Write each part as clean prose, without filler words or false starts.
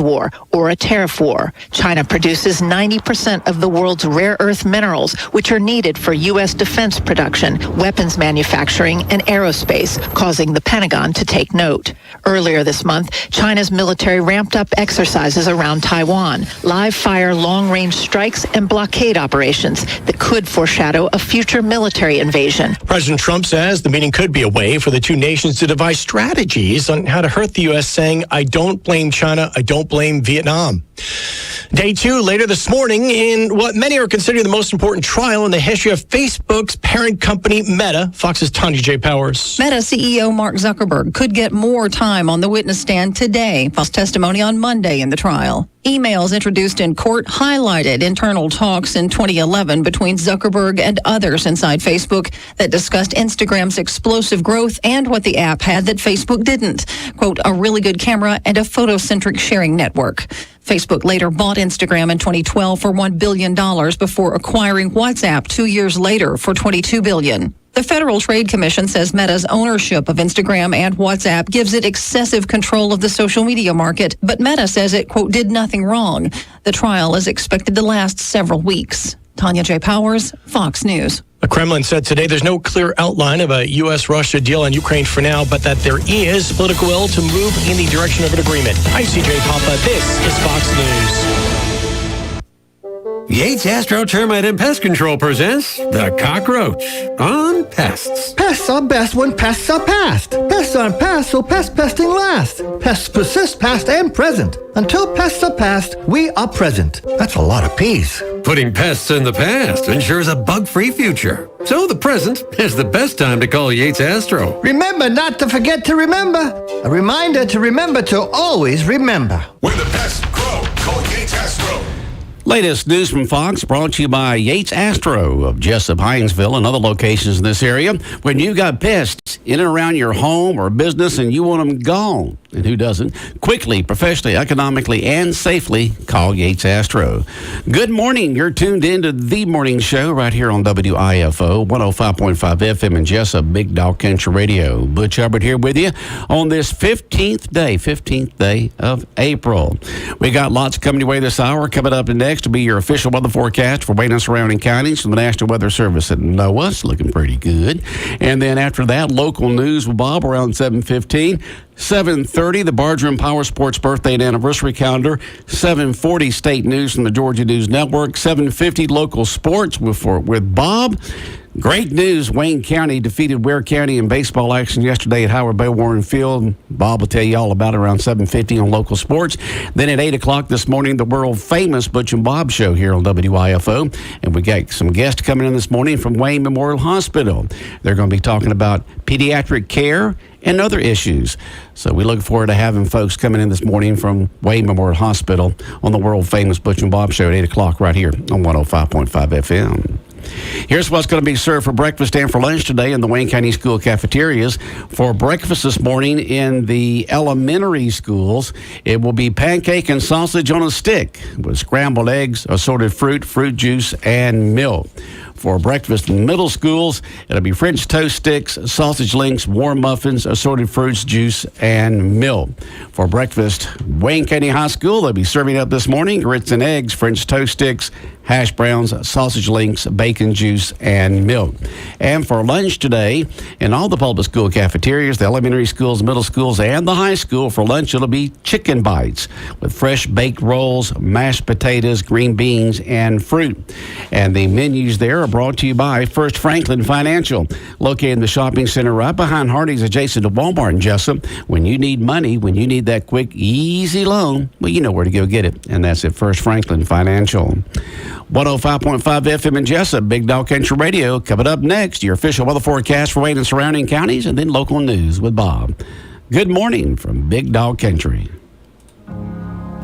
war or a tariff war. China produces 90% of the world's rare earth minerals, which are needed for U.S. defense production, weapons manufacturing, and aerospace, causing the Pentagon to take note. Earlier this month, China's military ramped up exercises around Taiwan, live-fire long-range strikes, and blockade operations that could foreshadow a future military invasion. President Trump says the meeting could be a way for the two nations to devise strategies on how to hurt the U.S., saying, "I don't blame China, I don't blame Vietnam." Day two later this morning in what many are considering the most important trial in the history of Facebook's parent company, Meta. Fox's Tanya J. Powers. Meta CEO Mark Zuckerberg could get more time on the witness stand today, plus testimony on Monday in the trial. Emails introduced in court highlighted internal talks in 2011 between Zuckerberg and others inside Facebook that discussed Instagram's explosive growth and what the app had that Facebook didn't. Quote, a really good camera and a photo-centric sharing network. Facebook later bought Instagram in 2012 for $1 billion before acquiring WhatsApp 2 years later for $22 billion. The Federal Trade Commission says Meta's ownership of Instagram and WhatsApp gives it excessive control of the social media market, but Meta says it, quote, did nothing wrong. The trial is expected to last several weeks. Tanya J. Powers, Fox News. The Kremlin said today there's no clear outline of a U.S.-Russia deal on Ukraine for now, but that there is political will to move in the direction of an agreement. I'm CJ Papa. This is Fox News. Yates Astro Termite and Pest Control presents The Cockroach on Pests. Pests are best when pests are past. Pests aren't past, so pest pesting lasts. Pests persist past and present. Until pests are past, we are present. That's a lot of P's. Putting pests in the past ensures a bug-free future. So the present is the best time to call Yates Astro. Remember not to forget to remember. A reminder to remember to always remember. When the pests grow, call Yates Astro. Latest news from Fox brought to you by Yates Astro of Jesup, Hinesville, and other locations in this area. When you've got pests in and around your home or business and you want them gone, and who doesn't? Quickly, professionally, economically, and safely, call Yates Astro. Good morning. You're tuned in to The Morning Show right here on WIFO, 105.5 FM in Jesup, Big Dog Country Radio. Butch Hubbard here with you on this 15th day of April. We got lots coming your way this hour. Coming up next will be your official weather forecast for Wayne and surrounding counties from the National Weather Service at NOAA. It's looking pretty good. And then after that, local news with Bob around 7:15. 7:30, the Bargeron Power Sports birthday and anniversary calendar. 7:40, state news from the Georgia News Network. 7:50, local sports with Bob. Great news, Wayne County defeated Ware County in baseball action yesterday at Howard Bay Warren Field. Bob will tell you all about it around 7:50 on local sports. Then at 8 o'clock this morning, the world-famous Butch and Bob show here on WIFO. And we got some guests coming in this morning from Wayne Memorial Hospital. They're going to be talking about pediatric care and other issues. So we look forward to having folks coming in this morning from Wayne Memorial Hospital on the world-famous Butch and Bob show at 8 o'clock right here on 105.5 FM. Here's what's going to be served for breakfast and for lunch today in the Wayne County School cafeterias. For breakfast this morning in the elementary schools, it will be pancake and sausage on a stick with scrambled eggs, assorted fruit, fruit juice, and milk. For breakfast in middle schools, it'll be French toast sticks, sausage links, warm muffins, assorted fruits, juice, and milk. For breakfast, Wayne County High School, they'll be serving up this morning grits and eggs, French toast sticks, hash browns, sausage links, bacon juice, and milk. And for lunch today, in all the public school cafeterias, the elementary schools, middle schools, and the high school, for lunch it'll be chicken bites with fresh baked rolls, mashed potatoes, green beans, and fruit. And the menus there are brought to you by First Franklin Financial, located in the shopping center right behind Hardee's, adjacent to Walmart in Jesup. When you need money, when you need that quick, easy loan, well, you know where to go get it, and that's at First Franklin Financial. 105.5 FM in Jesup, Big Dog Country Radio. Coming up next, your official weather forecast for Wayne and surrounding counties, and then local news with Bob. Good morning from Big Dog Country.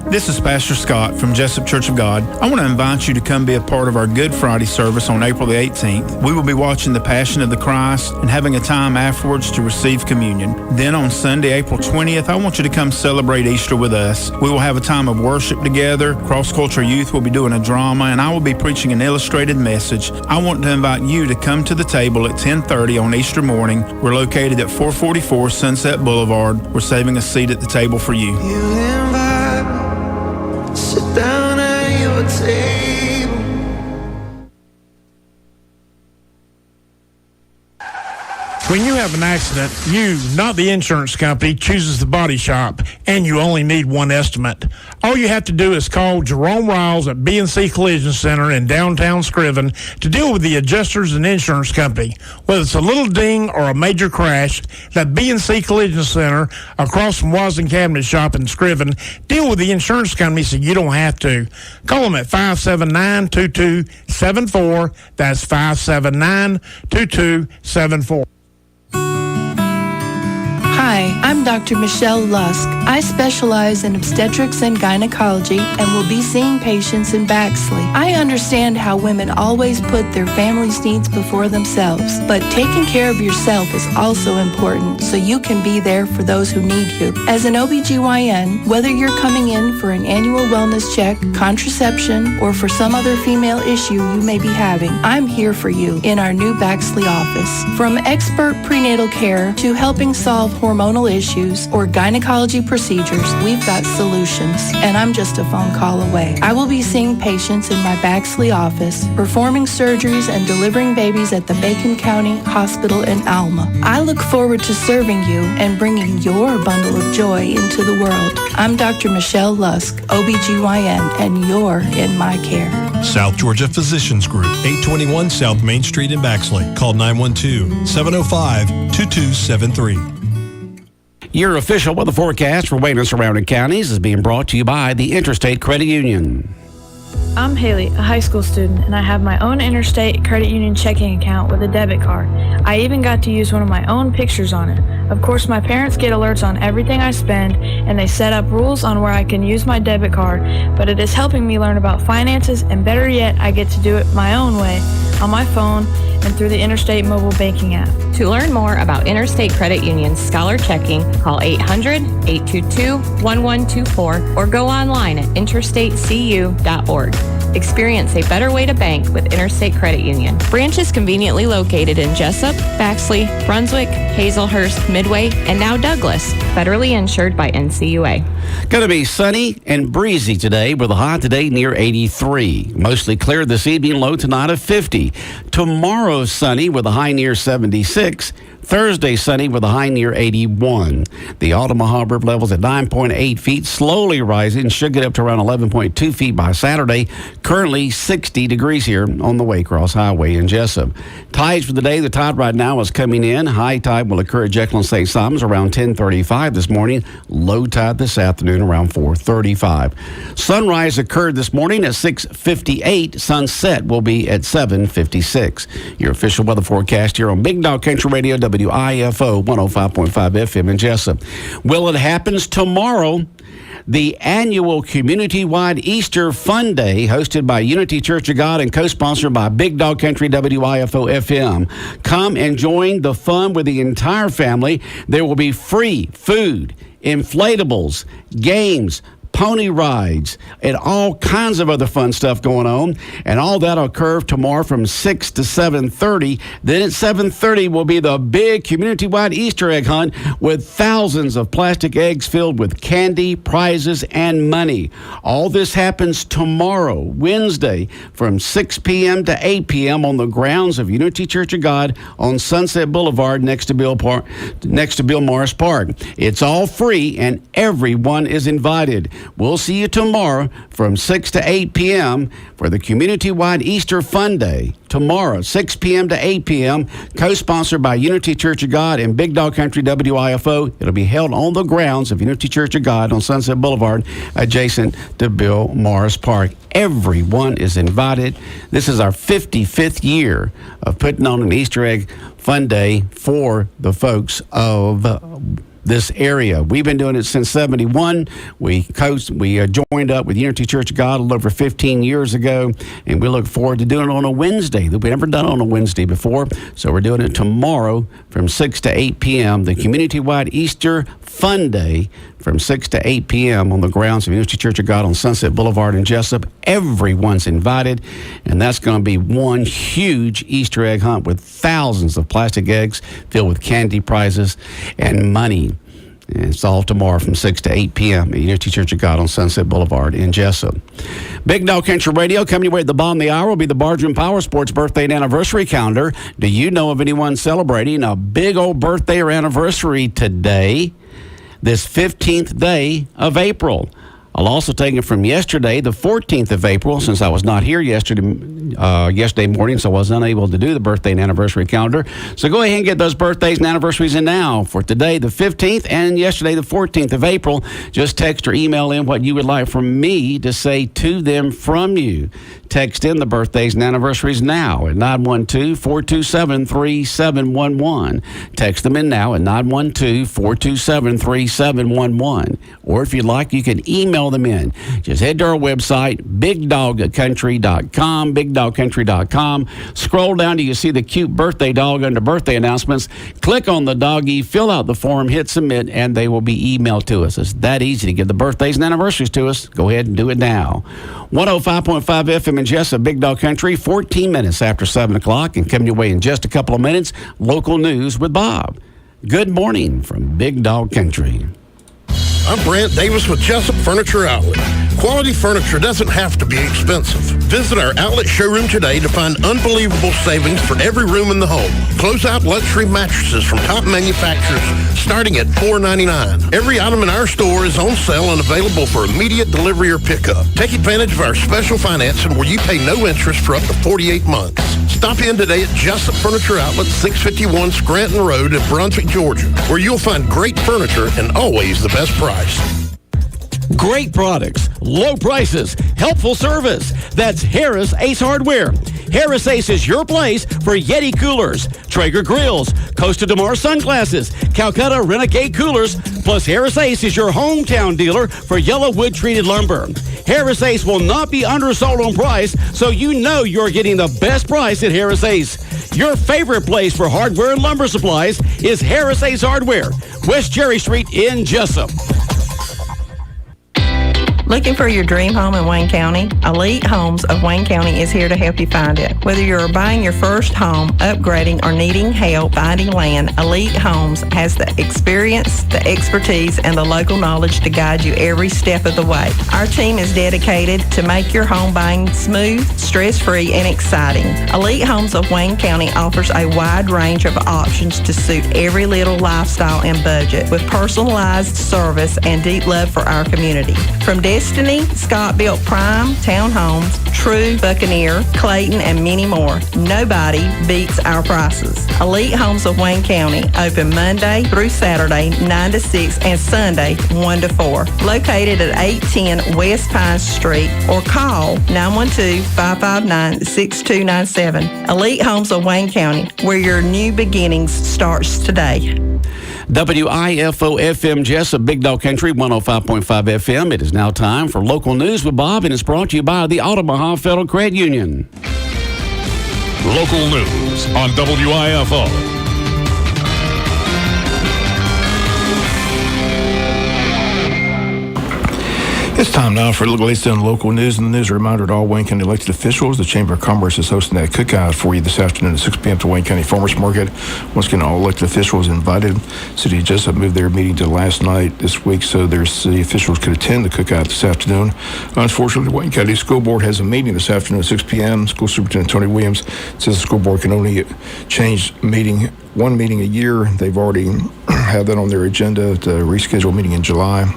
This is Pastor Scott from Jesup Church of God. I want to invite you to come be a part of our Good Friday service on April the 18th. We will be watching the Passion of the Christ and having a time afterwards to receive communion. Then on Sunday, April 20th, I want you to come celebrate Easter with us. We will have a time of worship together. Cross-Culture Youth will be doing a drama, and I will be preaching an illustrated message. I want to invite you to come to the table at 10:30 on Easter morning. We're located at 444 Sunset Boulevard. We're saving a seat at the table for you. have an accident, you, not the insurance company, chooses the body shop, and you only need one estimate. All you have to do is call Jerome Riles at B&C Collision Center in downtown Scriven to deal with the adjusters and insurance company. Whether it's a little ding or a major crash, that B&C Collision Center across from Wasden Cabinet Shop in Scriven deal with the insurance company so you don't have to. Call them at 579-2274. That's 579-2274. Hi, I'm Dr. Michelle Lusk. I specialize in obstetrics and gynecology and will be seeing patients in Baxley. I understand how women always put their family's needs before themselves, but taking care of yourself is also important so you can be there for those who need you. As an OBGYN, whether you're coming in for an annual wellness check, contraception, or for some other female issue you may be having, I'm here for you in our new Baxley office. From expert prenatal care to helping solve hormonal issues or gynecology procedures, we've got solutions, and I'm just a phone call away. I will be seeing patients in my Baxley office, performing surgeries and delivering babies at the Bacon County Hospital in Alma. I look forward to serving you and bringing your bundle of joy into the world. I'm Dr. Michelle Lusk, OBGYN, and you're in my care. South Georgia Physicians Group, 821 South Main Street in Baxley. Call 912-705-2273. Your official weather forecast for Wayne and surrounding counties is being brought to you by the Interstate Credit Union. I'm Haley, a high school student, and I have my own Interstate Credit Union checking account with a debit card. I even got to use one of my own pictures on it. Of course, my parents get alerts on everything I spend, and they set up rules on where I can use my debit card, but it is helping me learn about finances, and better yet, I get to do it my own way, on my phone, and through the Interstate mobile banking app. To learn more about Interstate Credit Union's Scholar Checking, call 800-822-1124 or go online at interstatecu.org. Experience a better way to bank with Interstate Credit Union. Branches conveniently located in Jesup, Baxley, Brunswick, Hazelhurst, Midway, and now Douglas. Federally insured by NCUA. Going to be sunny and breezy today with a high today near 83. Mostly clear this evening, low tonight of 50. Tomorrow sunny with a high near 76. Thursday sunny with a high near 81. The Altamaha River levels at 9.8 feet, slowly rising. Should get up to around 11.2 feet by Saturday. Currently 60 degrees here on the Waycross Highway in Jesup. Tides for the day. The tide right now is coming in. High tide will occur at Jekyll and St. Simons around 10:35 this morning. Low tide this afternoon around 4:35. Sunrise occurred this morning at 6:58. Sunset will be at 7:56. Your official weather forecast here on Big Dog Country Radio, WIFO 105.5 FM in Jesup. Well, it happens tomorrow. The annual community-wide Easter Fun Day, hosted by Unity Church of God and co-sponsored by Big Dog Country WIFO-FM. Come and join the fun with the entire family. There will be free food, inflatables, games, pony rides, and all kinds of other fun stuff going on. And all that will occur tomorrow from 6 to 7:30. Then at 7:30 will be the big community-wide Easter egg hunt with thousands of plastic eggs filled with candy, prizes, and money. All this happens tomorrow, Wednesday, from 6 p.m. to 8 p.m. on the grounds of Unity Church of God on Sunset Boulevard next to Bill Morris Park. It's all free, and everyone is invited. We'll see you tomorrow from 6 to 8 p.m. for the community-wide Easter Fun Day. Tomorrow, 6 p.m. to 8 p.m., co-sponsored by Unity Church of God and Big Dog Country WIFO. It'll be held on the grounds of Unity Church of God on Sunset Boulevard, adjacent to Bill Morris Park. Everyone is invited. This is our 55th year of putting on an Easter egg fun day for the folks of this area. We've been doing it since 71. We joined up with Unity Church of God a little over 15 years ago, and we look forward to doing it on a Wednesday. We've never done it on a Wednesday before, so we're doing it tomorrow from 6 to 8 p.m. The community-wide Easter Fun Day from 6 to 8 p.m. on the grounds of Unity Church of God on Sunset Boulevard in Jesup. Everyone's invited, and that's going to be one huge Easter egg hunt with thousands of plastic eggs filled with candy prizes and money. It's all tomorrow from 6 to 8 p.m. at Unity Church of God on Sunset Boulevard in Jesup. Big Dog Country Radio, coming your way at the bottom of the hour will be the Bargeman Power Sports birthday and anniversary calendar. Do you know of anyone celebrating a big old birthday or anniversary today, this 15th day of April? I'll also take it from yesterday, the 14th of April, since I was not here yesterday morning, so I was unable to do the birthday and anniversary calendar. So go ahead and get those birthdays and anniversaries in now for today, the 15th, and yesterday, the 14th of April. Just text or email in what you would like from me to say to them from you. Text in the birthdays and anniversaries now at 912-427-3711. Text them in now at 912-427-3711. Or if you'd like, you can email them in. Just head to our website, bigdogcountry.com, bigdogcountry.com. Scroll down till you see the cute birthday dog under birthday announcements. Click on the doggy, fill out the form, hit submit, and they will be emailed to us. It's that easy to get the birthdays and anniversaries to us. Go ahead and do it now. 105.5 FM in Jesup, Big Dog Country, 14 minutes after 7 o'clock, and coming your way in just a couple of minutes, local news with Bob. Good morning from Big Dog Country. I'm Brant Davis with Jesup Furniture Outlet. Quality furniture doesn't have to be expensive. Visit our outlet showroom today to find unbelievable savings for every room in the home. Close-out luxury mattresses from top manufacturers starting at $4.99. Every item in our store is on sale and available for immediate delivery or pickup. Take advantage of our special financing where you pay no interest for up to 48 months. Stop in today at Jesup Furniture Outlet, 651 Scranton Road in Brunswick, Georgia, where you'll find great furniture and always the best price. Great products, low prices, helpful service. That's Harris Ace Hardware. Harris Ace is your place for Yeti coolers, Traeger grills, Costa de Mar sunglasses, Calcutta Renegade coolers, plus Harris Ace is your hometown dealer for yellow wood treated lumber. Harris Ace will not be undersold on price, so you know you're getting the best price at Harris Ace. Your favorite place for hardware and lumber supplies is Harris Ace Hardware, West Cherry Street in Jesup. Looking for your dream home in Wayne County? Elite Homes of Wayne County is here to help you find it. Whether you're buying your first home, upgrading, or needing help finding land, Elite Homes has the experience, the expertise, and the local knowledge to guide you every step of the way. Our team is dedicated to make your home buying smooth, stress-free, and exciting. Elite Homes of Wayne County offers a wide range of options to suit every little lifestyle and budget, with personalized service and deep love for our community. From Destiny, Scott-built Prime, Townhomes, True, Buccaneer, Clayton, and many more. Nobody beats our prices. Elite Homes of Wayne County, open Monday through Saturday, 9 to 6, and Sunday, 1 to 4. Located at 810 West Pine Street, or call 912-559-6297. Elite Homes of Wayne County, where your new beginnings starts today. WIFO-FM Jesup, Big Dog Country, 105.5 FM. It is now time for local news with Bob, and it's brought to you by the Omaha Federal Credit Union. Local news on WIFO. It's time now for a look at latest on local news. And the news, a reminder to all Wayne County elected officials, the Chamber of Commerce is hosting that cookout for you this afternoon at 6 p.m. to Wayne County Farmers Market. Once again, all elected officials invited. City of Jesup moved their meeting to last night this week so their city officials could attend the cookout this afternoon. Unfortunately, the Wayne County School Board has a meeting this afternoon at 6 p.m. School Superintendent Tony Williams says the school board can only change one meeting a year. They've already had that on their agenda to reschedule a meeting in July.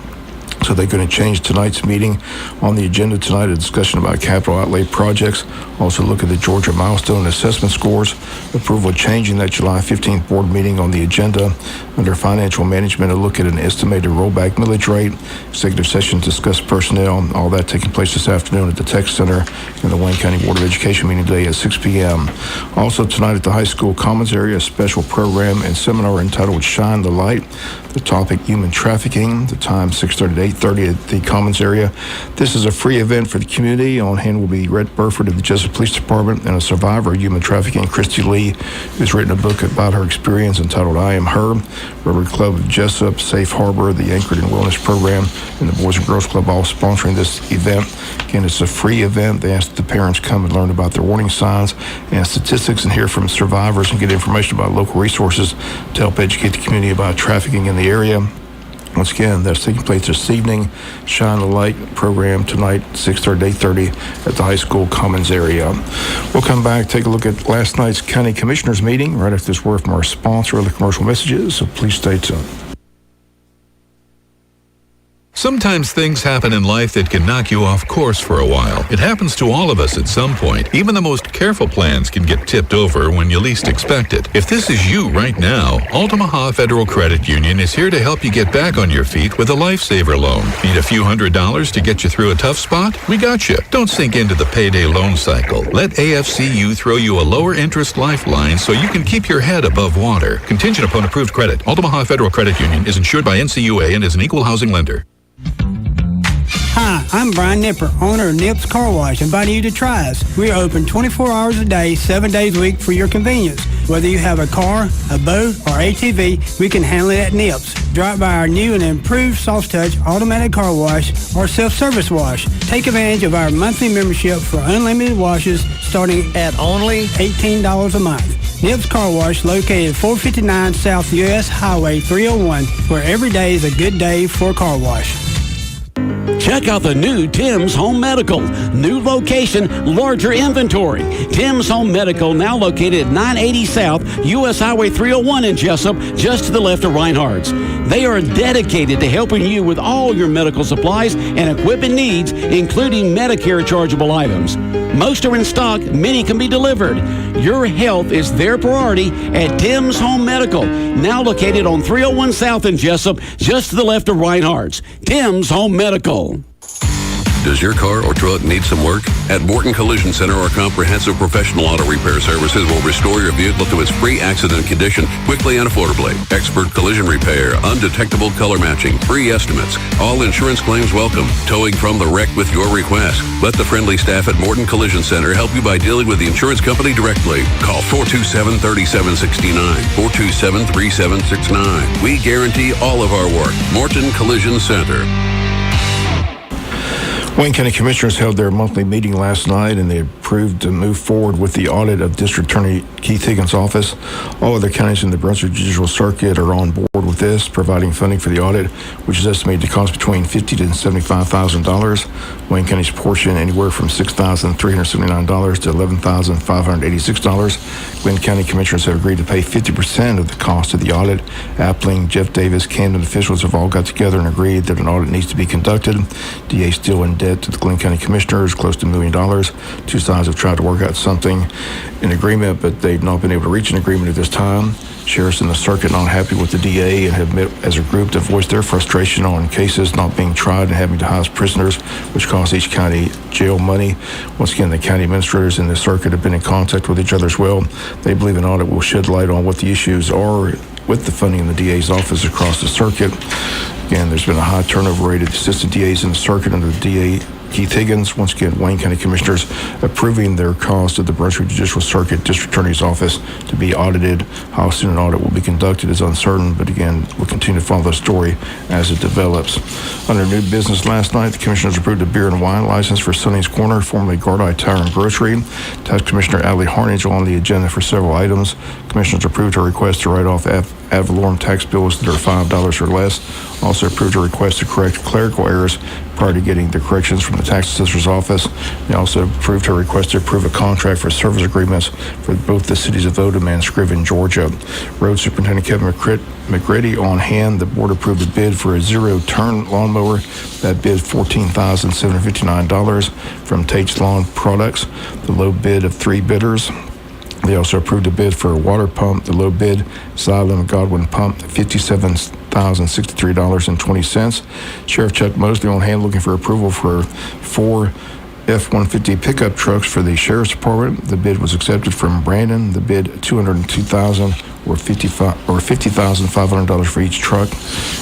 So they're going to change tonight's meeting. On the agenda tonight, a discussion about capital outlay projects. Also look at the Georgia milestone assessment scores. Approval of changing that July 15th board meeting on the agenda. Under financial management, a look at an estimated rollback millage rate. Executive session to discuss personnel. All that taking place this afternoon at the Tech Center in the Wayne County Board of Education meeting today at 6 p.m. Also tonight at the high school commons area, a special program and seminar entitled Shine the Light. The topic, human trafficking. The time, 6:30 to 8:30 at the commons area. This is a free event for the community. On hand will be Rhett Burford of the Jesup Police Department and a survivor of human trafficking, Christy Lee, who's written a book about her experience entitled I Am Her. Rotary Club of Jesup, Safe Harbor, the Anchored and Wellness Program, and the Boys and Girls Club all sponsoring this event. Again, it's a free event. They ask that the parents come and learn about their warning signs and statistics and hear from survivors and get information about local resources to help educate the community about trafficking in the area. Once again, that's taking place this evening. Shine the Light program tonight, 6:30 to 8:30 at the high school commons area. We'll come back, take a look at last night's county commissioners meeting right after this word from our sponsor, the commercial messages, so please stay tuned. Sometimes things happen in life that can knock you off course for a while. It happens to all of us at some point. Even the most careful plans can get tipped over when you least expect it. If this is you right now, Altamaha Federal Credit Union is here to help you get back on your feet with a Lifesaver loan. Need a few $100s to get you through a tough spot? We got you. Don't sink into the payday loan cycle. Let AFCU throw you a lower interest lifeline so you can keep your head above water. Contingent upon approved credit. Altamaha Federal Credit Union is insured by NCUA and is an equal housing lender. Hi, I'm Brian Nipper, owner of Nips Car Wash, inviting you to try us. We are open 24 hours a day, 7 days a week for your convenience. Whether you have a car, a boat, or ATV, we can handle it at Nips. Drop by our new and improved soft touch automatic car wash or self-service wash. Take advantage of our monthly membership for unlimited washes starting at only $18 a month. Nips Car Wash, located at 459 South U.S. Highway 301, where every day is a good day for a car wash. Check out the new Tim's Home Medical. New location, larger inventory. Tim's Home Medical, now located at 980 South, U.S. Highway 301 in Jesup, just to the left of Reinhardt's. They are dedicated to helping you with all your medical supplies and equipment needs, including Medicare chargeable items. Most are in stock, many can be delivered. Your health is their priority at Tim's Home Medical, now located on 301 South in Jesup, just to the left of Reinhardt's. Tim's Home Medical. Does your car or truck need some work? At Morton Collision Center, our comprehensive professional auto repair services will restore your vehicle to its pre-accident condition quickly and affordably. Expert collision repair, undetectable color matching, free estimates, all insurance claims welcome, towing from the wreck with your request. Let the friendly staff at Morton Collision Center help you by dealing with the insurance company directly. Call 427-3769, 427-3769. We guarantee all of our work. Morton Collision Center. Wayne County Commissioners held their monthly meeting last night, and they approved to move forward with the audit of District Attorney Keith Higgins' office. All other counties in the Brunswick Judicial Circuit are on board with this, providing funding for the audit, which is estimated to cost between $50,000 and $75,000. Wayne County's portion anywhere from $6,379 to $11,586. Glenn County Commissioners have agreed to pay 50% of the cost of the audit. Appling, Jeff Davis, Camden officials have all got together and agreed that an audit needs to be conducted. DA still in debt to the Glenn County Commissioners, close to $1 million. Two sides have tried to work out something in agreement, but they've not been able to reach an agreement at this time. Sheriffs in the circuit not happy with the DA and have met as a group to voice their frustration on cases not being tried and having to house prisoners, which costs each county jail money. Once again, the county administrators in the circuit have been in contact with each other as well. They believe an audit will shed light on what the issues are with the funding in the DA's office across the circuit. Again, there's been a high turnover rate of assistant DAs in the circuit under the DA Keith Higgins. Once again, Wayne County Commissioners approving their cost of the Brunswick Judicial Circuit District Attorney's Office to be audited. How soon an audit will be conducted is uncertain, but again, we'll continue to follow the story as it develops. Under new business last night, the Commissioners approved a beer and wine license for Sonny's Corner, formerly Gardai Tire and Grocery. Tax Commissioner Allie Harnage on the agenda for several items. Commissioners approved her request to write off ad valorem tax bills that are $5 or less. Also approved a request to correct clerical errors prior to getting the corrections from the tax assessor's office. They also approved her request to approve a contract for service agreements for both the cities of Odom and Scriven, Georgia. Road Superintendent Kevin McGrady on hand. The board approved a bid for a zero-turn lawnmower. That bid $14,759 from Tate's Lawn Products. The low bid of 3 bidders. They also approved a bid for a water pump. The low bid, Xylem Godwin pump, $57,063.20. Sheriff Chuck Mosley on hand looking for approval for 4 F-150 pickup trucks for the Sheriff's Department. The bid was accepted from Brandon. The bid, $202,000 or $50,500 for each truck.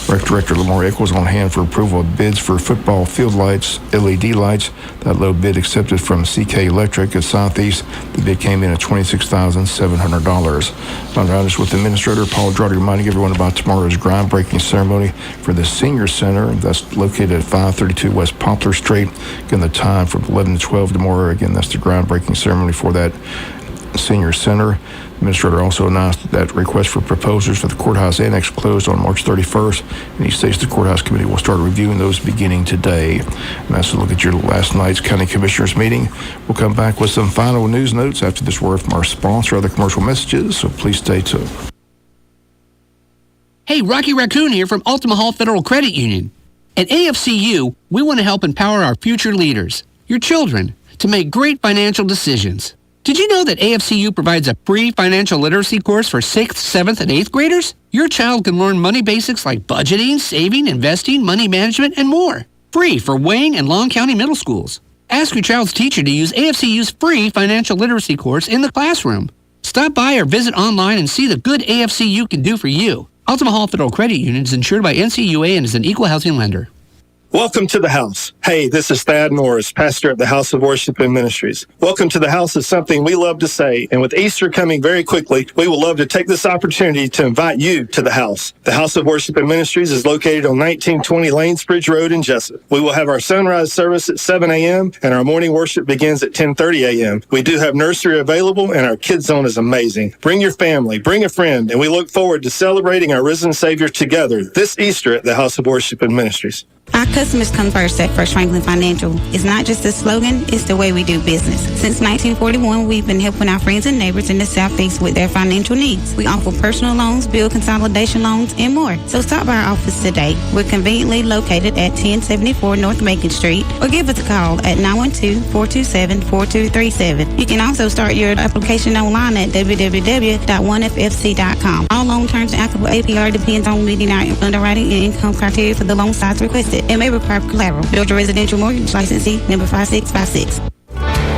Rec Director Lamar Eccles on hand for approval of bids for football field lights, LED lights. That low bid accepted from CK Electric at Southeast. The bid came in at $26,700. On rounders with Administrator Paul Drawdy reminding everyone about tomorrow's groundbreaking ceremony for the Senior Center. That's located at 532 West Poplar Street. Again, the time from 11 to 12 tomorrow. Again, that's the groundbreaking ceremony for that Senior Center. The administrator also announced that request for proposals for the courthouse annex closed on March 31st, and he states the courthouse committee will start reviewing those beginning today. And that's a look at your last night's county commissioners meeting. We'll come back with some final news notes after this word from our sponsor, other commercial messages, so please stay tuned. Hey, Rocky Raccoon here from Ultima Hall Federal Credit Union. At AFCU, we want to help empower our future leaders, your children, to make great financial decisions. Did you know that AFCU provides a free financial literacy course for 6th, 7th, and 8th graders? Your child can learn money basics like budgeting, saving, investing, money management, and more. Free for Wayne and Long County middle schools. Ask your child's teacher to use AFCU's free financial literacy course in the classroom. Stop by or visit online and see the good AFCU can do for you. Ultima Hall Federal Credit Union is insured by NCUA and is an equal housing lender. Welcome to the house. Hey, this is Thad Norris, pastor at the House of Worship and Ministries. Welcome to the house is something we love to say, and with Easter coming very quickly, we will love to take this opportunity to invite you to the house. The House of Worship and Ministries is located on 1920 Lanesbridge Road in Jesup. We will have our sunrise service at 7 a.m., and our morning worship begins at 10:30 a.m. We do have nursery available, and our kids zone is amazing. Bring your family, bring a friend, and we look forward to celebrating our risen Savior together this Easter at the House of Worship and Ministries. Our customers come first at First Franklin Financial. It's not just a slogan, it's the way we do business. Since 1941, we've been helping our friends and neighbors in the Southeast with their financial needs. We offer personal loans, bill consolidation loans, and more. So stop by our office today. We're conveniently located at 1074 North Macon Street, or give us a call at 912-427-4237. You can also start your application online at www.onefc.com. All loan terms and applicable APR depends on meeting our underwriting and income criteria for the loan size requested. It may require collateral. Georgia Residential Mortgage Licensee number 5656.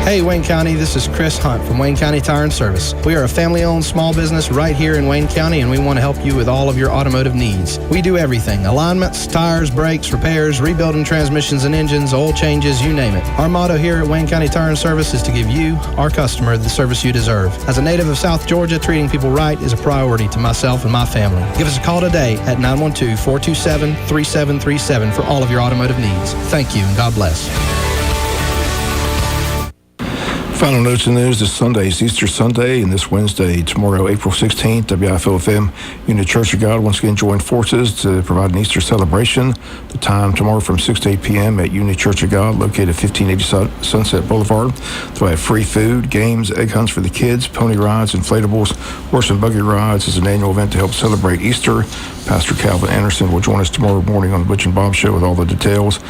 Hey Wayne County, this is Chris Hunt from Wayne County Tire and Service. We are a family-owned small business right here in Wayne County, and we want to help you with all of your automotive needs. We do everything: alignments, tires, brakes, repairs, rebuilding transmissions and engines, oil changes, you name it. Our motto here at Wayne County Tire and Service is to give you, our customer, the service you deserve. As a native of South Georgia, treating people right is a priority to myself and my family. Give us a call today at 912-427-3737 for all of your automotive needs. Thank you, and God bless. Final notes and news this Sunday is Easter Sunday, and this Wednesday, tomorrow, April 16th, WIFO-FM, Unit Church of God once again joined forces to provide an Easter celebration. The time tomorrow from 6 to 8 p.m. at Unit Church of God, located at 1580 Sunset Boulevard. They'll have free food, games, egg hunts for the kids, pony rides, inflatables, horse and buggy rides. It's an annual event to help celebrate Easter. Pastor Calvin Anderson will join us tomorrow morning on the Butch and Bob Show with all the details.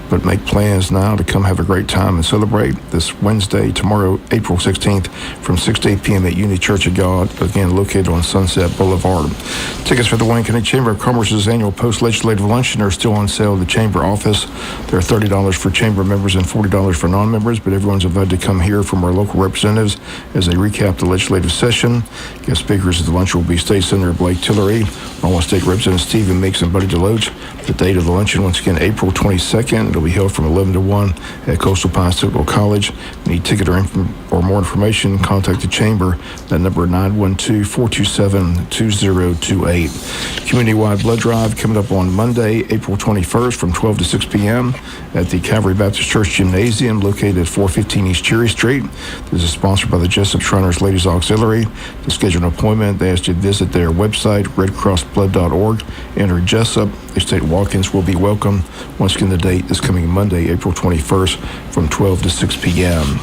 But make plans now to come have a great time and celebrate this Wednesday, tomorrow, April 16th, from 6 to 8 p.m. at Unity Church of God, again located on Sunset Boulevard. Tickets for the Wayne County Chamber of Commerce's annual post-legislative luncheon are still on sale at the Chamber office. They're $30 for Chamber members and $40 for non-members, but everyone's invited to come hear from our local representatives as they recap the legislative session. Guest speakers at the luncheon will be State Senator Blake Tillery, Iowa State Representative Stephen Meeks, and Buddy DeLoach. The date of the luncheon, once again, April 22nd. It'll be held from 11 to 1 at Coastal Pines Technical College. Need ticket or more information, contact the Chamber. That number 912-427-2028. Community-wide blood drive coming up on Monday, April 21st from 12 to 6 p.m. at the Calvary Baptist Church Gymnasium located at 415 East Cherry Street. This is sponsored by the Jesup Shriners Ladies Auxiliary. To schedule an appointment, they ask you to visit their website, redcrossblood.org. Enter Jesup. They state walk-ins will be welcome. Once again, the date is coming Monday, April 21st from 12 to 6 p.m.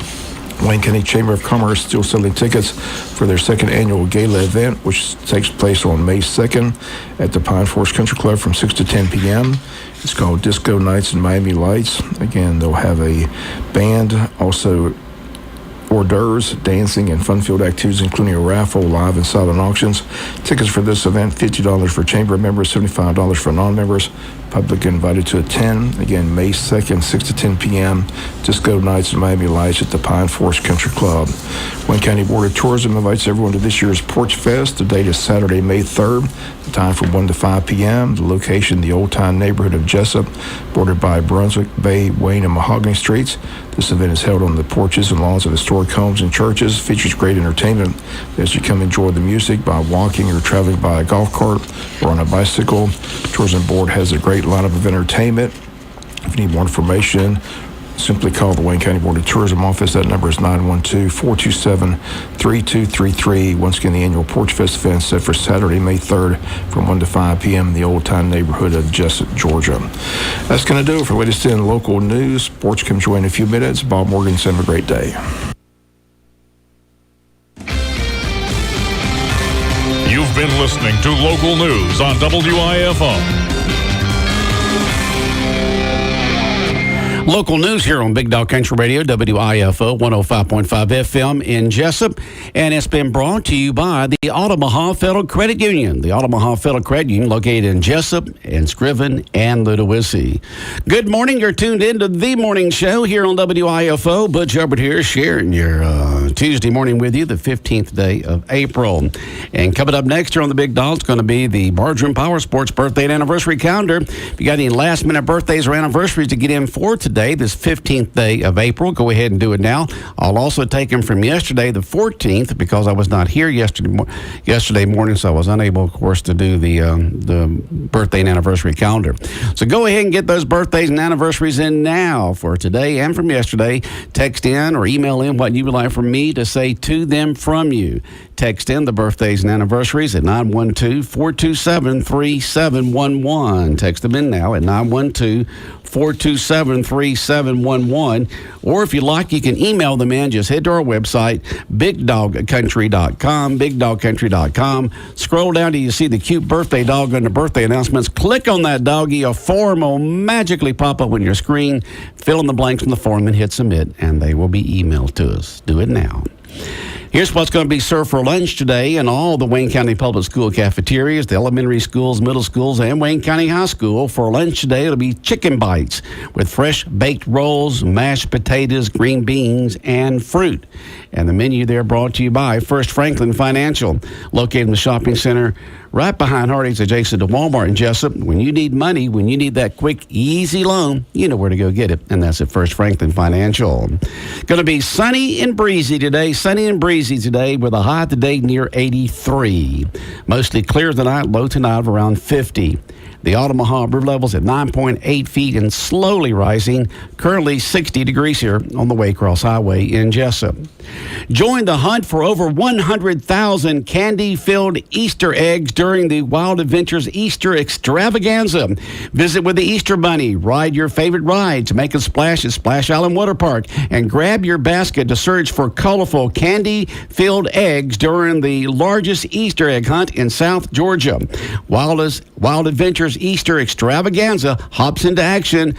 Wayne County Chamber of Commerce still selling tickets for their second annual gala event, which takes place on May 2nd at the Pine Forest Country Club from 6 to 10 p.m. It's called Disco Nights and Miami Lights. Again, they'll have a band, also hors d'oeuvres, dancing, and fun-filled activities, including a raffle, live and silent auctions. Tickets for this event, $50 for chamber members, $75 for non-members. Public invited to attend. Again, May 2nd, 6 to 10 p.m. Disco Nights and Miami Lights at the Pine Forest Country Club. Wayne County Board of Tourism invites everyone to this year's Porch Fest. The date is Saturday, May 3rd. The time from 1 to 5 p.m. The location, the Old Town neighborhood of Jesup, bordered by Brunswick, Bay, Wayne, and Mahogany Streets. This event is held on the porches and lawns of historic homes and churches. Features great entertainment as you come enjoy the music by walking or traveling by a golf cart or on a bicycle. Tourism Board has a great lineup of entertainment. If you need more information, simply call the Wayne County Board of Tourism office. That number is 912-427-3233. Once again, the annual Porch Fest event set for Saturday, May 3rd from 1 to 5 p.m. in the Old Town neighborhood of Jesup, Georgia. That's going to do it for latest in local news. Porch comes your way in a few minutes. Bob Morgan's have a great day. You've been listening to local news on WIFO. Local news here on Big Dog Country Radio, WIFO 105.5 FM in Jesup. And it's been brought to you by the Omaha Federal Credit Union. The Omaha Federal Credit Union located in Jesup and Scriven and Ludowici. Good morning. You're tuned in to The Morning Show here on WIFO. Butch Hubbard here sharing your Tuesday morning with you, the 15th day of April. And coming up next here on the Big Dog, it's going to be the Bargeron Power Sports birthday and anniversary calendar. If you got any last minute birthdays or anniversaries to get in for today, this 15th day of April, go ahead and do it now. I'll also take them from yesterday, the 14th, because I was not here yesterday morning, so I was unable, of course, to do the birthday and anniversary calendar. So go ahead and get those birthdays and anniversaries in now for today and from yesterday. Text in or email in what you would like for me to say to them from you. Text in the birthdays and anniversaries at 912-427-3711. Text them in now at 912-427-3711. Or if you like, you can email them in. Just head to our website, bigdogcountry.com, bigdogcountry.com. Scroll down till you see the cute birthday dog under birthday announcements. Click on that doggy. A form will magically pop up on your screen. Fill in the blanks from the form and hit submit, and they will be emailed to us. Do it now. Here's what's going to be served for lunch today in all the Wayne County Public School cafeterias, the elementary schools, middle schools, and Wayne County High School. For lunch today, it'll be chicken bites with fresh baked rolls, mashed potatoes, green beans, and fruit. And the menu there brought to you by First Franklin Financial, located in the shopping center right behind Hardee's, adjacent to Walmart in Jesup. When you need money, when you need that quick, easy loan, you know where to go get it, and that's at First Franklin Financial. Going to be sunny and breezy today, with a high today near 83. Mostly clear tonight, low tonight of around 50. The Omaha river level's at 9.8 feet and slowly rising. Currently 60 degrees here on the Waycross Highway in Jesup. Join the hunt for over 100,000 candy-filled Easter eggs during the Wild Adventures Easter Extravaganza. Visit with the Easter Bunny, ride your favorite rides, make a splash at Splash Island Water Park, and grab your basket to search for colorful candy-filled eggs during the largest Easter egg hunt in South Georgia. Wild Adventures Easter Extravaganza hops into action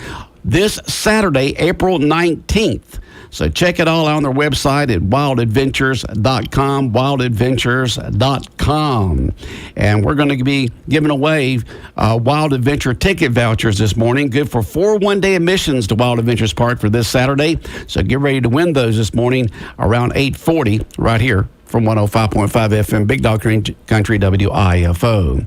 this Saturday, April 19th. So check it all out on their website at wildadventures.com, wildadventures.com. And we're going to be giving away Wild Adventure ticket vouchers this morning, good for 4 one-day admissions to Wild Adventures Park for this Saturday. So get ready to win those this morning around 8:40 right here from 105.5 FM, Big Dog Country WIFO.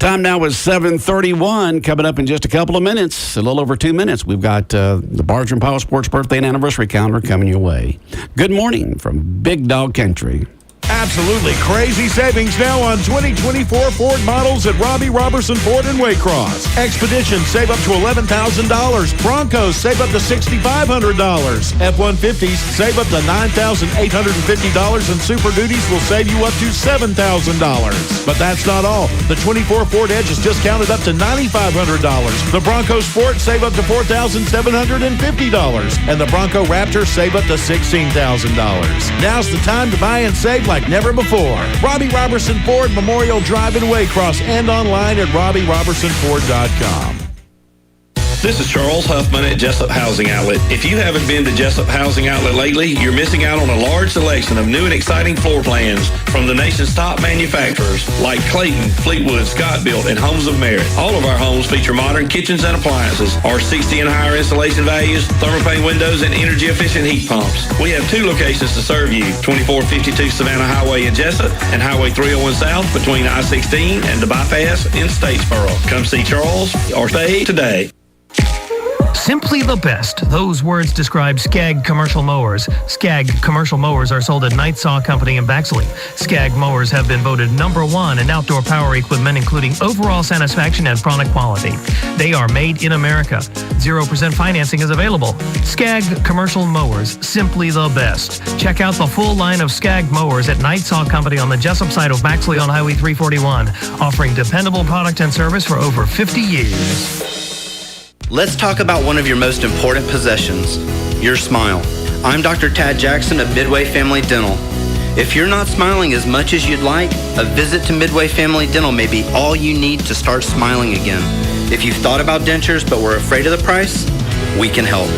Time now is 7:31. Coming up in just a couple of minutes, a little over 2 minutes, we've got the Bargeron Power Sports birthday and anniversary calendar coming your way. Good morning from Big Dog Country. Absolutely crazy savings now on 2024 Ford models at Robbie Robertson Ford in Waycross. Expedition, save up to $11,000. Broncos, save up to $6,500. F-150s, save up to $9,850. And Super Duties will save you up to $7,000. But that's not all. The 24 Ford Edge is discounted up to $9,500. The Bronco Sport, save up to $4,750. And the Bronco Raptor, save up to $16,000. Now's the time to buy and save like never before. Robbie Robertson Ford, Memorial Drive in Waycross, and online at RobbieRobertsonFord.com. This is Charles Huffman at Jesup Housing Outlet. If you haven't been to Jesup Housing Outlet lately, you're missing out on a large selection of new and exciting floor plans from the nation's top manufacturers like Clayton, Fleetwood, Scott-Built, and Homes of Merit. All of our homes feature modern kitchens and appliances, R60 and higher installation values, thermopane windows, and energy-efficient heat pumps. We have 2 locations to serve you, 2452 Savannah Highway in Jesup and Highway 301 South between I-16 and the bypass in Statesboro. Come see Charles or stay today. Simply the best. Those words describe Skag Commercial Mowers. Skag Commercial Mowers are sold at Night Saw Company in Baxley. Skag mowers have been voted #1 in outdoor power equipment, including overall satisfaction and product quality. They are made in America. 0% financing is available. Skag Commercial Mowers, simply the best. Check out the full line of Skag mowers at Night Saw Company on the Jesup side of Baxley on Highway 341, offering dependable product and service for over 50 years. Let's talk about one of your most important possessions, your smile. I'm Dr. Tad Jackson of Midway Family Dental. If you're not smiling as much as you'd like, a visit to Midway Family Dental may be all you need to start smiling again. If you've thought about dentures but were afraid of the price, we can help.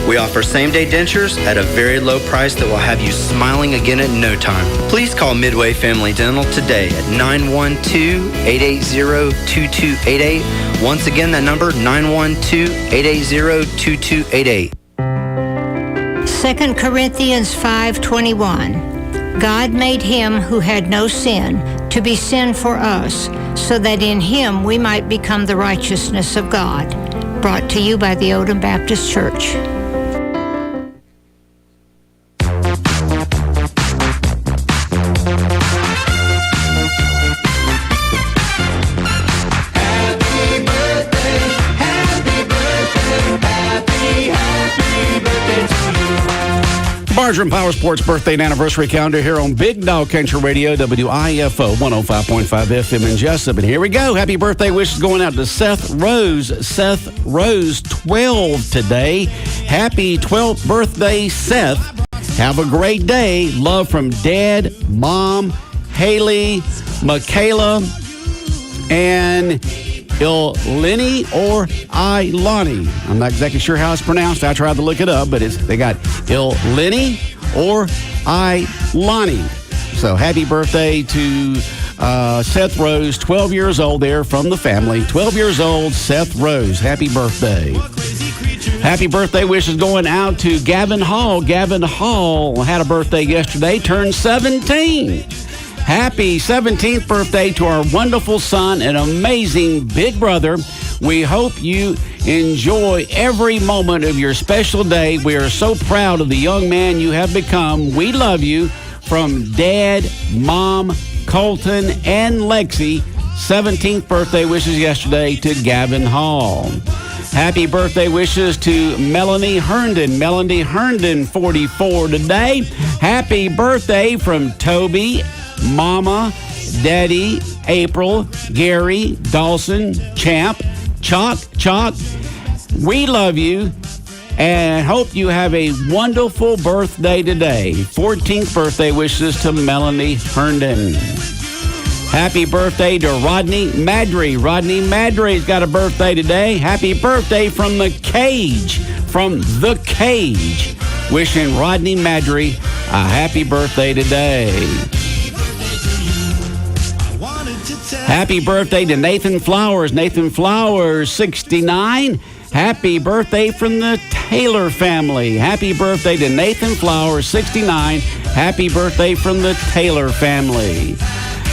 We offer same-day dentures at a very low price that will have you smiling again in no time. Please call Midway Family Dental today at 912-880-2288. Once again, that number, 912-880-2288. 2 Corinthians 5:21. God made him who had no sin to be sin for us, so that in him we might become the righteousness of God. Brought to you by the Odom Baptist Church. Barger and Power Sports birthday and anniversary calendar here on Big Dog Country Radio, WIFO 105.5 FM in Jesup. And here we go. Happy birthday wishes going out to Seth Rose. Seth Rose, 12 today. Happy 12th birthday, Seth. Have a great day. Love from Dad, Mom, Haley, Michaela, and Ileni or Ilani. I'm not exactly sure how it's pronounced. I tried to look it up, but they got Ileni or Ilani. So happy birthday to Seth Rose, 12 years old there from the family. 12 years old, Seth Rose. Happy birthday. Happy birthday wishes going out to Gavin Hall. Gavin Hall had a birthday yesterday, turned 17. Happy 17th birthday to our wonderful son and amazing big brother. We hope you enjoy every moment of your special day. We are so proud of the young man you have become. We love you. From Dad, Mom, Colton, and Lexi. 17th birthday wishes yesterday to Gavin Hall. Happy birthday wishes to Melanie Herndon. Melanie Herndon, 44 today. Happy birthday from Toby, Mama, Daddy, April, Gary, Dawson, Champ, Chalk. We love you and hope you have a wonderful birthday today. 14th birthday wishes to Melanie Herndon. Happy birthday to Rodney Madry. Rodney Madry's got a birthday today. Happy birthday from The Cage. From The Cage. Wishing Rodney Madry a happy birthday today. Happy birthday to Nathan Flowers. Nathan Flowers, 69. Happy birthday from the Taylor family. Happy birthday to Nathan Flowers, 69. Happy birthday from the Taylor family.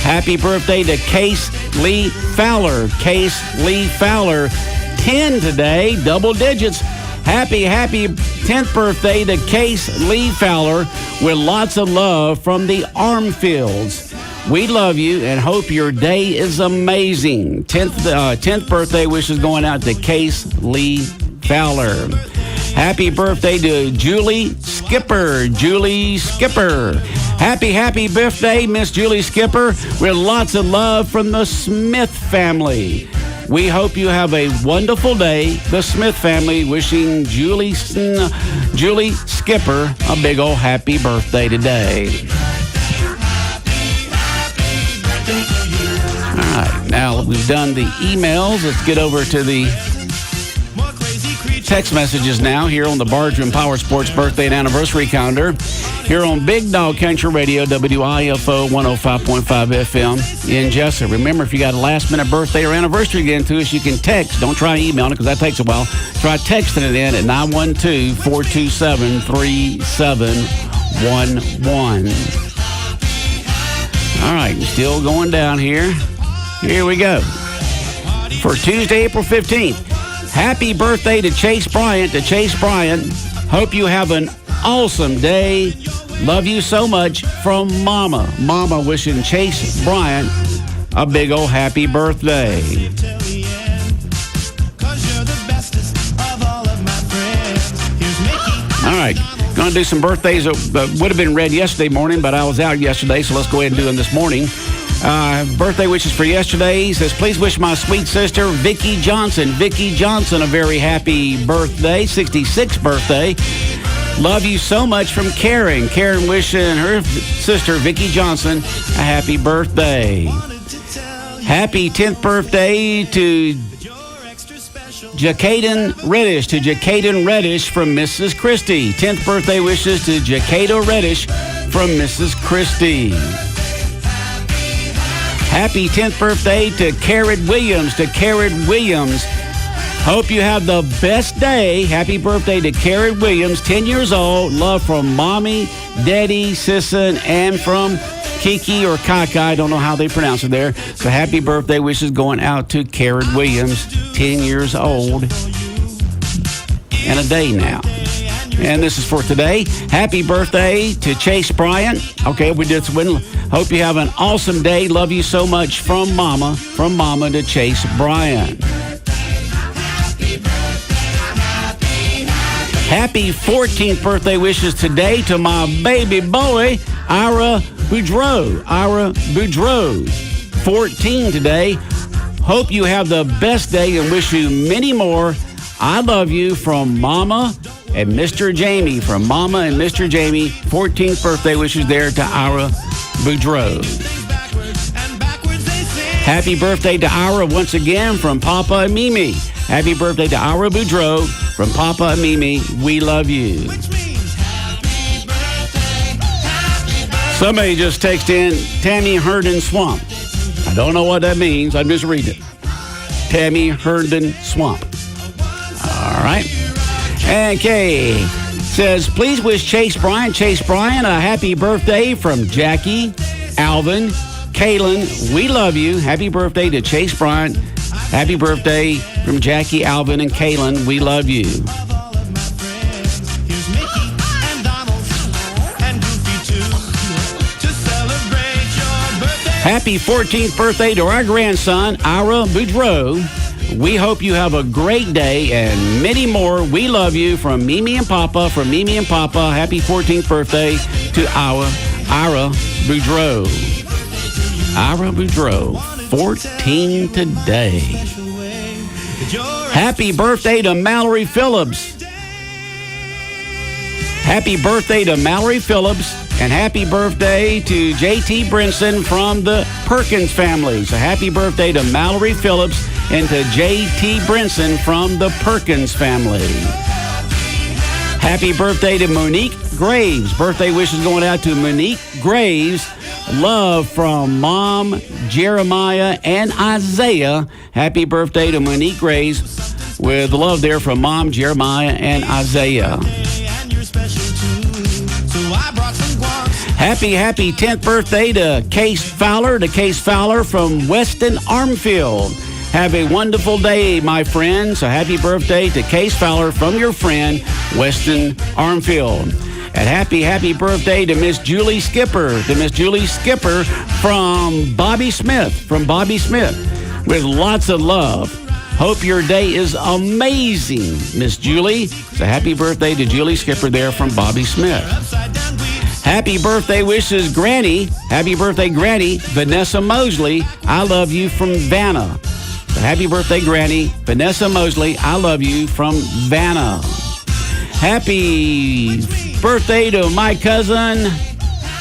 Happy birthday to Case Lee Fowler. Case Lee Fowler, 10 today, double digits. Happy 10th birthday to Case Lee Fowler with lots of love from the Armfields. We love you and hope your day is amazing. 10th birthday wishes going out to Case Lee Fowler. Happy birthday to Julie Skipper. Julie Skipper. Happy birthday, Miss Julie Skipper, with lots of love from the Smith family. We hope you have a wonderful day. The Smith family wishing Julie Skipper a big old happy birthday today. All right, now we've done the emails. Let's get over to the text messages now here on the Barger and Power Sports birthday and anniversary calendar here on Big Dog Country Radio, WIFO 105.5 FM in Jesup. Remember, if you got a last-minute birthday or anniversary getting to us, you can text. Don't try emailing it because that takes a while. Try texting it in at 912-427-3711. All right, still going down here. Here we go. For Tuesday, April 15th, Happy birthday to Chase Bryant. Hope you have an awesome day. Love you so much from Mama. Mama wishing Chase Bryant a big old happy birthday. All right, going to do some birthdays that would have been read yesterday morning, but I was out yesterday, so let's go ahead and do them this morning. Birthday wishes for yesterday. He says, please wish my sweet sister, Vicki Johnson. Vicki Johnson, a very happy birthday, 66th birthday. Love you so much from Karen. Karen wishing her sister, Vicki Johnson, a happy birthday. Happy 10th birthday to Jacaden Reddish from Mrs. Christie. 10th birthday wishes to Jacada Reddish from Mrs. Christie. Happy 10th birthday to Carrot Williams. Hope you have the best day. Happy birthday to Carrot Williams, 10 years old. Love from Mommy, Daddy, Sisson, and from Kiki or Kaka. I don't know how they pronounce it there. So happy birthday wishes going out to Carrot Williams, 10 years old and a day now. And this is for today. Happy birthday to Chase Bryant. Okay, we did win. Hope you have an awesome day. Love you so much from Mama to Chase Bryant. Happy 14th birthday wishes today to my baby boy, Ira Boudreau. 14 today. Hope you have the best day and wish you many more. I love you from Mama and Mr. Jamie. From Mama and Mr. Jamie, 14th birthday wishes there to Ira Boudreau. Happy birthday to Ira once again from Papa and Mimi. Happy birthday to Ira Boudreau from Papa and Mimi. We love you. Somebody just texted in Tammy Herndon Swamp. I don't know what that means. I'm just reading it. Tammy Herndon Swamp. All right. And Kay says, please wish Chase Bryant a happy birthday from Jackie, Alvin, Kaylin. We love you. Happy birthday to Chase Bryant. Happy birthday from Jackie, Alvin, and Kaylin. We love you. Happy 14th birthday to our grandson, Ira Boudreau. We hope you have a great day and many more. We love you from Mimi and Papa. Happy 14th birthday to Ira Boudreau. Ira Boudreau, 14 today. Happy birthday to Mallory Phillips. Happy birthday to Mallory Phillips. And happy birthday to J.T. Brinson from the Perkins family. So happy birthday to Mallory Phillips and to J.T. Brinson from the Perkins family. Happy birthday to Monique Graves. Birthday wishes going out to Monique Graves. Love from Mom, Jeremiah, and Isaiah. Happy birthday to Monique Graves with love there from Mom, Jeremiah, and Isaiah. Happy 10th birthday to Case Fowler from Weston Armfield. Have a wonderful day, my friend. So happy birthday to Case Fowler from your friend, Weston Armfield. And happy birthday to Miss Julie Skipper. From Bobby Smith. With lots of love. Hope your day is amazing, Miss Julie. So happy birthday to Julie Skipper there from Bobby Smith. Happy birthday wishes, Granny. Happy birthday, Granny. Vanessa Mosley. I love you from Vanna. So happy birthday, Granny. Vanessa Mosley. I love you from Vanna. Happy birthday to my cousin,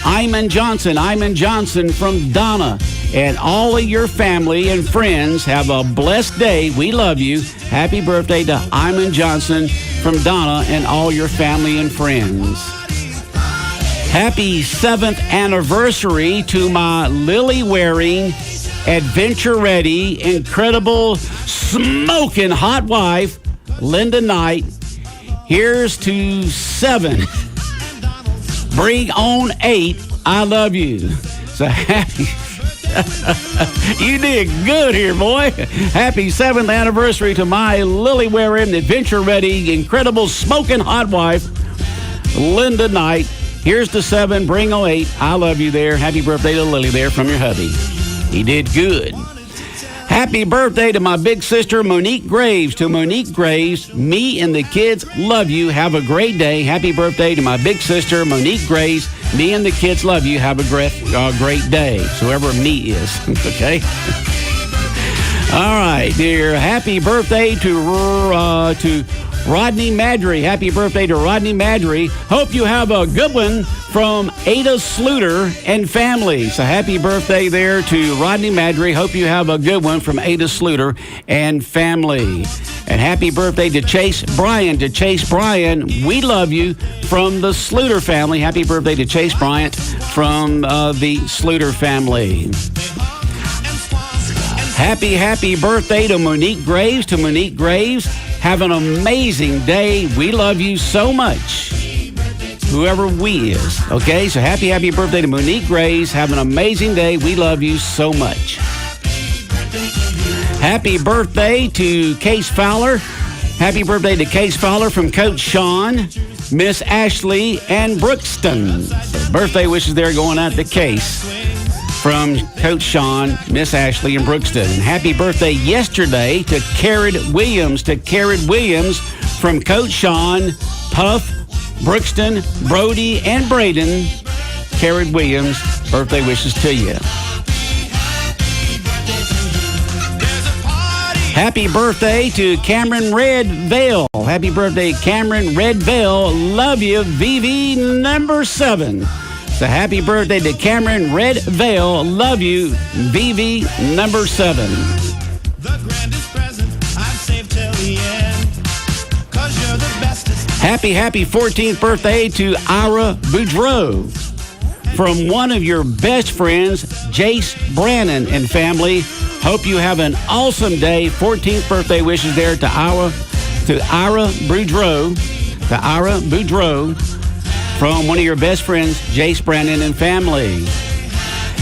Iman Johnson from Donna. And all of your family and friends, have a blessed day. We love you. Happy birthday to Iman Johnson from Donna and all your family and friends. Happy 7th anniversary to my lily-wearing, adventure-ready, incredible, smoking hot wife, Linda Knight. Here's to 7. Bring on 8. I love you. So happy You did good here, boy. Happy 7th anniversary to my Lily Ware adventure ready, incredible smoking hot wife, Linda Knight. Here's to 7, bring 08. I love you there. Happy birthday to Lily there from your hubby. He did good. Happy birthday to my big sister, Monique Graves. To Monique Graves, me and the kids love you. Have a great day. Happy birthday to my big sister, Monique Graves. Me and the kids love you. Have a great day. So whoever me is, okay? All right, dear. Happy birthday to Rodney Madry. Happy birthday to Rodney Madry. Hope you have a good one from Ada Sluter and family. So happy birthday there to Rodney Madry. Hope you have a good one from Ada Sluter and family. And happy birthday to Chase Bryan. To Chase Bryan, we love you from the Sluter family. Happy birthday to Chase Bryant from the Sluter family. Happy birthday to Monique Graves. To Monique Graves, have an amazing day. We love you so much. Whoever we is. Okay, so happy birthday to Monique Graves. Have an amazing day. We love you so much. Happy birthday to Case Fowler. Happy birthday to Case Fowler from Coach Sean, Miss Ashley, and Brookston. So birthday wishes there going out to Case from Coach Sean, Miss Ashley, and Brookston. And happy birthday yesterday to Carrot Williams. To Carrot Williams from Coach Sean, Puff, Brookston, Brody, and Braden. Carrot Williams, birthday wishes to you. Happy birthday to Cameron Red Vale. Happy birthday, Cameron Red Vale. Love you, VV number 7. So happy birthday to Cameron Red Vale. Love you, VV number 7. The grandest present I've saved till the end, 'cause you're the bestest. Happy 14th birthday to Ira Boudreau from one of your best friends, Jace Brannon and family. Hope you have an awesome day. 14th birthday wishes there to Ira Boudreau. To Ira Boudreau from one of your best friends, Jace Brannon and family.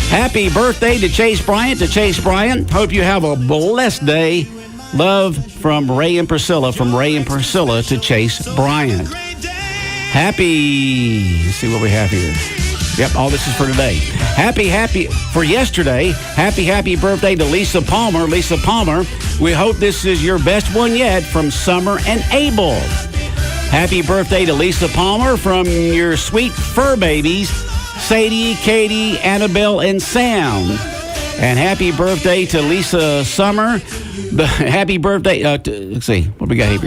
Happy birthday to Chase Bryant. To Chase Bryant, hope you have a blessed day. Love from Ray and Priscilla. From Ray and Priscilla to Chase Bryant. Let's see what we have here. Yep, all this is for today. Happy for yesterday. Happy birthday to Lisa Palmer. Lisa Palmer, we hope this is your best one yet from Summer and Abel. Happy birthday to Lisa Palmer from your sweet fur babies, Sadie, Katie, Annabelle, and Sam. And happy birthday to Lisa Summer. Happy birthday. Let's see, what we got here?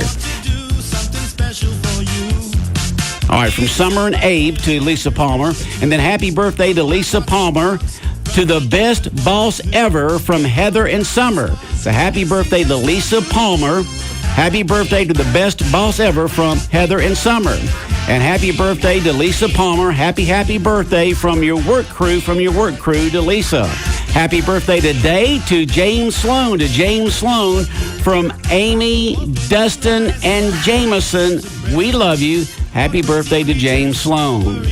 All right, from Summer and Abe to Lisa Palmer. And then happy birthday to Lisa Palmer to the best boss ever from Heather and Summer. So happy birthday to Lisa Palmer. Happy birthday to the best boss ever from Heather and Summer. And happy birthday to Lisa Palmer. Happy birthday from your work crew to Lisa. Happy birthday today to James Sloan. To James Sloan from Amy, Dustin, and Jameson. We love you. Happy birthday to James Sloan.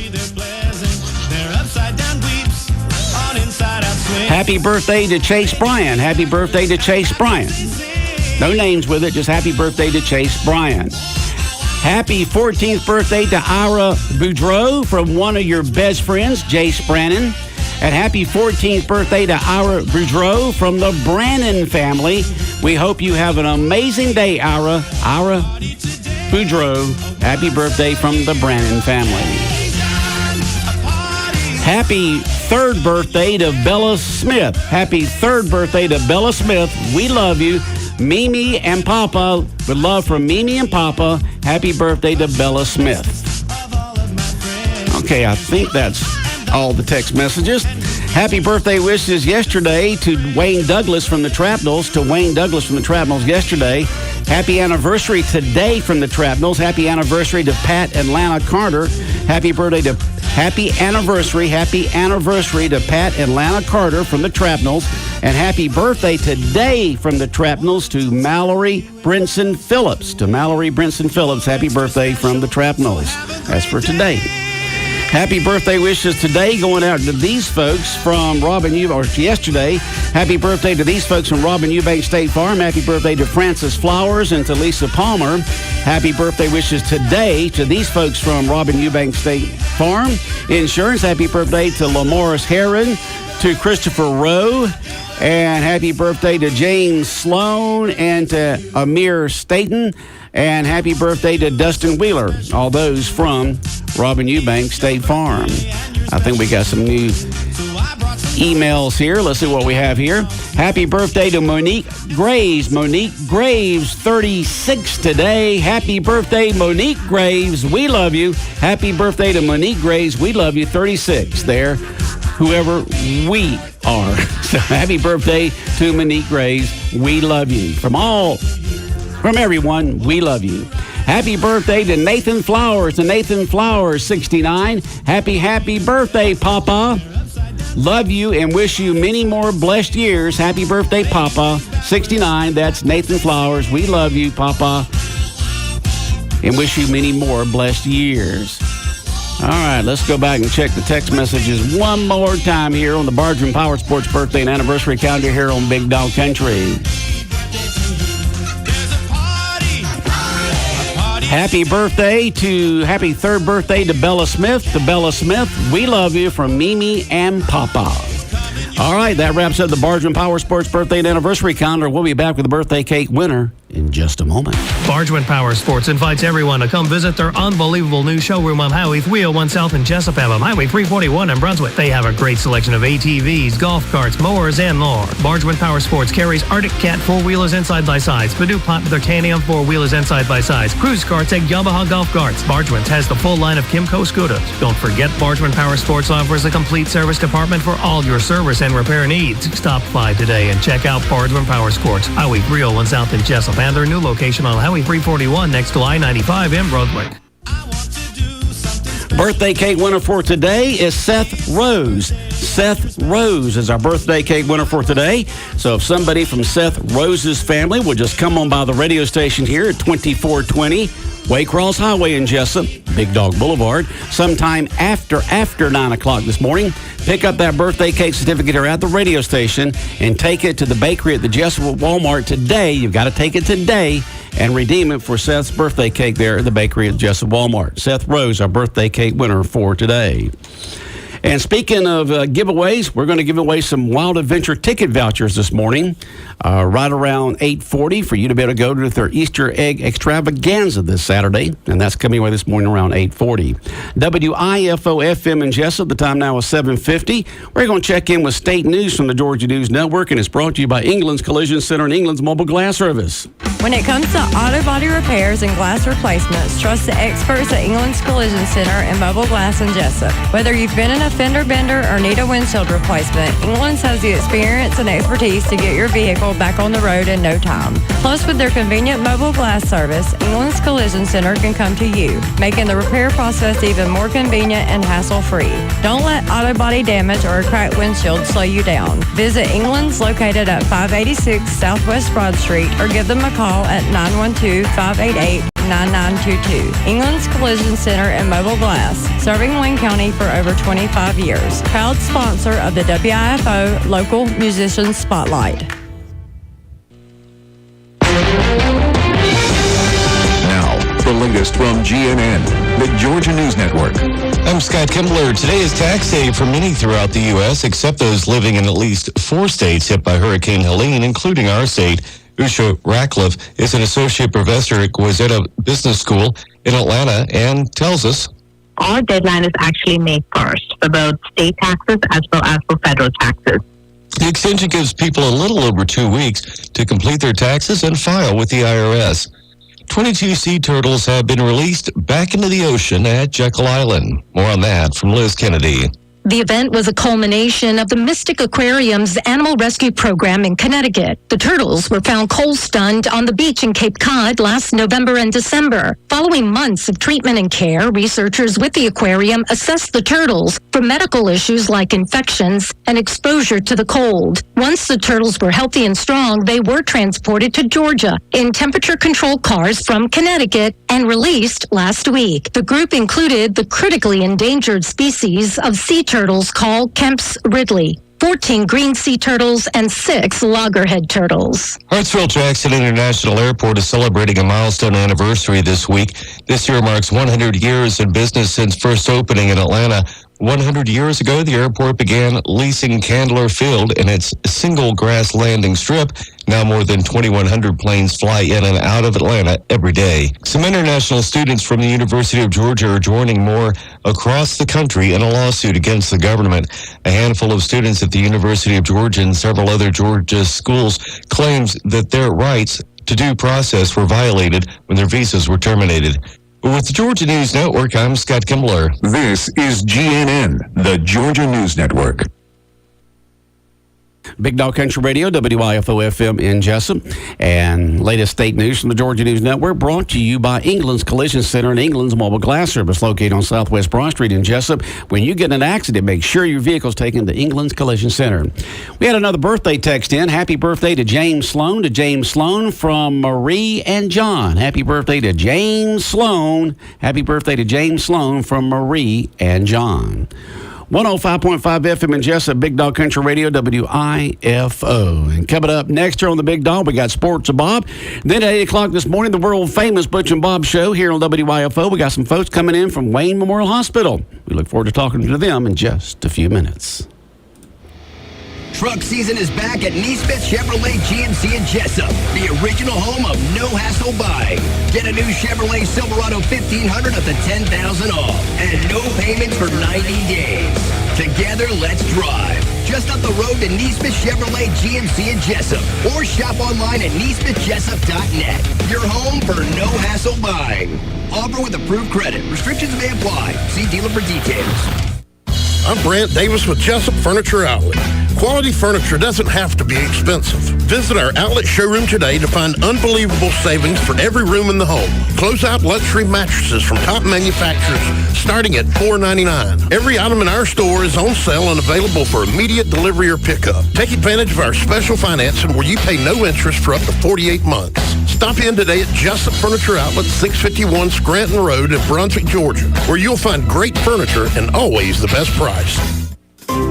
Happy birthday to Chase Bryan. Happy birthday to Chase Bryan. No names with it, just happy birthday to Chase Bryan. Happy 14th birthday to Ira Boudreau from one of your best friends, Jace Brannon. And happy 14th birthday to Ira Boudreau from the Brannon family. We hope you have an amazing day, Ira. Ira Boudreau, happy birthday from the Brannon family. Happy 3rd birthday to Bella Smith. Happy 3rd birthday to Bella Smith. We love you. Mimi and Papa, with love from Mimi and Papa. Happy birthday to Bella Smith. Okay, I think that's all the text messages. Happy birthday wishes yesterday to Wayne Douglas from the Trapnels. To Wayne Douglas from the Trapnels yesterday. Happy anniversary today from the Trapnels. Happy anniversary to Pat and Lana Carter. Happy anniversary to Pat and Lana Carter from the Trapnels. And happy birthday today from the Trapnels to Mallory Brinson Phillips. To Mallory Brinson Phillips, happy birthday from the Trapnels. That's for today. Happy birthday wishes today going out to these folks from Robin Eubank, or yesterday. Happy birthday to these folks from Robin Eubank State Farm. Happy birthday to Francis Flowers and to Lisa Palmer. Happy birthday wishes today to these folks from Robin Eubank State Farm Insurance. Happy birthday to Lamoris Heron, to Christopher Rowe, and happy birthday to James Sloan and to Amir Staten. And happy birthday to Dustin Wheeler. All those from Robin Eubank State Farm. I think we got some new emails here. Let's see what we have here. Happy birthday to Monique Graves. Monique Graves, 36 today. Happy birthday, Monique Graves. We love you. Happy birthday to Monique Graves. We love you, 36 there. Whoever we are. So happy birthday to Monique Graves. We love you. From everyone, we love you. Happy birthday to Nathan Flowers. To Nathan Flowers, 69. Happy birthday, Papa. Love you and wish you many more blessed years. Happy birthday, Papa. 69. That's Nathan Flowers. We love you, Papa. And wish you many more blessed years. All right, let's go back and check the text messages one more time here on the Bargeman Power Sports birthday and anniversary calendar here on Big Dog Country. Happy third birthday to Bella Smith. To Bella Smith, we love you from Mimi and Papa. All right, that wraps up the Bargeman Power Sports birthday and anniversary calendar. We'll be back with the birthday cake winner in just a moment. Bargeman Power Sports invites everyone to come visit their unbelievable new showroom on Highway 301 South in Jesup, Highway 341 in Brunswick. They have a great selection of ATVs, golf carts, mowers, and more. Bargeman Power Sports carries Arctic Cat four-wheelers and side-by-sides, Purdue Pot Titanium four-wheelers and side-by-sides, cruise carts, and Yamaha golf carts. Bargeman's has the full line of Kimco scooters. Don't forget, Bargeman Power Sports offers a complete service department for all your service and repair needs. Stop by today and check out Bargeman Power Sports, Highway 301 South in Jesup, and their new location on Highway 341 next to I-95 in Brunswick. Birthday cake winner for today is Seth Rose. Seth Rose is our birthday cake winner for today. So if somebody from Seth Rose's family will just come on by the radio station here at 2420 Waycross Highway in Jesup, Big Dog Boulevard, sometime after 9 o'clock this morning, pick up that birthday cake certificate here at the radio station and take it to the bakery at the Jesup Walmart today. You've got to take it today and redeem it for Seth's birthday cake there at the bakery at Jesup Walmart. Seth Rose, our birthday cake winner for today. And speaking of giveaways, we're going to give away some Wild Adventure ticket vouchers this morning, right around 8:40 for you to be able to go to their Easter egg extravaganza this Saturday. And that's coming away this morning around 8:40. WIFO-FM in Jesup, the time now is 7:50. We're going to check in with state news from the Georgia News Network, and it's brought to you by England's Collision Center and England's Mobile Glass Service. When it comes to auto body repairs and glass replacements, trust the experts at England's Collision Center and Mobile Glass in Jesup. Whether you've been in a fender bender or need a windshield replacement, England's has the experience and expertise to get your vehicle back on the road in no time. Plus, with their convenient mobile glass service, England's Collision Center can come to you, making the repair process even more convenient and hassle-free. Don't let auto body damage or a cracked windshield slow you down. Visit England's located at 586 Southwest Broad Street or give them a call at 912-588-9922. England's Collision Center and Mobile Glass, serving Wayne County for over 25 years. Proud sponsor of the WIFO Local Musicians Spotlight. Now, the latest from GNN, the Georgia News Network. I'm Scott Kimbler. Today is tax day for many throughout the U.S., except those living in at least 4 states hit by Hurricane Helene, including our state. Usha Ratcliffe is an associate professor at Jesup Business School in Atlanta and tells us, our deadline is actually May 1st for both state taxes as well as for federal taxes. The extension gives people a little over 2 weeks to complete their taxes and file with the IRS. 22 sea turtles have been released back into the ocean at Jekyll Island. More on that from Liz Kennedy. The event was a culmination of the Mystic Aquarium's animal rescue program in Connecticut. The turtles were found cold-stunned on the beach in Cape Cod last November and December. Following months of treatment and care, researchers with the aquarium assessed the turtles for medical issues like infections and exposure to the cold. Once the turtles were healthy and strong, they were transported to Georgia in temperature-controlled cars from Connecticut and and released last week. The group included the critically endangered species of sea turtles called Kemp's Ridley, 14 green sea turtles, and 6 loggerhead turtles. Hartsfield-Jackson International Airport is celebrating a milestone anniversary this week. This year marks 100 years in business since first opening in Atlanta. 100 years ago, the airport began leasing Candler Field and its single grass landing strip. Now more than 2,100 planes fly in and out of Atlanta every day. Some international students from the University of Georgia are joining more across the country in a lawsuit against the government. A handful of students at the University of Georgia and several other Georgia schools claims that their rights to due process were violated when their visas were terminated. With the Georgia News Network, I'm Scott Kimbler. This is GNN, the Georgia News Network. Big Dog Country Radio, WIFO-FM in Jesup. And latest state news from the Georgia News Network brought to you by England's Collision Center and England's Mobile Glass Service located on Southwest Broad Street in Jesup. When you get in an accident, make sure your vehicle's taken to England's Collision Center. We had another birthday text in. Happy birthday to James Sloan. To James Sloan from Marie and John. Happy birthday to James Sloan. Happy birthday to James Sloan from Marie and John. 105.5 FM in Jesup, Big Dog Country Radio, WIFO. And coming up next here on the Big Dog, we got Sports with Bob. Then at 8 o'clock this morning, the world-famous Butch and Bob Show here on WIFO. We got some folks coming in from Wayne Memorial Hospital. We look forward to talking to them in just a few minutes. Truck season is back at Neesmith Chevrolet GMC in Jesup, the original home of no-hassle buying. Get a new Chevrolet Silverado 1500 up to $10,000 off and no payments for 90 days. Together, let's drive. Just up the road to Neesmith Chevrolet GMC in Jesup or shop online at neesmithjessup.net. Your home for no-hassle buying. Offer with approved credit. Restrictions may apply. See dealer for details. I'm Brant Davis with Jesup Furniture Outlet. Quality furniture doesn't have to be expensive. Visit our outlet showroom today to find unbelievable savings for every room in the home. Closeout luxury mattresses from top manufacturers starting at $4.99. Every item in our store is on sale and available for immediate delivery or pickup. Take advantage of our special financing where you pay no interest for up to 48 months. Stop in today at Jesup Furniture Outlet, 651 Scranton Road in Brunswick, Georgia, where you'll find great furniture and always the best price.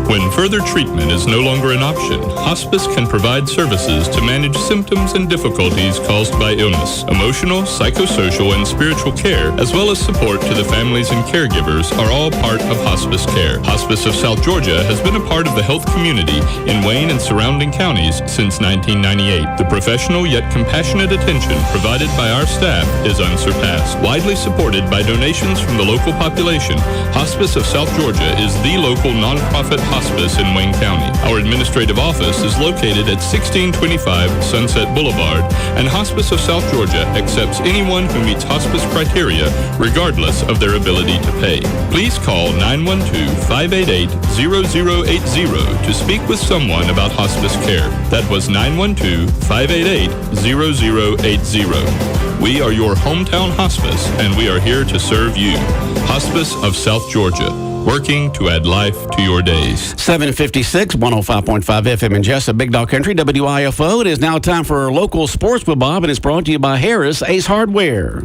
When further treatment is no longer an option, hospice can provide services to manage symptoms and difficulties caused by illness. Emotional, psychosocial, and spiritual care, as well as support to the families and caregivers, are all part of hospice care. Hospice of South Georgia has been a part of the health community in Wayne and surrounding counties since 1998. The professional yet compassionate attention provided by our staff is unsurpassed. Widely supported by donations from the local population, Hospice of South Georgia is the local nonprofit hospice in Wayne County. Our administrative office is located at 1625 Sunset Boulevard, and Hospice of South Georgia accepts anyone who meets hospice criteria, regardless of their ability to pay. Please call 912-588-0080 to speak with someone about hospice care. That was 912-588-0080. We are your hometown hospice, and we are here to serve you. Hospice of South Georgia, working to add life to your days. 756, 105.5 FM in Jesup, Big Dog Country, WIFO. It is now time for our local Sports with Bob, and it's brought to you by Harris Ace Hardware.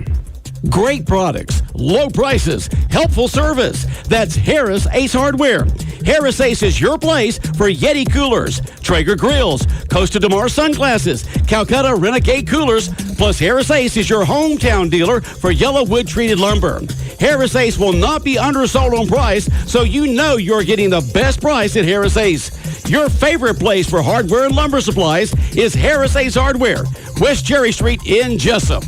Great products, low prices, helpful service. That's Harris Ace Hardware. Harris Ace is your place for Yeti coolers, Traeger grills, Costa de Mar sunglasses, Calcutta Renegade coolers, plus Harris Ace is your hometown dealer for yellow wood treated lumber. Harris Ace will not be undersold on price, so you know you're getting the best price at Harris Ace. Your favorite place for hardware and lumber supplies is Harris Ace Hardware, West Cherry Street in Jesup.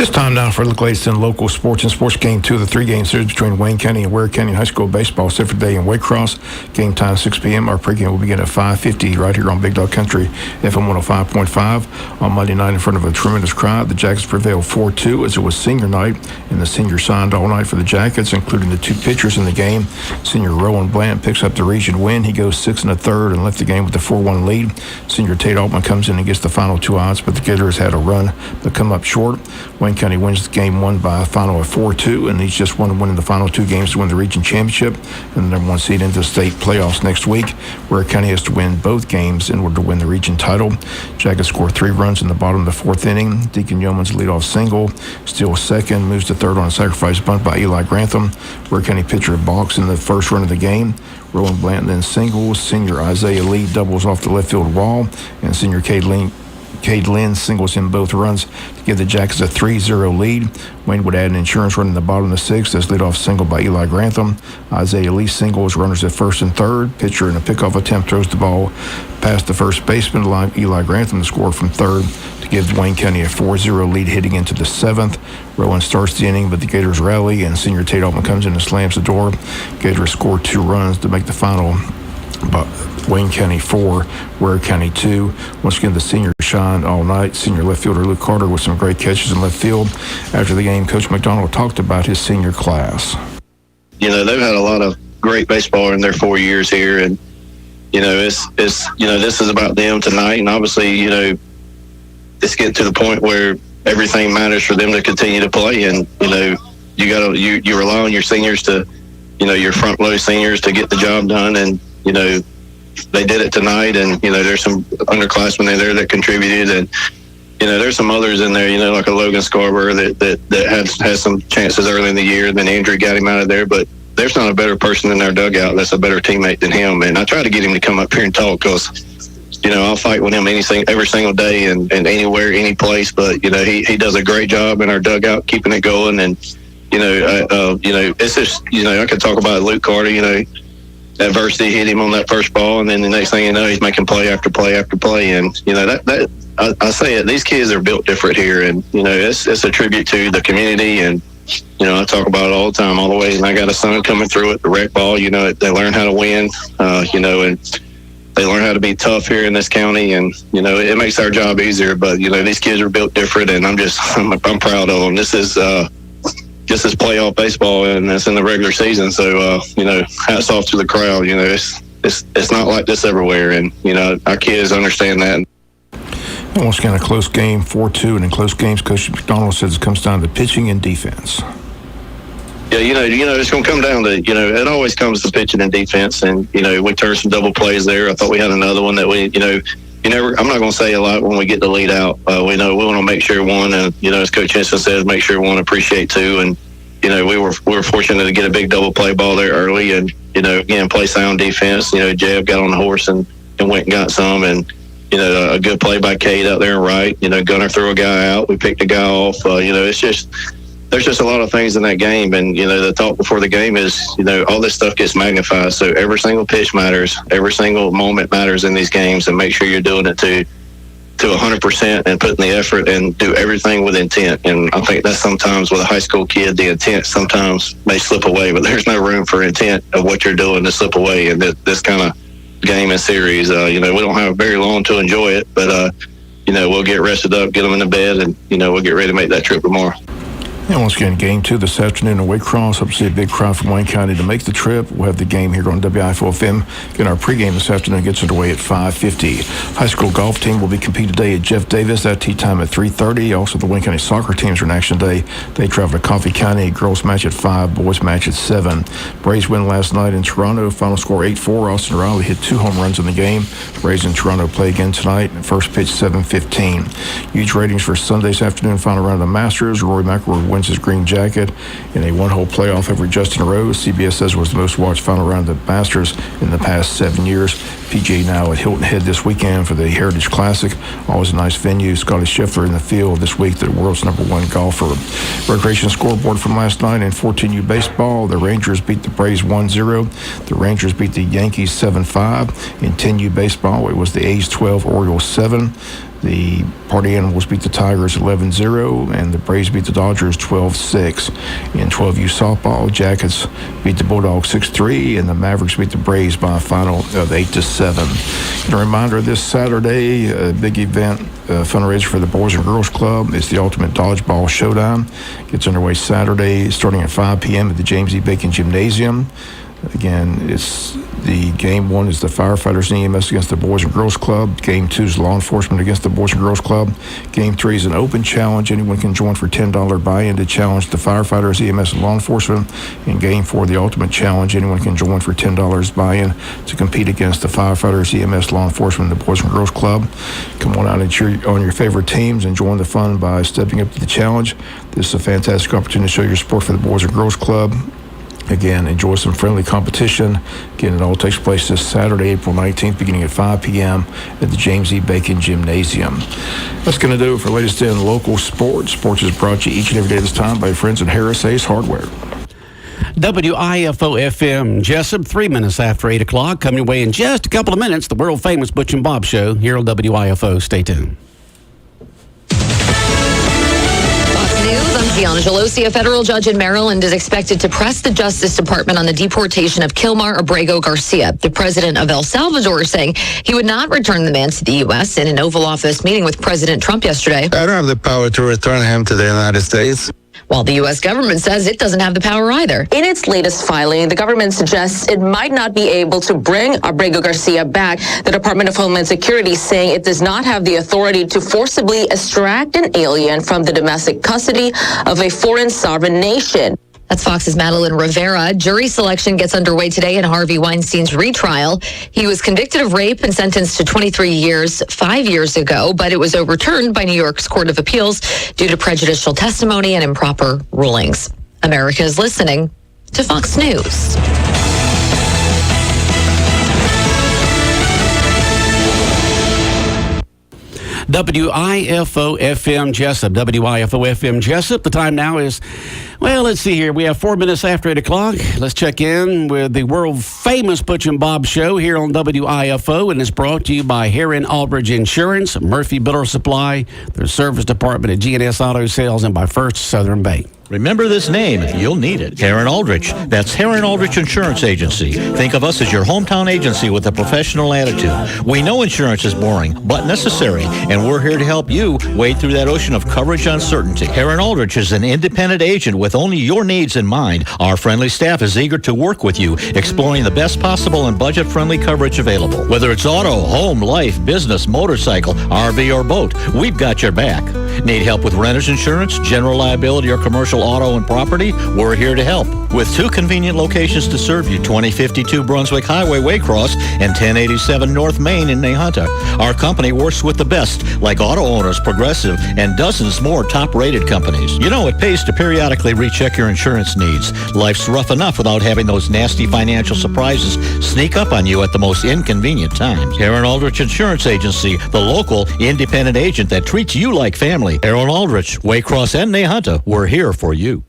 It's time now for the latest in local sports and sports game 2 of the 3-game series between Wayne County and Ware County High School baseball set for today in Waycross. Game time 6 p.m. Our pregame will begin at 5:50 right here on Big Dog Country, FM 105.5. On Monday night in front of a tremendous crowd, the Jackets prevailed 4-2 as it was senior night, and the seniors signed all night for the Jackets, including the two pitchers in the game. Senior Rowan Bland picks up the region win. He goes 6 1/3 and left the game with a 4-1 lead. Senior Tate Altman comes in and gets the final 2 outs, but the Gators had a run but come up short. Wayne Wayne County wins the game one by a final of 4-2, and he's just won winning the final 2 games to win the region championship and the number 1 seed into the state playoffs next week. Ware County has to win both games in order to win the region title. Jackets scored 3 runs in the bottom of the 4th inning. Deacon Yeoman's leadoff single, steals second, moves to third on a sacrifice bunt by Eli Grantham. Ware County pitcher balks in the first run of the game. Rowan Blanton then singles. Senior Isaiah Lee doubles off the left field wall, and senior Cade Lynn singles in both runs to give the Jackets a 3-0 lead. Wayne would add an insurance run in the bottom of the 6th as leadoff single by Eli Grantham. Isaiah Lee singles, runners at first and third. Pitcher in a pickoff attempt throws the ball past the first baseman, Eli Grantham, to score from third to give Wayne County a 4-0 lead heading into the 7th. Rowan starts the inning, but the Gators rally, and senior Tate Altman comes in and slams the door. Gators score 2 runs to make the final. But Wayne County 4, Ware County 2. Once again, the seniors shined all night. Senior left fielder Luke Carter with some great catches in left field. After the game, Coach McDonald talked about his senior class. You know, they've had a lot of great baseball in their 4 years here, and you know, it's this is about them tonight. And obviously, you know, it's getting to the point where everything matters for them to continue to play. And you know, you rely on your seniors to, you know, your front low seniors to get the job done. And you know, they did it tonight, and you know, there's some underclassmen in there that contributed, and you know, there's some others in there, you know, like a Logan Scarborough that had some chances early in the year, and then injury got him out of there. But there's not a better person in our dugout that's a better teammate than him. And I try to get him to come up here and talk because, you know, I'll fight with him every single day and anywhere, any place. But you know, he does a great job in our dugout, keeping it going. And you know, it's just, you know, I could talk about Luke Carter, you know. Adversity hit him on that first ball, and then the next thing you know, he's making play after play after play. And you know, that I say it, these kids are built different here, and you know, it's a tribute to the community. And you know, I talk about it all the time, all the way. And I got a son coming through at the rec ball. You know, they learn how to win. You know, and they learn how to be tough here in this county. And you know, it makes our job easier. But you know, these kids are built different, and I'm proud of them. This is playoff baseball, and it's in the regular season. So, you know, hats off to the crowd. You know, it's not like this everywhere, and you know, our kids understand that. And once again, a close game, 4-2, and in close games, Coach McDonald says it comes down to pitching and defense. Yeah, you know, it's going to come down to, you know, it always comes to pitching and defense, and you know, we turned some double plays there. I thought we had another one that we, you know. I'm not going to say a lot when we get the lead out. We know we want to make sure one, and you know, as Coach Henson says, make sure one, appreciate two. And you know, we were fortunate to get a big double play ball there early, and you know, again, play sound defense. You know, Jeb got on the horse and went and got some, and you know, a good play by Cade out there and right. You know, Gunner threw a guy out. We picked a guy off. You know, it's just, there's just a lot of things in that game. And, you know, the talk before the game is, you know, all this stuff gets magnified. So every single pitch matters. Every single moment matters in these games, and make sure you're doing it to 100% and putting the effort and do everything with intent. And I think that's sometimes with a high school kid, the intent sometimes may slip away, but there's no room for intent of what you're doing to slip away. And this kind of game and series, you know, we don't have very long to enjoy it, but, you know, we'll get rested up, get them in the bed, and, you know, we'll get ready to make that trip tomorrow. And once again, game 2 this afternoon in Waycross. Hope to see a big crowd from Wayne County to make the trip. We'll have the game here on WIFO-FM. Again, our pregame this afternoon gets underway at 5:50. High school golf team will be competing today at Jeff Davis. That tee time at 3:30. Also, the Wayne County soccer teams are in action today. They travel to Coffee County. Girls match at 5, boys match at 7. Braves win last night in Toronto. Final score 8-4. Austin Riley hit 2 home runs in the game. Braves in Toronto play again tonight. First pitch 7:15. Huge ratings for Sunday's afternoon final round of the Masters. Rory McIlroy wins his green jacket in a one-hole playoff over Justin Rose. CBS says was the most watched final round of the Masters in the past 7 years. PGA now at Hilton Head this weekend for the Heritage Classic. Always a nice venue. Scotty Scheffler in the field this week, the world's #1 golfer. Recreation scoreboard from last night in 14U baseball. The Rangers beat the Braves 1-0. The Rangers beat the Yankees 7-5. In 10U baseball, it was the A's 12, Orioles 7. The Party Animals beat the Tigers 11-0, and the Braves beat the Dodgers 12-6. In 12U softball, Jackets beat the Bulldogs 6-3, and the Mavericks beat the Braves by a final of 8-7. And a reminder, this Saturday, a big event, fundraiser for the Boys and Girls Club. It's the Ultimate Dodgeball Showdown. Gets underway Saturday, starting at 5 p.m. at the James E. Bacon Gymnasium. Again, it's The game 1 is the firefighters and EMS against the Boys and Girls Club. Game 2 is law enforcement against the Boys and Girls Club. Game 3 is an open challenge. Anyone can join for $10 buy-in to challenge the firefighters, EMS, and law enforcement. In Game 4, the ultimate challenge. Anyone can join for $10 buy-in to compete against the firefighters, EMS, law enforcement, and the Boys and Girls Club. Come on out and cheer on your favorite teams and join the fun by stepping up to the challenge. This is a fantastic opportunity to show your support for the Boys and Girls Club. Again, enjoy some friendly competition. Again, it all takes place this Saturday, April 19th, beginning at 5 p.m. at the James E. Bacon Gymnasium. That's going to do it for latest in local sports. Sports is brought to you each and every day this time by friends at Harris Ace Hardware. WIFO-FM Jesup, 3 minutes after 8 o'clock. Coming away in just a couple of minutes, the world-famous Butch and Bob Show here on WIFO. Stay tuned. News. I'm Gianna Gelosi. A federal judge in Maryland is expected to press the Justice Department on the deportation of Kilmar Abrego Garcia. The president of El Salvador is saying he would not return the man to the U.S. in an Oval Office meeting with President Trump yesterday. I don't have the power to return him to the United States. While the U.S. government says it doesn't have the power either. In its latest filing, the government suggests it might not be able to bring Abrego Garcia back. The Department of Homeland Security saying it does not have the authority to forcibly extract an alien from the domestic custody of a foreign sovereign nation. That's Fox's Madeline Rivera. Jury selection gets underway today in Harvey Weinstein's retrial. He was convicted of rape and sentenced to 23 years 5 years ago, but it was overturned by New York's Court of Appeals due to prejudicial testimony and improper rulings. America is listening to Fox News. WIFO-FM Jesup. WIFO-FM Jesup. The time now is, well, let's see here. We have 4 minutes after 8 o'clock. Let's check in with the world-famous Butch and Bob Show here on WIFO, and it's brought to you by Heron Aldridge Insurance, Murphy Builder Supply, their service department at GNS Auto Sales, and by First Southern Bank. Remember this name. You'll need it. Heron Aldrich. That's Heron Aldrich Insurance Agency. Think of us as your hometown agency with a professional attitude. We know insurance is boring, but necessary, and we're here to help you wade through that ocean of coverage uncertainty. Heron Aldrich is an independent agent with only your needs in mind. Our friendly staff is eager to work with you, exploring the best possible and budget-friendly coverage available. Whether it's auto, home, life, business, motorcycle, RV, or boat, we've got your back. Need help with renter's insurance, general liability, or commercial auto and property? We're here to help. With 2 convenient locations to serve you, 2052 Brunswick Highway, Waycross, and 1087 North Main in Nahunta. Our company works with the best, like Auto Owners, Progressive, and dozens more top-rated companies. You know, it pays to periodically recheck your insurance needs. Life's rough enough without having those nasty financial surprises sneak up on you at the most inconvenient times. Heron Aldrich Insurance Agency, the local independent agent that treats you like family. Heron Aldrich, Waycross, and Nahunta, we're here for you.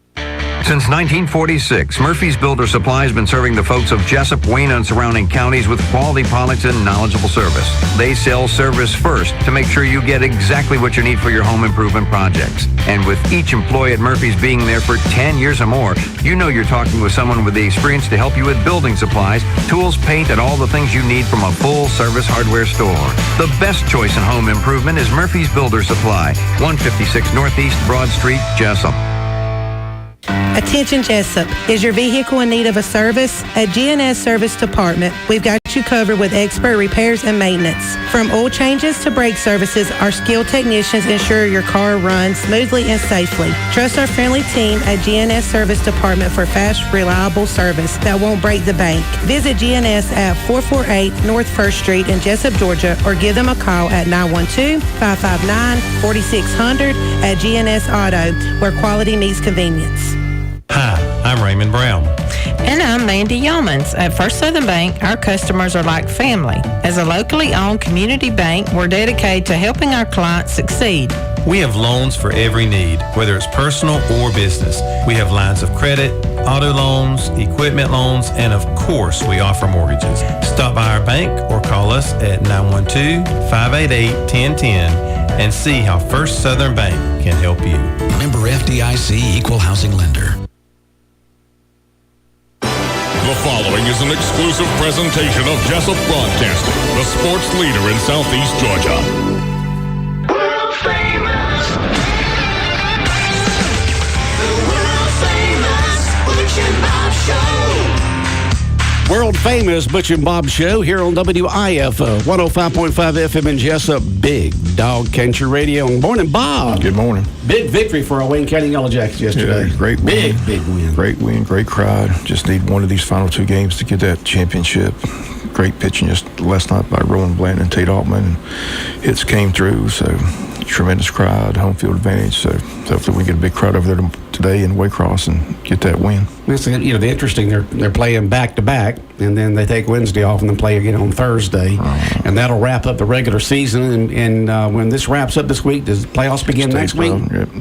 Since 1946, Murphy's Builder Supply has been serving the folks of Jesup, Wayne, and surrounding counties with quality products and knowledgeable service. They sell service first to make sure you get exactly what you need for your home improvement projects. And with each employee at Murphy's being there for 10 years or more, you know you're talking with someone with the experience to help you with building supplies, tools, paint, and all the things you need from a full-service hardware store. The best choice in home improvement is Murphy's Builder Supply, 156 Northeast Broad Street, Jesup. Attention Jesup. Is your vehicle in need of a service? At GNS Service Department, we've got you covered with expert repairs and maintenance. From oil changes to brake services, our skilled technicians ensure your car runs smoothly and safely. Trust our friendly team at GNS Service Department for fast, reliable service that won't break the bank. Visit GNS at 448 North 1st Street in Jesup, Georgia, or give them a call at 912-559-4600 at GNS Auto, where quality meets convenience. Hi, I'm Raymond Brown. And I'm Mandy Yeomans. At First Southern Bank, our customers are like family. As a locally owned community bank, we're dedicated to helping our clients succeed. We have loans for every need, whether it's personal or business. We have lines of credit, auto loans, equipment loans, and of course, we offer mortgages. Stop by our bank or call us at 912-588-1010 and see how First Southern Bank can help you. Member FDIC Equal Housing Lender. The following is an exclusive presentation of Jesup Broadcasting, the sports leader in Southeast Georgia. World famous. The world famous Butch and Bob Show. World famous Butch and Bob show here on WIFO 105.5 FM in Jesup, Big Dog Country Radio. Good morning, Bob. Good morning. Big victory for our Wayne County Yellow Jackets yesterday. Yeah, great win. Big win. Great win, great crowd. Just need one of these final two games to get that championship. Great pitching just last night by Rowan Bland and Tate Altman. Hits came through, so tremendous crowd, home field advantage. So hopefully we get a big crowd over there today in Waycross and get that win. It's, the interesting, they're playing back to back, and then they take Wednesday off and then play again on Thursday, and that'll wrap up the regular season. And when this wraps up this week, does playoffs begin next week?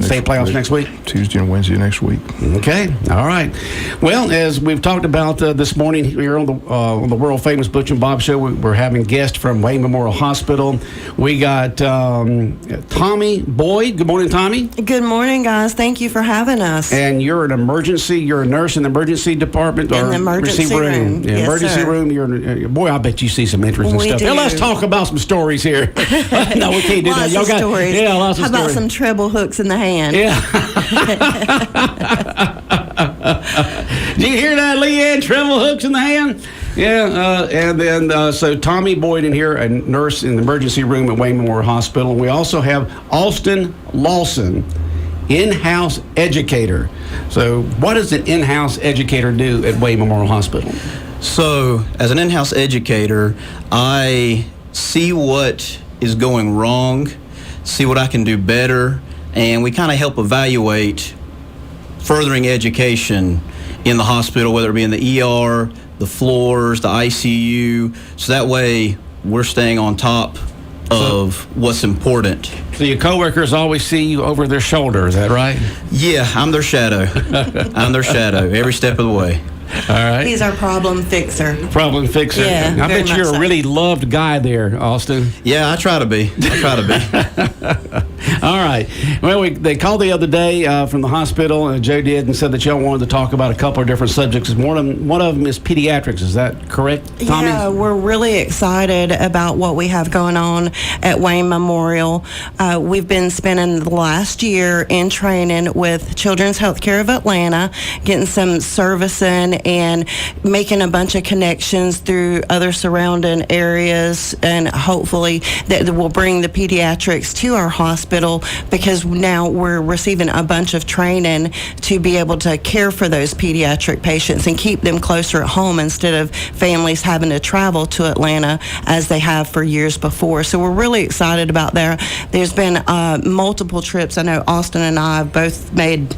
State playoffs next week? Tuesday and Wednesday next week. Okay, all right. Well, as we've talked about this morning here on the world famous Butch and Bob show, we're having guests from Wayne Memorial Hospital. We got Tommy Boyd. Good morning, Tommy. Good morning, guys. Thank you for having us. And you're a nurse in the emergency department in the emergency room. Yeah, yes, emergency sir. room. Boy, I bet you see some interesting stuff. Do. Now, let's talk about some stories here. No, we can't do lots that. Y'all of got stories. Yeah, lots of How stories. about some treble hooks in the hand? Yeah. Did you hear that, Leanne? Treble hooks in the hand? Yeah, and then so Tommy Boyd in here, a nurse in the emergency room at Wayne Memorial Hospital. We also have Austin Lawson, in-house educator. So what does an in-house educator do at Wayne Memorial Hospital? So as an in-house educator, I see what is going wrong, see what I can do better, and we kind of help evaluate furthering education in the hospital, whether it be in the ER, the floors, the ICU, so that way we're staying on top of what's important. So your coworkers always see you over their shoulder, is that right? Yeah, I'm their shadow. I'm their shadow every step of the way. All right. He's our problem fixer. Problem fixer. Yeah, I bet you're so. a really loved guy there, Austin. Yeah, I try to be. All right. Well, they called the other day from the hospital, Joe did, and said that y'all wanted to talk about a couple of different subjects. One of them is pediatrics. Is that correct, Tommy? Yeah, we're really excited about what we have going on at Wayne Memorial. We've been spending the last year in training with Children's Healthcare of Atlanta, getting some servicing and making a bunch of connections through other surrounding areas, and hopefully that will bring the pediatrics to our hospital, because now we're receiving a bunch of training to be able to care for those pediatric patients and keep them closer at home instead of families having to travel to Atlanta as they have for years before. So we're really excited about that. There's been multiple trips. I know Austin and I have both made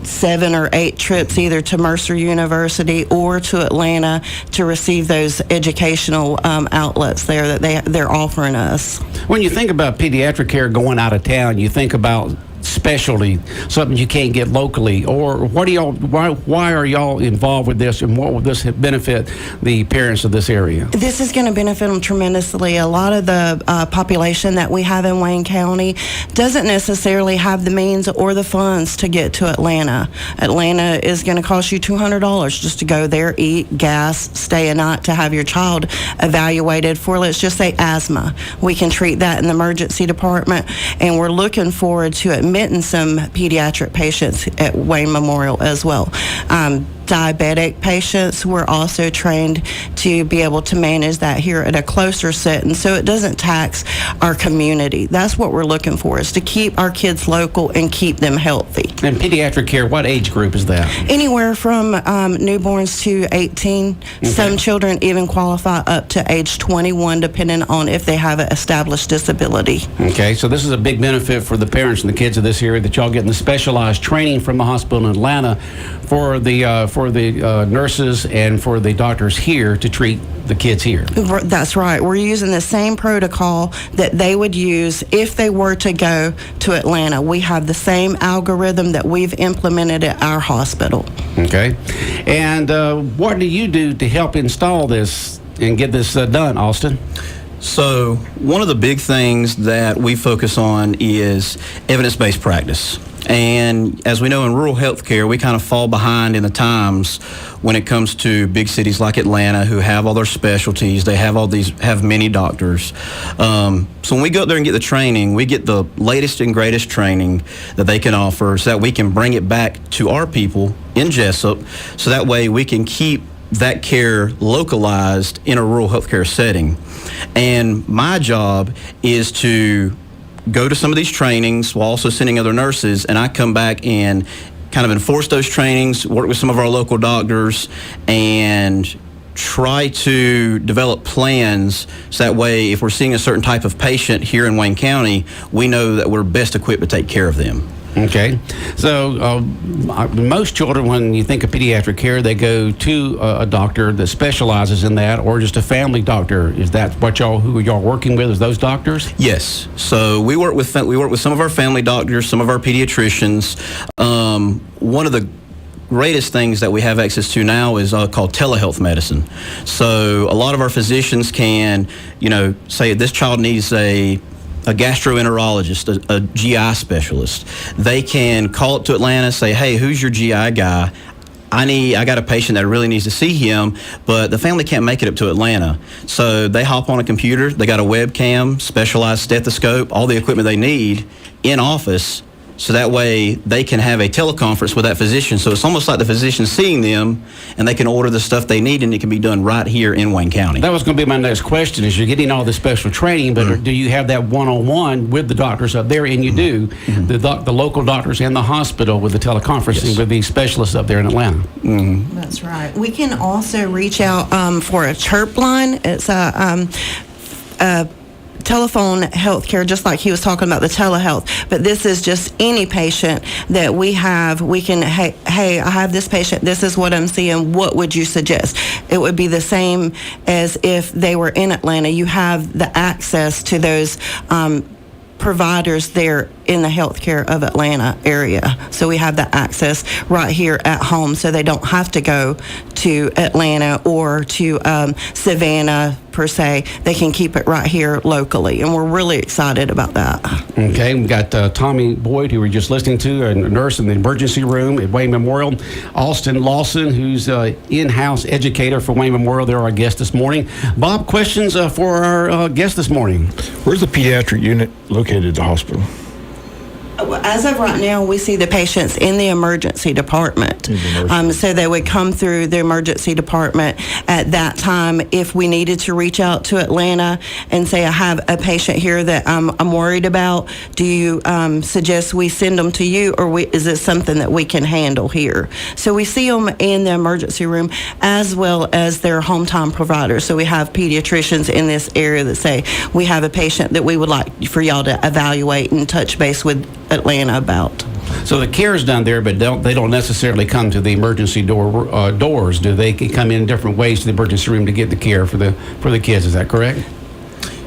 7 or 8 trips either to Mercer University or to Atlanta to receive those educational outlets there that they're offering us. When you think about pediatric care going out of town, you think about specialty, something you can't get locally, or why are y'all involved with this, and what will this benefit the parents of this area? This is going to benefit them tremendously. A lot of the population that we have in Wayne County doesn't necessarily have the means or the funds to get to Atlanta. Atlanta is going to cost you $200 just to go there, eat, gas, stay a night to have your child evaluated for, let's just say, asthma. We can treat that in the emergency department, and we're looking forward to admitting some pediatric patients at Wayne Memorial as well. Diabetic patients, we're also trained to be able to manage that here at a closer setting, so it doesn't tax our community. That's what we're looking for, is to keep our kids local and keep them healthy. And pediatric care, what age group is that? Anywhere from newborns to 18. Okay. Some children even qualify up to age 21, depending on if they have an established disability. Okay, so this is a big benefit for the parents and the kids of this area, that y'all getting the specialized training from the hospital in Atlanta for the nurses and for the doctors here to treat the kids here. That's right. We're using the same protocol that they would use if they were to go to Atlanta. We have the same algorithm that we've implemented at our hospital. Okay. And what do you do to help install this and get this done, Austin? So one of the big things that we focus on is evidence-based practice. And as we know, in rural healthcare, we kind of fall behind in the times when it comes to big cities like Atlanta, who have all their specialties. They have many doctors. So when we go up there and get the training, we get the latest and greatest training that they can offer, so that we can bring it back to our people in Jesup, so that way we can keep that care localized in a rural healthcare setting. And my job is to go to some of these trainings while also sending other nurses, and I come back and kind of enforce those trainings, work with some of our local doctors, and try to develop plans so that way if we're seeing a certain type of patient here in Wayne County, we know that we're best equipped to take care of them. Okay. So most children, when you think of pediatric care, they go to a doctor that specializes in that, or just a family doctor. Is that what who y'all working with, is those doctors? Yes. So we work with some of our family doctors, some of our pediatricians. One of the greatest things that we have access to now is called telehealth medicine. So a lot of our physicians can, say this child needs a gastroenterologist, a GI specialist. They can call up to Atlanta, say, hey, who's your GI guy? I got a patient that really needs to see him, but the family can't make it up to Atlanta. So they hop on a computer, they got a webcam, specialized stethoscope, all the equipment they need in office, so that way they can have a teleconference with that physician. So it's almost like the physician seeing them, and they can order the stuff they need, and it can be done right here in Wayne County. That was going to be my next question, is you're getting all this special training, but do you have that one-on-one with the doctors up there? And you do, the local doctors and the hospital with the teleconferencing with these specialists up there in Atlanta. That's right. We can also reach out for a chirp line. It's a telephone health care, just like he was talking about the telehealth, but this is just any patient that we have. We can, hey, I have this patient, this is what I'm seeing, what would you suggest? It would be the same as if they were in Atlanta. You have the access to those providers there in the healthcare of Atlanta area. So we have the access right here at home, so they don't have to go to Atlanta or to Savannah per se. They can keep it right here locally, and we're really excited about that. Okay, we got Tommy Boyd, who we were just listening to, a nurse in the emergency room at Wayne Memorial. Austin Lawson, who's in-house educator for Wayne Memorial. They're our guest this morning. Bob, questions for our guest this morning? Where's the pediatric unit located at the hospital? As of right now, we see the patients in the emergency department. So they would come through the emergency department at that time. If we needed to reach out to Atlanta and say, I have a patient here that I'm worried about, do you suggest we send them to you, or is it something that we can handle here? So we see them in the emergency room as well as their hometown providers. So we have pediatricians in this area that say, we have a patient that we would like for y'all to evaluate and touch base with Atlanta about. So the care is done there, but they don't necessarily come to the emergency doors, do they? Can come in different ways to the emergency room to get the care for the kids, is that correct?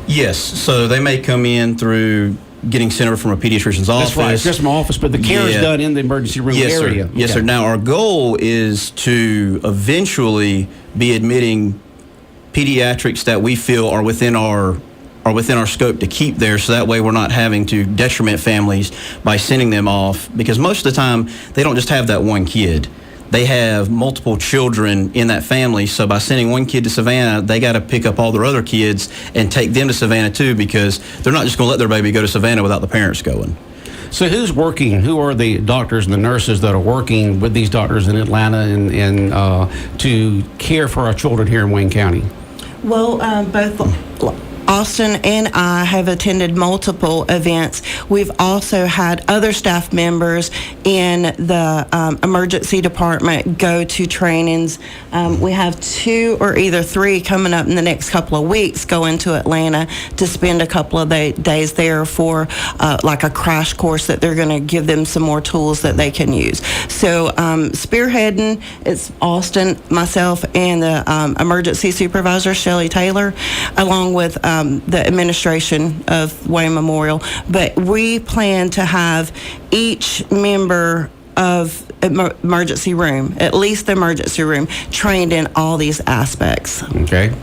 Yes, so they may come in through getting sent over from a pediatrician's office. That's right, it's just my office, but the care is done in the emergency room area. Sir. Yes, sir. Now, our goal is to eventually be admitting pediatrics that we feel are within our scope to keep there, so that way we're not having to detriment families by sending them off, because most of the time they don't just have that one kid. They have multiple children in that family, so by sending one kid to Savannah, they got to pick up all their other kids and take them to Savannah too, because they're not just going to let their baby go to Savannah without the parents going. So who are the doctors and the nurses that are working with these doctors in Atlanta and to care for our children here in Wayne County? Well, both Austin and I have attended multiple events. We've also had other staff members in the emergency department go to trainings. We have 2 or either 3 coming up in the next couple of weeks going to Atlanta to spend a couple of days there for like a crash course that they're going to give them some more tools that they can use. So spearheading, it's Austin, myself, and the emergency supervisor, Shelley Taylor, along with the administration of Wayne Memorial. But we plan to have each member of emergency room, at least the emergency room, trained in all these aspects. Okay.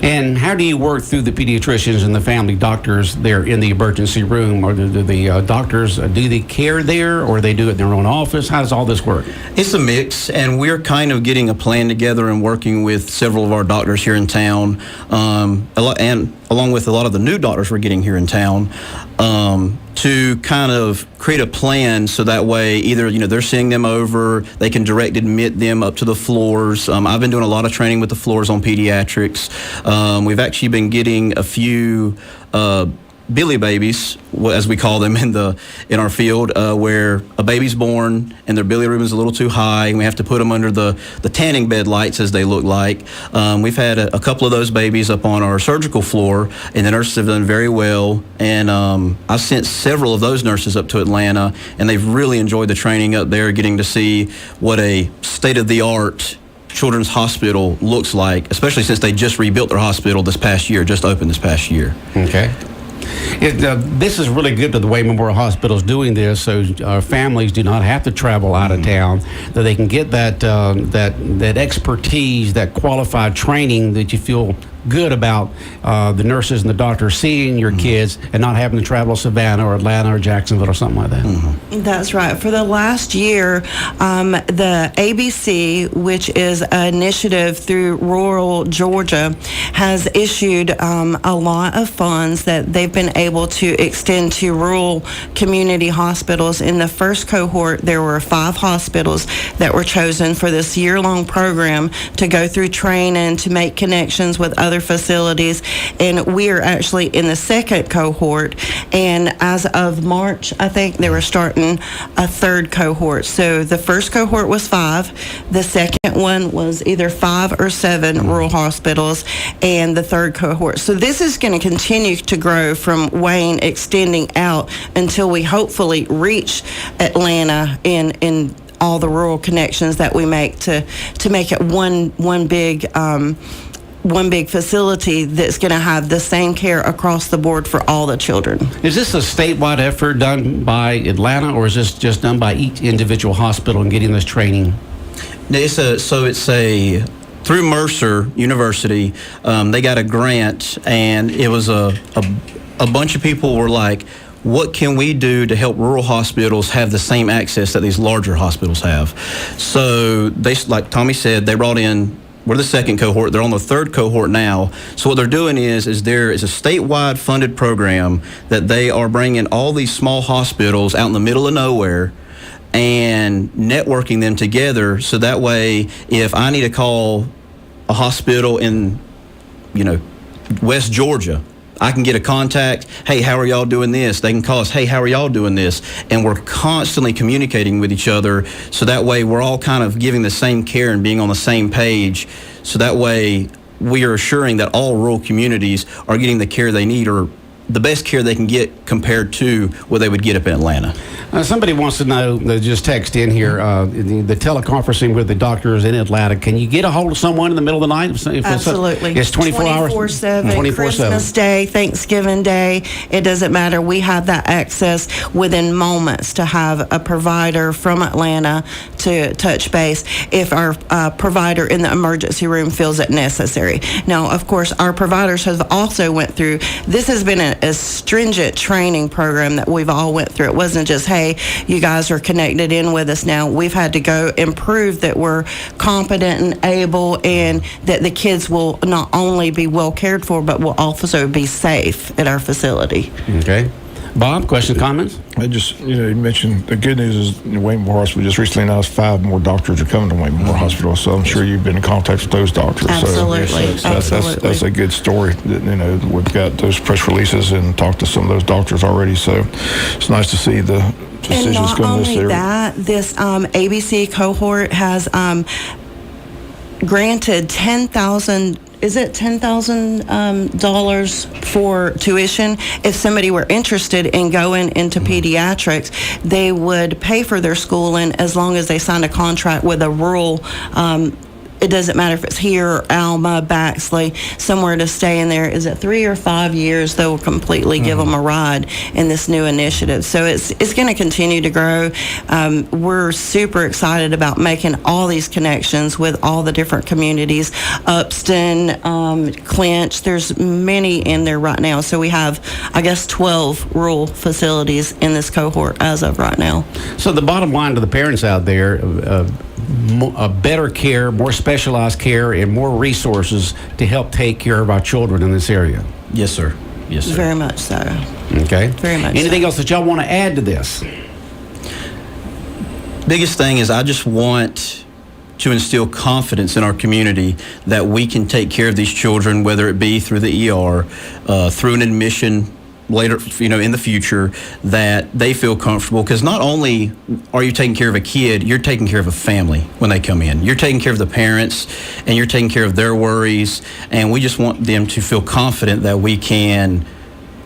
And how do you work through the pediatricians and the family doctors there in the emergency room? Or do the doctors do the care there, or they do it in their own office? How does all this work? It's a mix, and we're kind of getting a plan together and working with several of our doctors here in town, and along with a lot of the new doctors we're getting here in town, to kind of create a plan so that way either, they're seeing them over, they can direct admit them up to the floors. I've been doing a lot of training with the floors on pediatrics. We've actually been getting a few Billy babies, as we call them in our field, where a baby's born and their bilirubin is a little too high, and we have to put them under the tanning bed lights, as they look like. We've had a couple of those babies up on our surgical floor, and the nurses have done very well. And I've sent several of those nurses up to Atlanta, and they've really enjoyed the training up there, getting to see what a state-of-the-art children's hospital looks like, especially since they just rebuilt their hospital this past year, just opened this past year. Okay. This is really good that the Wayne Memorial Hospital is doing this, so our families do not have to travel out of town, that they can get that expertise, that qualified training that you feel good about the nurses and the doctors seeing your kids and not having to travel to Savannah or Atlanta or Jacksonville or something like that. That's right. For the last year, the ABC, which is an initiative through rural Georgia, has issued a lot of funds that they've been able to extend to rural community hospitals. In the first cohort, there were 5 hospitals that were chosen for this year-long program to go through training, to make connections with other facilities, and we're actually in the second cohort, and as of March, I think they were starting a third cohort. So the first cohort was 5, the second one was either 5 or 7 rural hospitals, and the third cohort. So this is going to continue to grow from Wayne, extending out until we hopefully reach Atlanta in all the rural connections that we make to make it one big facility that's going to have the same care across the board for all the children. Is this a statewide effort done by Atlanta, or is this just done by each individual hospital and getting this training? It's through Mercer University. They got a grant, and it was a bunch of people were like, what can we do to help rural hospitals have the same access that these larger hospitals have? So they, like Tommy said, they brought in, we're the second cohort. They're on the third cohort now. So what they're doing is there is a statewide funded program that they are bringing all these small hospitals out in the middle of nowhere and networking them together. So that way, if I need to call a hospital in, West Georgia, I can get a contact. Hey, how are y'all doing this? They can call us. Hey, how are y'all doing this? And we're constantly communicating with each other. So that way we're all kind of giving the same care and being on the same page. So that way we are assuring that all rural communities are getting the care they need, or the best care they can get compared to what they would get up in Atlanta. Somebody wants to know, just text in here, the teleconferencing with the doctors in Atlanta. Can you get a hold of someone in the middle of the night? Absolutely. It's 24 hours? 24/7. Christmas Day, Thanksgiving Day, it doesn't matter. We have that access within moments to have a provider from Atlanta to touch base if our provider in the emergency room feels it necessary. Now, of course, our providers have also went through, this has been a stringent training program that we've all went through. It wasn't just, hey, you guys are connected in with us now. We've had to go and prove that we're competent and able, and that the kids will not only be well cared for, but will also be safe at our facility. Okay. Bob, questions, comments? I just, you mentioned the good news is Wayne Memorial Hospital just recently announced 5 more doctors are coming to Wayne Memorial Hospital, so I'm sure you've been in contact with those doctors. Absolutely. So that's a good story. That, we've got those press releases and talked to some of those doctors already, so it's nice to see the decisions going this area. And not only that, this ABC cohort has granted $10,000 for tuition. If somebody were interested in going into pediatrics, they would pay for their schooling as long as they signed a contract with a rural it doesn't matter if it's here, Alma, Baxley, somewhere to stay in there. Is it 3 or 5 years? They will completely give them a ride in this new initiative. So it's going to continue to grow. We're super excited about making all these connections with all the different communities. Upston, Clinch, there's many in there right now. So we have, 12 rural facilities in this cohort as of right now. So the bottom line to the parents out there, better care, more specialized care, and more resources to help take care of our children in this area. Yes, sir. Yes, sir. Very much so. Okay. Very much Anything so. else that y'all want to add to this? Biggest thing is I just want to instill confidence in our community that we can take care of these children, whether it be through the ER, through an admission later, in the future, that they feel comfortable. Because not only are you taking care of a kid, you're taking care of a family when they come in. You're taking care of the parents, and you're taking care of their worries. And we just want them to feel confident that we can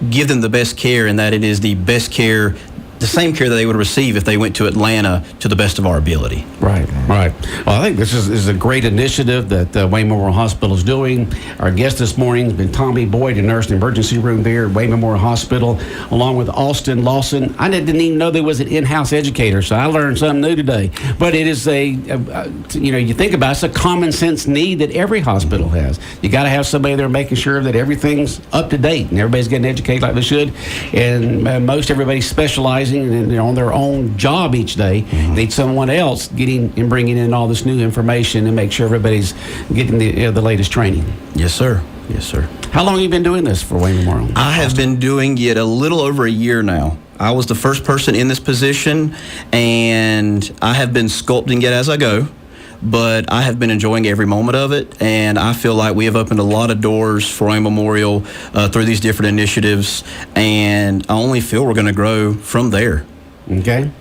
give them the best care, and that it is the best care, the same care that they would receive if they went to Atlanta, to the best of our ability. Right. Well, I think this is a great initiative that Wayne Memorial Hospital is doing. Our guest this morning has been Tommy Boyd, a nurse in the emergency room there at Wayne Memorial Hospital, along with Austin Lawson. I didn't even know there was an in-house educator, so I learned something new today. But it is you think about it, it's a common sense need that every hospital has. You got to have somebody there making sure that everything's up to date and everybody's getting educated like they should. And most everybody specializing and on their own job each day. Need someone else getting and bringing in all this new information and make sure everybody's getting the latest training. Yes, sir. Yes, sir. How long have you been doing this for Wayne Memorial? I have been doing it a little over a year now. I was the first person in this position, and I have been sculpting it as I go. But I have been enjoying every moment of it, and I feel like we have opened a lot of doors for Wayne Memorial through these different initiatives, and I only feel we're going to grow from there. Okay.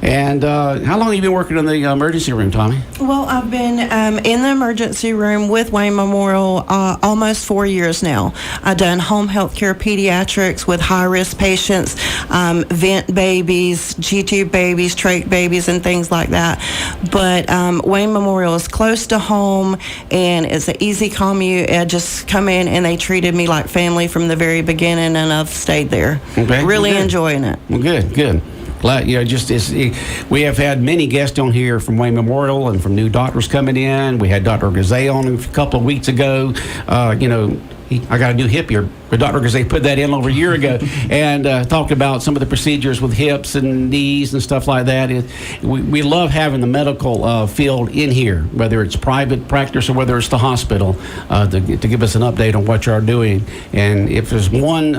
And how long have you been working in the emergency room, Tommy? Well, I've been in the emergency room with Wayne Memorial almost 4 years now. I've done home health care pediatrics with high-risk patients, vent babies, G-tube babies, trach babies, and things like that. But Wayne Memorial is close to home, and it's an easy commute. I just come in, and they treated me like family from the very beginning, and I've stayed there. Okay. Really Good. enjoying it. Well, good. We have had many guests on here from Wayne Memorial and from new doctors coming in. We had Dr. Gazay on a couple of weeks ago. I got a new hip here. Dr. Gazay put that in over a year ago and talked about some of the procedures with hips and knees and stuff like that. We love having the medical field in here, whether it's private practice or whether it's the hospital, to give us an update on what you're doing. And if there's one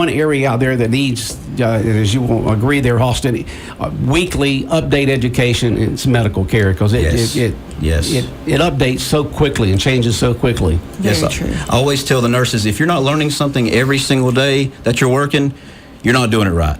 area out there that needs, as you will agree there, Austin, weekly update education, it's medical care, because it updates so quickly and changes so quickly. Very true. I always tell the nurses, if you're not learning something every single day that you're working, you're not doing it right.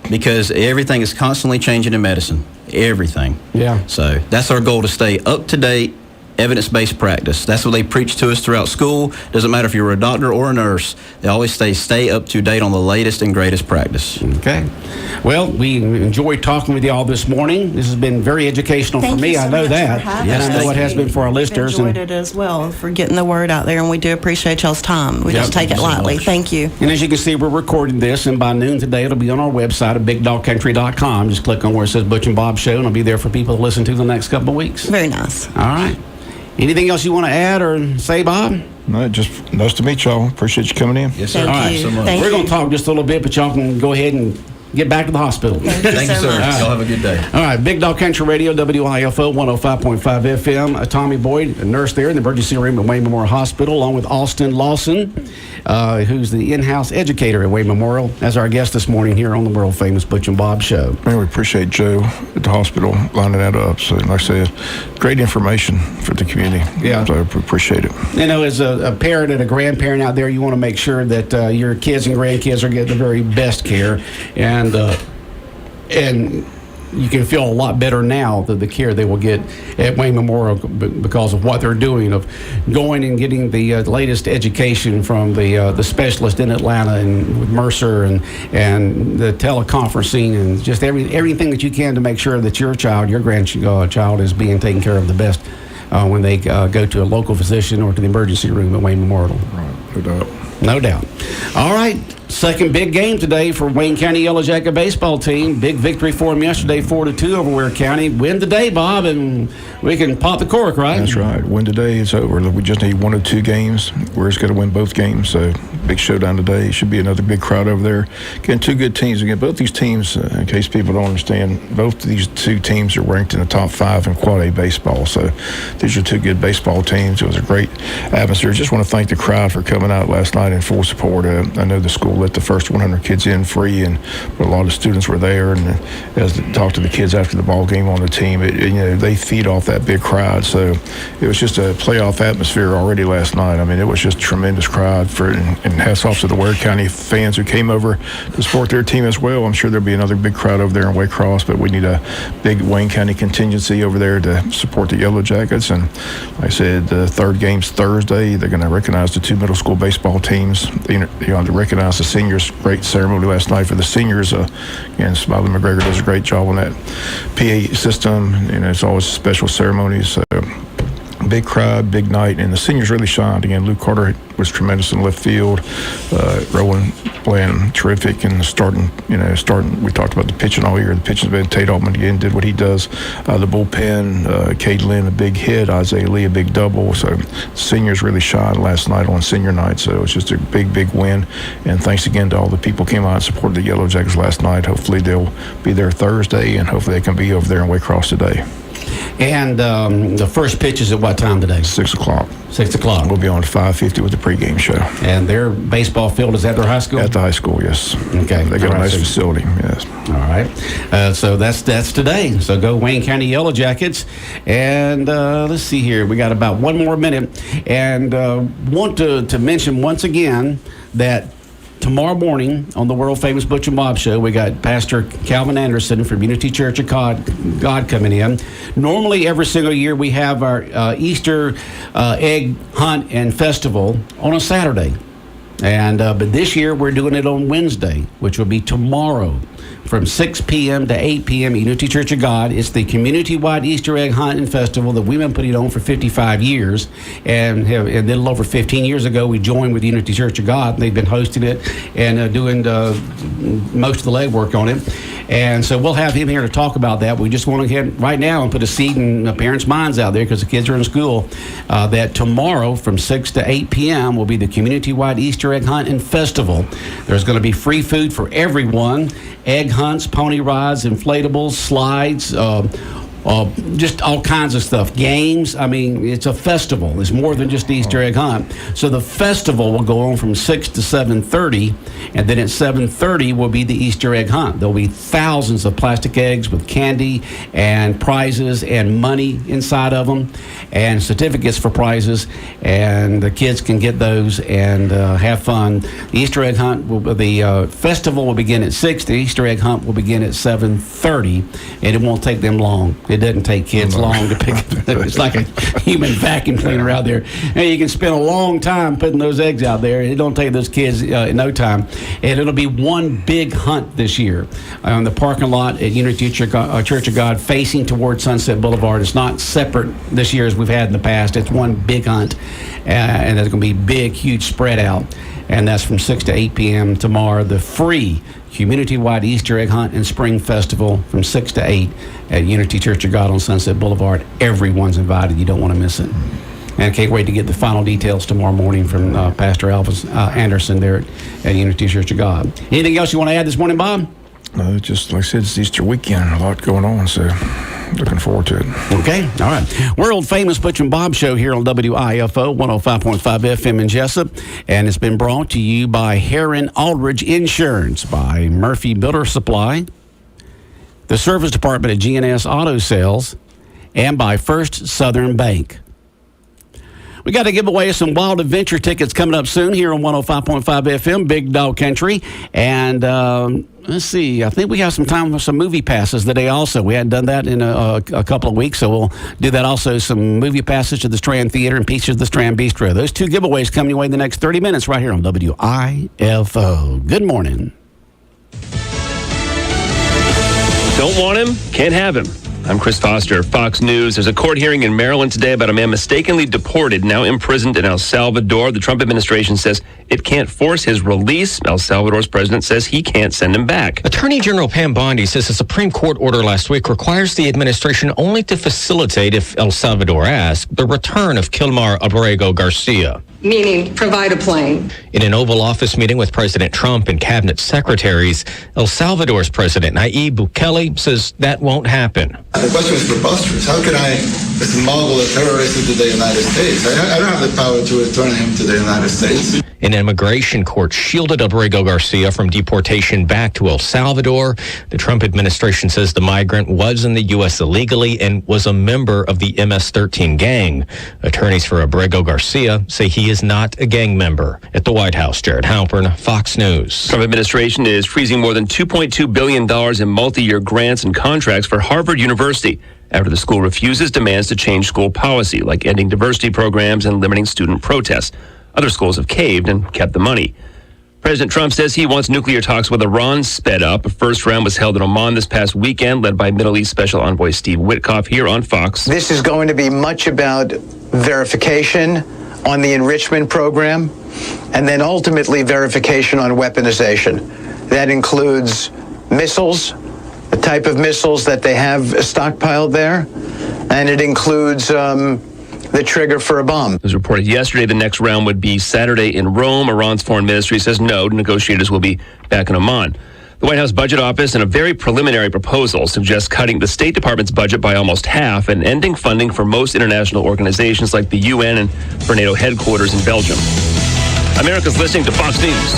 Because everything is constantly changing in medicine. Everything. Yeah. So that's our goal, to stay up to date, evidence-based practice. That's what they preach to us throughout school. Doesn't matter if you're a doctor or a nurse. They always stay up to date on the latest and greatest practice. Okay. Well, we enjoyed talking with you all this morning. This has been very educational for me. I know that. And I know it has been for our listeners. Enjoyed it as well, for getting the word out there, and we do appreciate y'all's time. We just take it lightly. Thank you. And as you can see, we're recording this, and by noon today, it'll be on our website at bigdogcountry.com. Just click on where it says Butch and Bob Show, and it'll be there for people to listen to the next couple of weeks. Very nice. All right. Anything else you want to add or say, Bob? No, just nice to meet y'all. Appreciate you coming in. Yes, sir. Thank you. So much. Thank We're going you. to talk just a little bit, but y'all can go ahead and get back to the hospital. Thank you, sir. Y'all have a good day. All right, Big Dog Country Radio, WIFO 105.5 FM. Tommy Boyd, a nurse there in the emergency room at Wayne Memorial Hospital, along with Austin Lawson, who's the in-house educator at Wayne Memorial, as our guest this morning here on the world-famous Butch and Bob Show. Man, we appreciate Joe at the hospital lining that up. So, like I said, great information for the community. Yeah. So, we appreciate it. You know, as a parent and a grandparent out there, you want to make sure that your kids and grandkids are getting the very best care. And you can feel a lot better now that the care they will get at Wayne Memorial because of what they're doing, of going and getting the latest education from the specialist in Atlanta and with Mercer and the teleconferencing and just everything that you can to make sure that your child, your grandchild is being taken care of the best when they go to a local physician or to the emergency room at Wayne Memorial. Right, no doubt. No doubt. All right. Second big game today for Wayne County Yellow Jacket baseball team. Big victory for them yesterday, 4-2 over Ware County. Win today, Bob, and we can pop the cork, right? That's right. Win today, it's over. We just need 1 or 2 games. Ware's got to win both games, so big showdown today. Should be another big crowd over there. Again, 2 good teams. Again, both these teams, in case people don't understand, both of these 2 teams are ranked in the top 5 in Quad A baseball. So these are 2 good baseball teams. It was a great atmosphere. Just want to thank the crowd for coming out last night in full support. I know the school let the first 100 kids in free, but a lot of students were there. And as I talked to the kids after the ball game on the team, they feed off that big crowd. So it was just a playoff atmosphere already last night. I mean, it was just a tremendous crowd and hats off to the Ware County fans who came over to support their team as well. I'm sure there'll be another big crowd over there in Waycross, but we need a big Wayne County contingency over there to support the Yellow Jackets. And like I said, the third game's Thursday. They're going to recognize the 2 middle school baseball teams. They recognize the seniors. Great ceremony last night for the seniors. Again, Smiley McGregor does a great job on that PA system. It's always special ceremonies. So big crowd, big night, and the seniors really shined. Again, Luke Carter was tremendous in left field. Rowan playing terrific and starting. We talked about the pitching all year. The pitching's been Tate Altman again did what he does. The bullpen, Cade Lynn a big hit, Isaiah Lee a big double. So seniors really shined last night on senior night. So it's just a big, big win. And thanks again to all the people who came out and supported the Yellow Jackets last night. Hopefully they'll be there Thursday, and hopefully they can be over there in Waycross today. And the first pitch is at what time today? 6 o'clock. 6 o'clock. We'll be on at 5:50 with the pregame show. And their baseball field is at their high school? At the high school, yes. Okay. They got a nice facility, yes. All right. So that's today. So go Wayne County Yellow Jackets. And let's see here. We got about 1 more minute. And want to mention once again that tomorrow morning on the world-famous Butch and Bob Show, we got Pastor Calvin Anderson from Unity Church of God coming in. Normally, every single year, we have our Easter egg hunt and festival on a Saturday. And but this year, we're doing it on Wednesday, which will be tomorrow from 6 p.m. to 8 p.m. at Unity Church of God. It's the community-wide Easter egg hunt and festival that we've been putting on for 55 years. And a little over 15 years ago, we joined with Unity Church of God. They've been hosting it and doing most of the legwork on it. And so we'll have him here to talk about that. We just want to get right now and put a seed in the parents' minds out there because the kids are in school that tomorrow from 6 to 8 p.m. will be the community-wide Easter egg hunt and festival. There's going to be free food for everyone. Egg hunts, pony rides, inflatables, slides, just all kinds of stuff. Games. I mean, it's a festival. It's more than just the Easter egg hunt. So the festival will go on from 6 to 7:30, and then at 7:30 will be the Easter egg hunt. There'll be thousands of plastic eggs with candy and prizes and money inside of them and certificates for prizes, and the kids can get those and have fun. The Easter egg hunt, the festival will begin at 6. The Easter egg hunt will begin at 7:30, and it won't take them long. It doesn't take kids long to pick up. It's like a human vacuum cleaner out there. And you can spend a long time putting those eggs out there. It don't take those kids in no time. And it'll be one big hunt this year on the parking lot at Unity Church of God facing toward Sunset Boulevard. It's not separate this year as we've had in the past. It's one big hunt. And there's going to be big, huge spread out. And that's from 6 to 8 p.m. tomorrow. The free community-wide Easter egg hunt and spring festival from 6 to 8 at Unity Church of God on Sunset Boulevard. Everyone's invited. You don't want to miss it. And I can't wait to get the final details tomorrow morning from Pastor Anderson there at Unity Church of God. Anything else you want to add this morning, Bob? Just like I said, it's Easter weekend. A lot going on, so looking forward to it. Okay, all right. World-famous Butch and Bob Show here on WIFO 105.5 FM in Jesup. And it's been brought to you by Heron Aldridge Insurance, by Murphy Builder Supply, the Service Department at GNS Auto Sales, and by First Southern Bank. We got to give away some Wild Adventure tickets coming up soon here on 105.5 FM, Big Dog Country. And let's see, I think we have some time for some movie passes today also. We hadn't done that in a couple of weeks, so we'll do that also. Some movie passes to the Strand Theater and pieces of the Strand Bistro. Those 2 giveaways coming your way in the next 30 minutes right here on WIFO. Good morning. Don't want him? Can't have him. I'm Chris Foster, Fox News. There's a court hearing in Maryland today about a man mistakenly deported, now imprisoned in El Salvador. The Trump administration says it can't force his release. El Salvador's president says he can't send him back. Attorney General Pam Bondi says a Supreme Court order last week requires the administration only to facilitate, if El Salvador asks, the return of Kilmar Abrego Garcia. Meaning provide a plane. In an Oval Office meeting with President Trump and cabinet secretaries, El Salvador's president, Nayib Bukele, says that won't happen. The question is preposterous. How can I smuggle a terrorist into the United States? I don't have the power to return him to the United States. An immigration court shielded Abrego Garcia from deportation back to El Salvador. The Trump administration says the migrant was in the U.S. illegally and was a member of the MS-13 gang. Attorneys for Abrego Garcia say he is not a gang member. At the White House, Jared Halpern, Fox News. Trump administration is freezing more than $2.2 billion in multi-year grants and contracts for Harvard University after the school refuses demands to change school policy, like ending diversity programs and limiting student protests. Other schools have caved and kept the money. President Trump says he wants nuclear talks with Iran sped up. A first round was held in Oman this past weekend, led by Middle East Special Envoy Steve Witkoff here on Fox. This is going to be much about verification on the enrichment program, and then ultimately verification on weaponization. That includes missiles, the type of missiles that they have stockpiled there, and it includes the trigger for a bomb. It was reported yesterday the next round would be Saturday in Rome. Iran's foreign ministry says no, negotiators will be back in Oman. The White House Budget Office, in a very preliminary proposal, suggests cutting the State Department's budget by almost half and ending funding for most international organizations like the UN and for NATO headquarters in Belgium. America's listening to Fox News.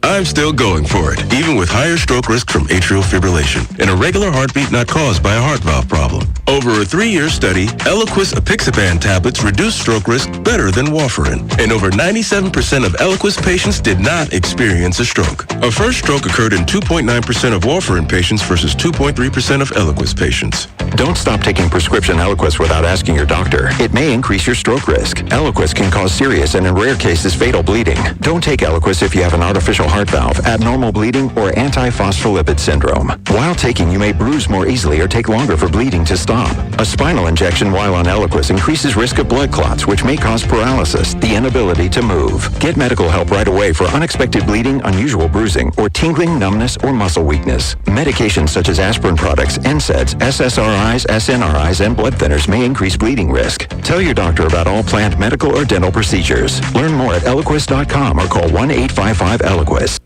I'm still going for it, even with higher stroke risk from atrial fibrillation, an irregular heartbeat not caused by a heart valve problem. Over a 3-year study, Eliquis apixaban tablets reduced stroke risk better than warfarin, and over 97% of Eliquis patients did not experience a stroke. A first stroke occurred in 2.9% of warfarin patients versus 2.3% of Eliquis patients. Don't stop taking prescription Eliquis without asking your doctor. It may increase your stroke risk. Eliquis can cause serious and in rare cases fatal bleeding. Don't take Eliquis if you have an artificial heart valve, abnormal bleeding, or antiphospholipid syndrome. While taking, you may bruise more easily or take longer for bleeding to stop. A spinal injection while on Eliquis increases risk of blood clots, which may cause paralysis, the inability to move. Get medical help right away for unexpected bleeding, unusual bruising, or tingling, numbness, or muscle weakness. Medications such as aspirin products, NSAIDs, SSRIs, SNRIs, and blood thinners may increase bleeding risk. Tell your doctor about all planned medical or dental procedures. Learn more at Eliquis.com or call 1-855-ELIQUIS.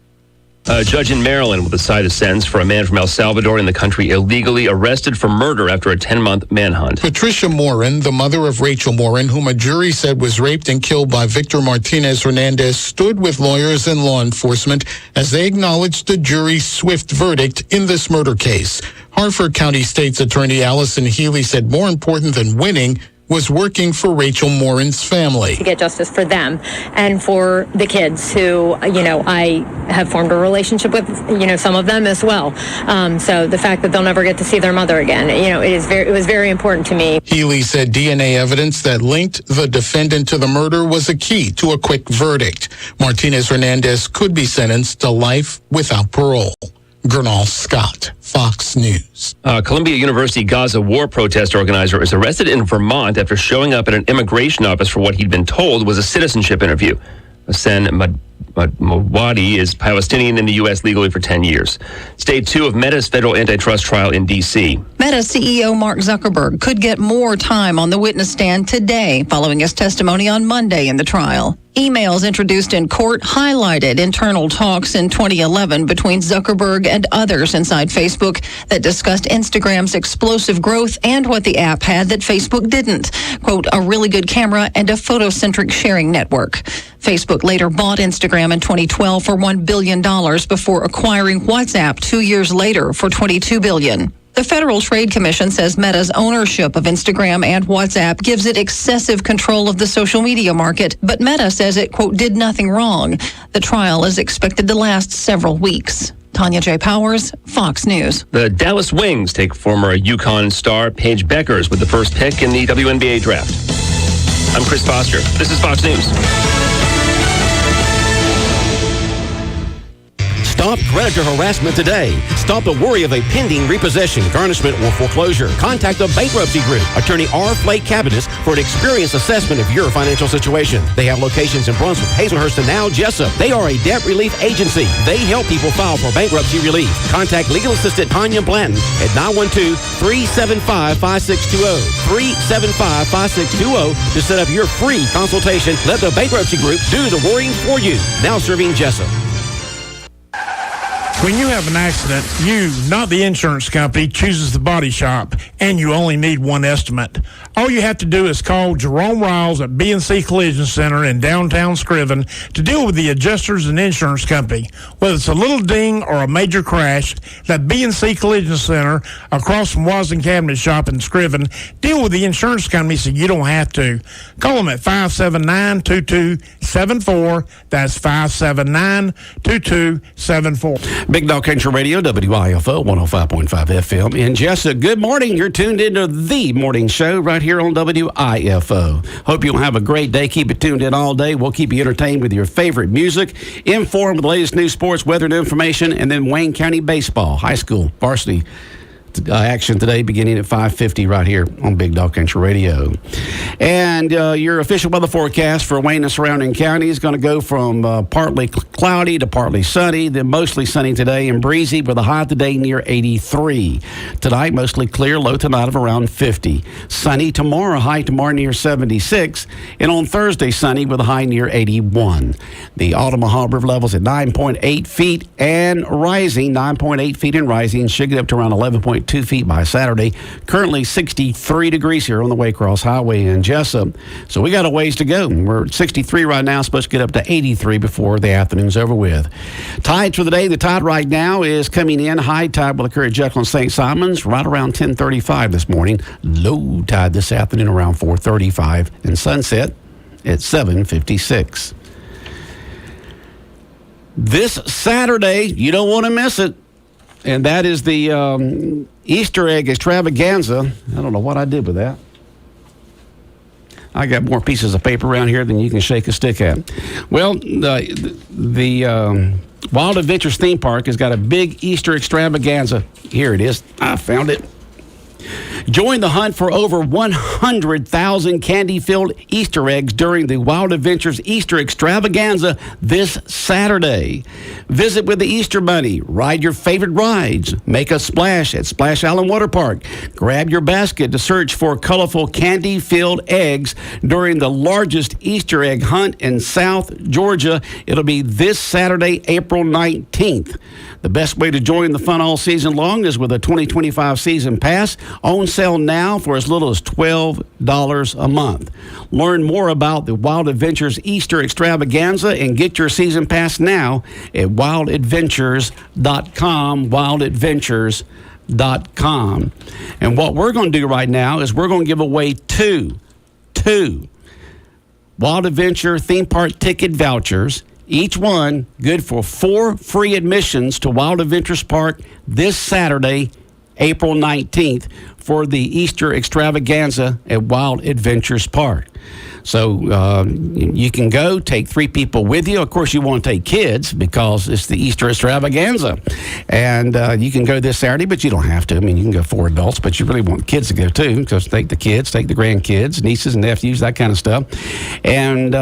A judge in Maryland will decide a sentence for a man from El Salvador in the country illegally arrested for murder after a 10-month manhunt. Patricia Morin, the mother of Rachel Morin, whom a jury said was raped and killed by Victor Martinez Hernandez, stood with lawyers and law enforcement as they acknowledged the jury's swift verdict in this murder case. Harford County State's Attorney Allison Healy said more important than winning was working for Rachel Morin's family. To get justice for them and for the kids who, I have formed a relationship with, some of them as well. So the fact that they'll never get to see their mother again, it was very important to me. Healy said DNA evidence that linked the defendant to the murder was a key to a quick verdict. Martinez Hernandez could be sentenced to life without parole. Gernal Scott, Fox News. Columbia University Gaza war protest organizer is arrested in Vermont after showing up at an immigration office for what he'd been told was a citizenship interview. Hussein Mawadi is Palestinian in the U.S. legally for 10 years. It's day 2 of Meta's federal antitrust trial in D.C. Meta CEO Mark Zuckerberg could get more time on the witness stand today following his testimony on Monday in the trial. Emails introduced in court highlighted internal talks in 2011 between Zuckerberg and others inside Facebook that discussed Instagram's explosive growth and what the app had that Facebook didn't. Quote, a really good camera and a photocentric sharing network. Facebook later bought Instagram in 2012 for $1 billion before acquiring WhatsApp 2 years later for $22 billion. The Federal Trade Commission says Meta's ownership of Instagram and WhatsApp gives it excessive control of the social media market, but Meta says it, quote, did nothing wrong. The trial is expected to last several weeks. Tanya J. Powers, Fox News. The Dallas Wings take former UConn star Paige Beckers with the first pick in the WNBA draft. I'm Chris Foster. This is Fox News. Stop creditor harassment today. Stop the worry of a pending repossession, garnishment, or foreclosure. Contact the Bankruptcy Group, Attorney R. Flake Cabinet, for an experienced assessment of your financial situation. They have locations in Brunswick, Hazelhurst, and now Jesup. They are a debt relief agency. They help people file for bankruptcy relief. Contact legal assistant Tanya Blanton at 912-375-5620. 375-5620 to set up your free consultation. Let the Bankruptcy Group do the worrying for you. Now serving Jesup. When you have an accident, you, not the insurance company, chooses the body shop, and you only need one estimate. All you have to do is call Jerome Riles at B&C Collision Center in downtown Scriven to deal with the adjusters and insurance company. Whether it's a little ding or a major crash, that B&C Collision Center across from Wasden Cabinet Shop in Scriven deal with the insurance company so you don't have to. Call them at 579-2274. That's 579-2274. Big Dog Country Radio, WIFO 105.5 FM in Jesup. Good morning. You're tuned into the morning show right here on WIFO. Hope you'll have a great day. Keep it tuned in all day. We'll keep you entertained with your favorite music, informed with the latest news, sports, weather, and information, and then Wayne County baseball, high school, varsity action today beginning at 5:50 right here on Big Dog Country Radio. And your official weather forecast for Wayne and surrounding counties is going to go from partly cloudy to partly sunny, then mostly sunny today and breezy with a high today near 83. Tonight, mostly clear, low tonight of around 50. Sunny tomorrow, high tomorrow near 76. And on Thursday, sunny with a high near 81. The Altamaha River levels at 9.8 feet and rising, 9.8 feet and rising, should get up to around 11.2 feet by Saturday. Currently 63 degrees here on the Waycross Highway in Jesup. So we got a ways to go. We're at 63 right now, supposed to get up to 83 before the afternoon's over with. Tides for the day. The tide right now is coming in. High tide will occur at Jekyll and St. Simons right around 10:35 this morning. Low tide this afternoon around 4:35 and sunset at 7:56. This Saturday, you don't want to miss it. And that is the Easter egg extravaganza. I don't know what I did with that. I got more pieces of paper around here than you can shake a stick at. Well, the Wild Adventures theme park has got a big Easter extravaganza. Here it is. I found it. Join the hunt for over 100,000 candy-filled Easter eggs during the Wild Adventures Easter Extravaganza this Saturday. Visit with the Easter Bunny, ride your favorite rides, make a splash at Splash Island Water Park, grab your basket to search for colorful candy-filled eggs during the largest Easter egg hunt in South Georgia. It'll be this Saturday, April 19th. The best way to join the fun all season long is with a 2025 season pass on sale now for as little as $12 a month. Learn more about the Wild Adventures Easter Extravaganza and get your season pass now at wildadventures.com, wildadventures.com. And what we're going to do right now is we're going to give away two Wild Adventure theme park ticket vouchers. Each one good for 4 free admissions to Wild Adventures Park this Saturday, April 19th, for the Easter Extravaganza at Wild Adventures Park. So you can go, take 3 people with you. Of course, you want to take kids because it's the Easter Extravaganza. And you can go this Saturday, but you don't have to. I mean, you can go 4 adults, but you really want kids to go too, because take the kids, take the grandkids, nieces and nephews, that kind of stuff. And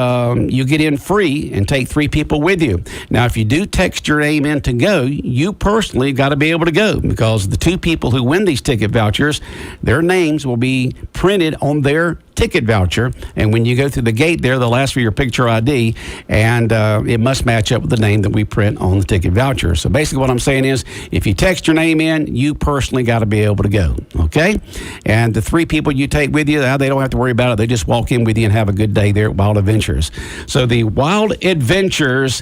you get in free and take 3 people with you. Now, if you do text your name in to go, you personally got to be able to go, because the 2 people who win these ticket vouchers, their names will be printed on their ticket voucher, and when you go through the gate there, they'll ask for your picture ID, and it must match up with the name that we print on the ticket voucher. So basically what I'm saying is, if you text your name in, you personally got to be able to go, okay? And the 3 people you take with you, they don't have to worry about it. They just walk in with you and have a good day there at Wild Adventures. So the Wild Adventures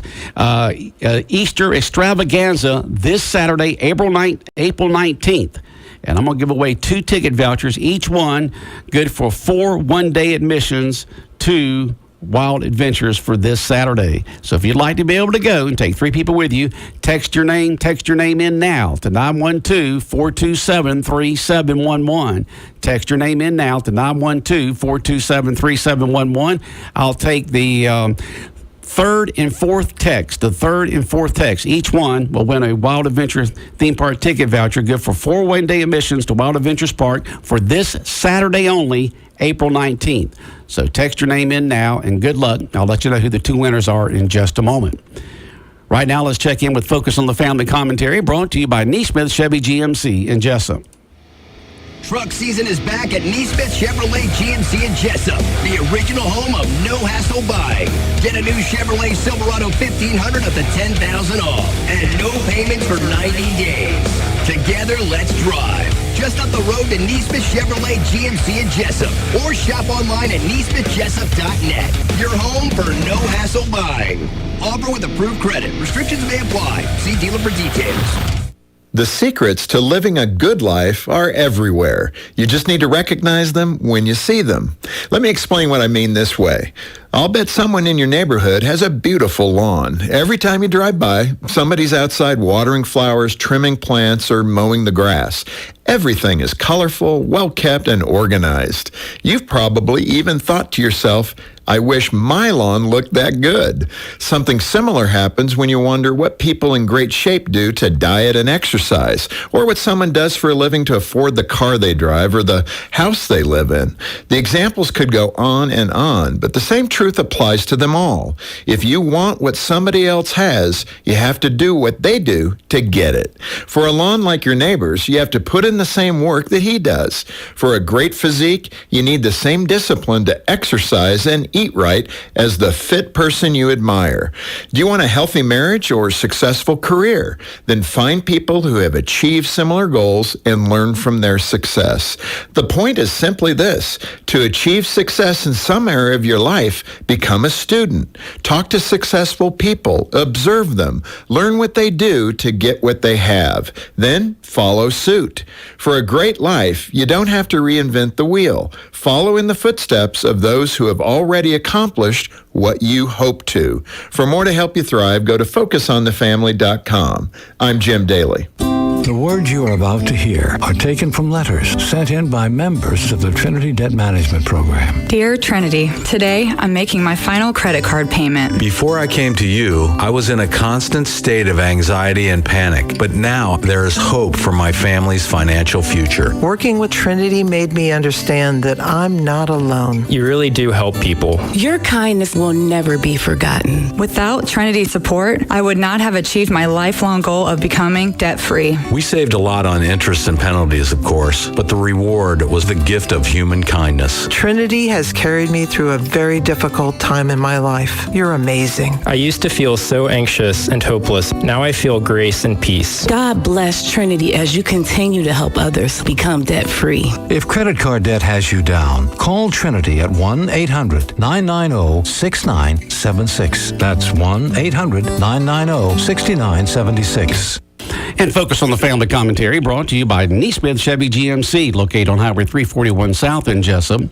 Easter Extravaganza this Saturday, April 19th. And I'm going to give away 2 ticket vouchers, each one good for 4 one-day admissions to Wild Adventures for this Saturday. So if you'd like to be able to go and take 3 people with you, text your name in now to 912-427-3711. Text your name in now to 912-427-3711. I'll take the third and fourth text, each one will win a Wild Adventure theme park ticket voucher good for 4 one-day admissions to Wild Adventures Park for this Saturday only, April 19th. So text your name in now, and good luck. I'll let you know who the 2 winners are in just a moment. Right now, let's check in with Focus on the Family Commentary, brought to you by Neesmith Chevy GMC in Jesup. Truck season is back at Neesmith Chevrolet GMC in Jesup, the original home of no-hassle buying. Get a new Chevrolet Silverado 1500 up to $10,000 off and no payments for 90 days. Together, let's drive. Just up the road to Neesmith Chevrolet GMC in Jesup or shop online at neesmithjessup.net. Your home for no-hassle buying. Offer with approved credit. Restrictions may apply. See dealer for details. The secrets to living a good life are everywhere. You just need to recognize them when you see them. Let me explain what I mean this way. I'll bet someone in your neighborhood has a beautiful lawn. Every time you drive by, somebody's outside watering flowers, trimming plants, or mowing the grass. Everything is colorful, well-kept, and organized. You've probably even thought to yourself, I wish my lawn looked that good. Something similar happens when you wonder what people in great shape do to diet and exercise, or what someone does for a living to afford the car they drive or the house they live in. The examples could go on and on, but the same truth applies to them all. If you want what somebody else has, you have to do what they do to get it. For a lawn like your neighbor's, you have to put in the same work that he does. For a great physique, you need the same discipline to exercise and eat right as the fit person you admire. Do you want a healthy marriage or successful career? Then find people who have achieved similar goals and learn from their success. The point is simply this: to achieve success in some area of your life, become a student. Talk to successful people, observe them, learn what they do to get what they have. Then follow suit. For a great life, you don't have to reinvent the wheel. Follow in the footsteps of those who have already accomplished what you hope to. For more to help you thrive, go to focusonthefamily.com. I'm Jim Daly. The words you are about to hear are taken from letters sent in by members of the Trinity Debt Management Program. Dear Trinity, today I'm making my final credit card payment. Before I came to you, I was in a constant state of anxiety and panic, but now there is hope for my family's financial future. Working with Trinity made me understand that I'm not alone. You really do help people. Your kindness will never be forgotten. Without Trinity's support, I would not have achieved my lifelong goal of becoming debt-free. We saved a lot on interest and penalties, of course, but the reward was the gift of human kindness. Trinity has carried me through a very difficult time in my life. You're amazing. I used to feel so anxious and hopeless. Now I feel grace and peace. God bless Trinity as you continue to help others become debt-free. If credit card debt has you down, call Trinity at 1-800-990-6976. That's 1-800-990-6976. And Focus on the Family Commentary, brought to you by Neesmith Chevy GMC, located on Highway 341 South in Jesup,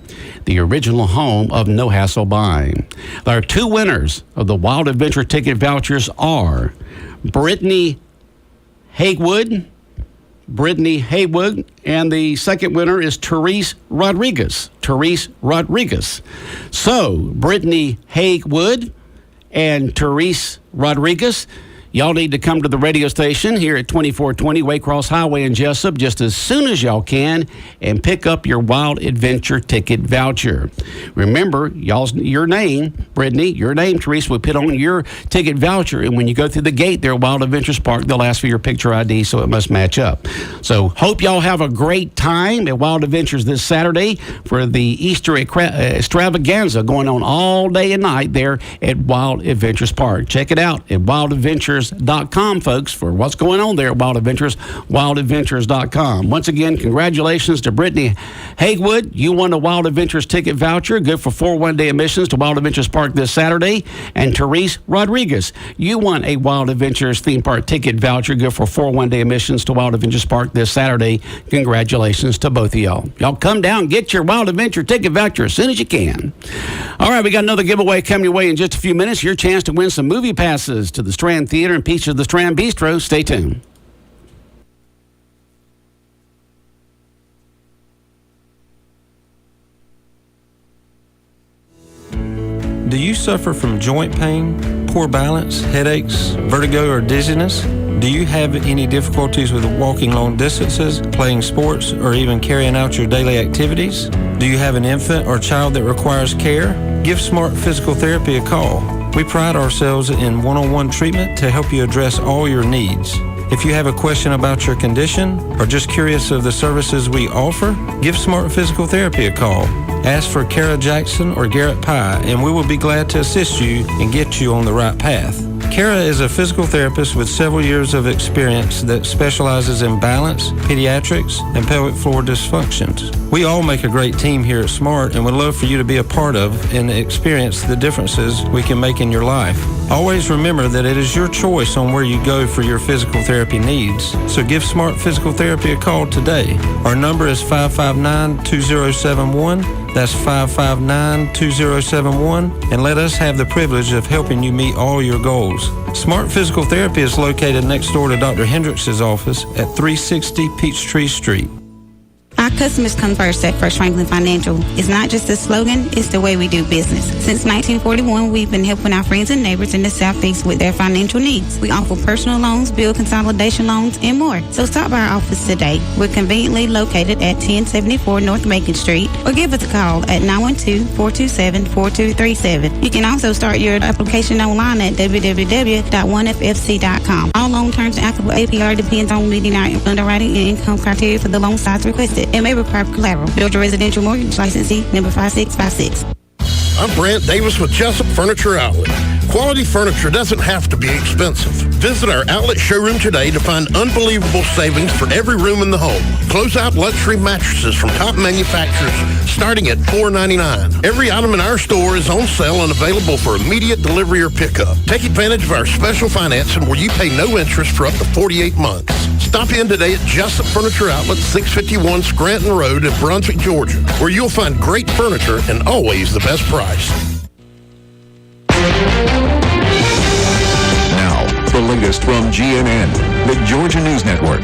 the original home of no hassle buying. Our 2 winners of the Wild Adventure ticket vouchers are Brittany Haywood, and the second winner is Therese Rodriguez. So, Brittany Haywood and Therese Rodriguez, y'all need to come to the radio station here at 2420 Waycross Highway in Jesup just as soon as y'all can and pick up your Wild Adventure ticket voucher. Remember, your name, Brittany, your name, Teresa, will put on your ticket voucher, and when you go through the gate there at Wild Adventures Park, they'll ask for your picture ID, so it must match up. So hope y'all have a great time at Wild Adventures this Saturday for the Easter extravaganza going on all day and night there at Wild Adventures Park. Check it out at wildadventures.com, folks, for what's going on there at Wild Adventures, wildadventures.com. Once again, congratulations to Brittany Haywood. You won a Wild Adventures ticket voucher, good for 4 one-day admissions to Wild Adventures Park this Saturday. And Therese Rodriguez, you won a Wild Adventures theme park ticket voucher, good for 4 one-day admissions to Wild Adventures Park this Saturday. Congratulations to both of y'all. Y'all come down, get your Wild Adventure ticket voucher as soon as you can. All right, we got another giveaway coming your way in just a few minutes. Your chance to win some movie passes to the Strand Theater and Peach of the Strand Bistro. Stay tuned. Do you suffer from joint pain, poor balance, headaches, vertigo, or dizziness? Do you have any difficulties with walking long distances, playing sports, or even carrying out your daily activities? Do you have an infant or child that requires care? Give Smart Physical Therapy a call. We pride ourselves in one-on-one treatment to help you address all your needs. If you have a question about your condition or just curious of the services we offer, give Smart Physical Therapy a call. Ask for Kara Jackson or Garrett Pye, and we will be glad to assist you and get you on the right path. Kara is a physical therapist with several years of experience that specializes in balance, pediatrics, and pelvic floor dysfunctions. We all make a great team here at Smart and would love for you to be a part of and experience the differences we can make in your life. Always remember that it is your choice on where you go for your physical therapy needs, so give Smart Physical Therapy a call today. Our number is 559-2071. That's 559-2071, and let us have the privilege of helping you meet all your goals. Smart Physical Therapy is located next door to Dr. Hendricks' office at 360 Peachtree Street. Our customers come first at First Franklin Financial. It's not just a slogan, it's the way we do business. Since 1941, we've been helping our friends and neighbors in the Southeast with their financial needs. We offer personal loans, bill consolidation loans, and more. So stop by our office today. We're conveniently located at 1074 North Macon Street, or give us a call at 912-427-4237. You can also start your application online at www.onefc.com. All loan terms and applicable APR depends on meeting our underwriting and income criteria for the loan size requested. It may require collateral. Georgia Residential Mortgage Licensee number 5656. I'm Brant Davis with Jesup Furniture Outlet. Quality furniture doesn't have to be expensive. Visit our outlet showroom today to find unbelievable savings for every room in the home. Close out luxury mattresses from top manufacturers starting at $4.99. Every item in our store is on sale and available for immediate delivery or pickup. Take advantage of our special financing where you pay no interest for up to 48 months. Stop in today at Jesup Furniture Outlet, 651 Scranton Road in Brunswick, Georgia, where you'll find great furniture and always the best price. Now, the latest from GNN, the Georgia News Network.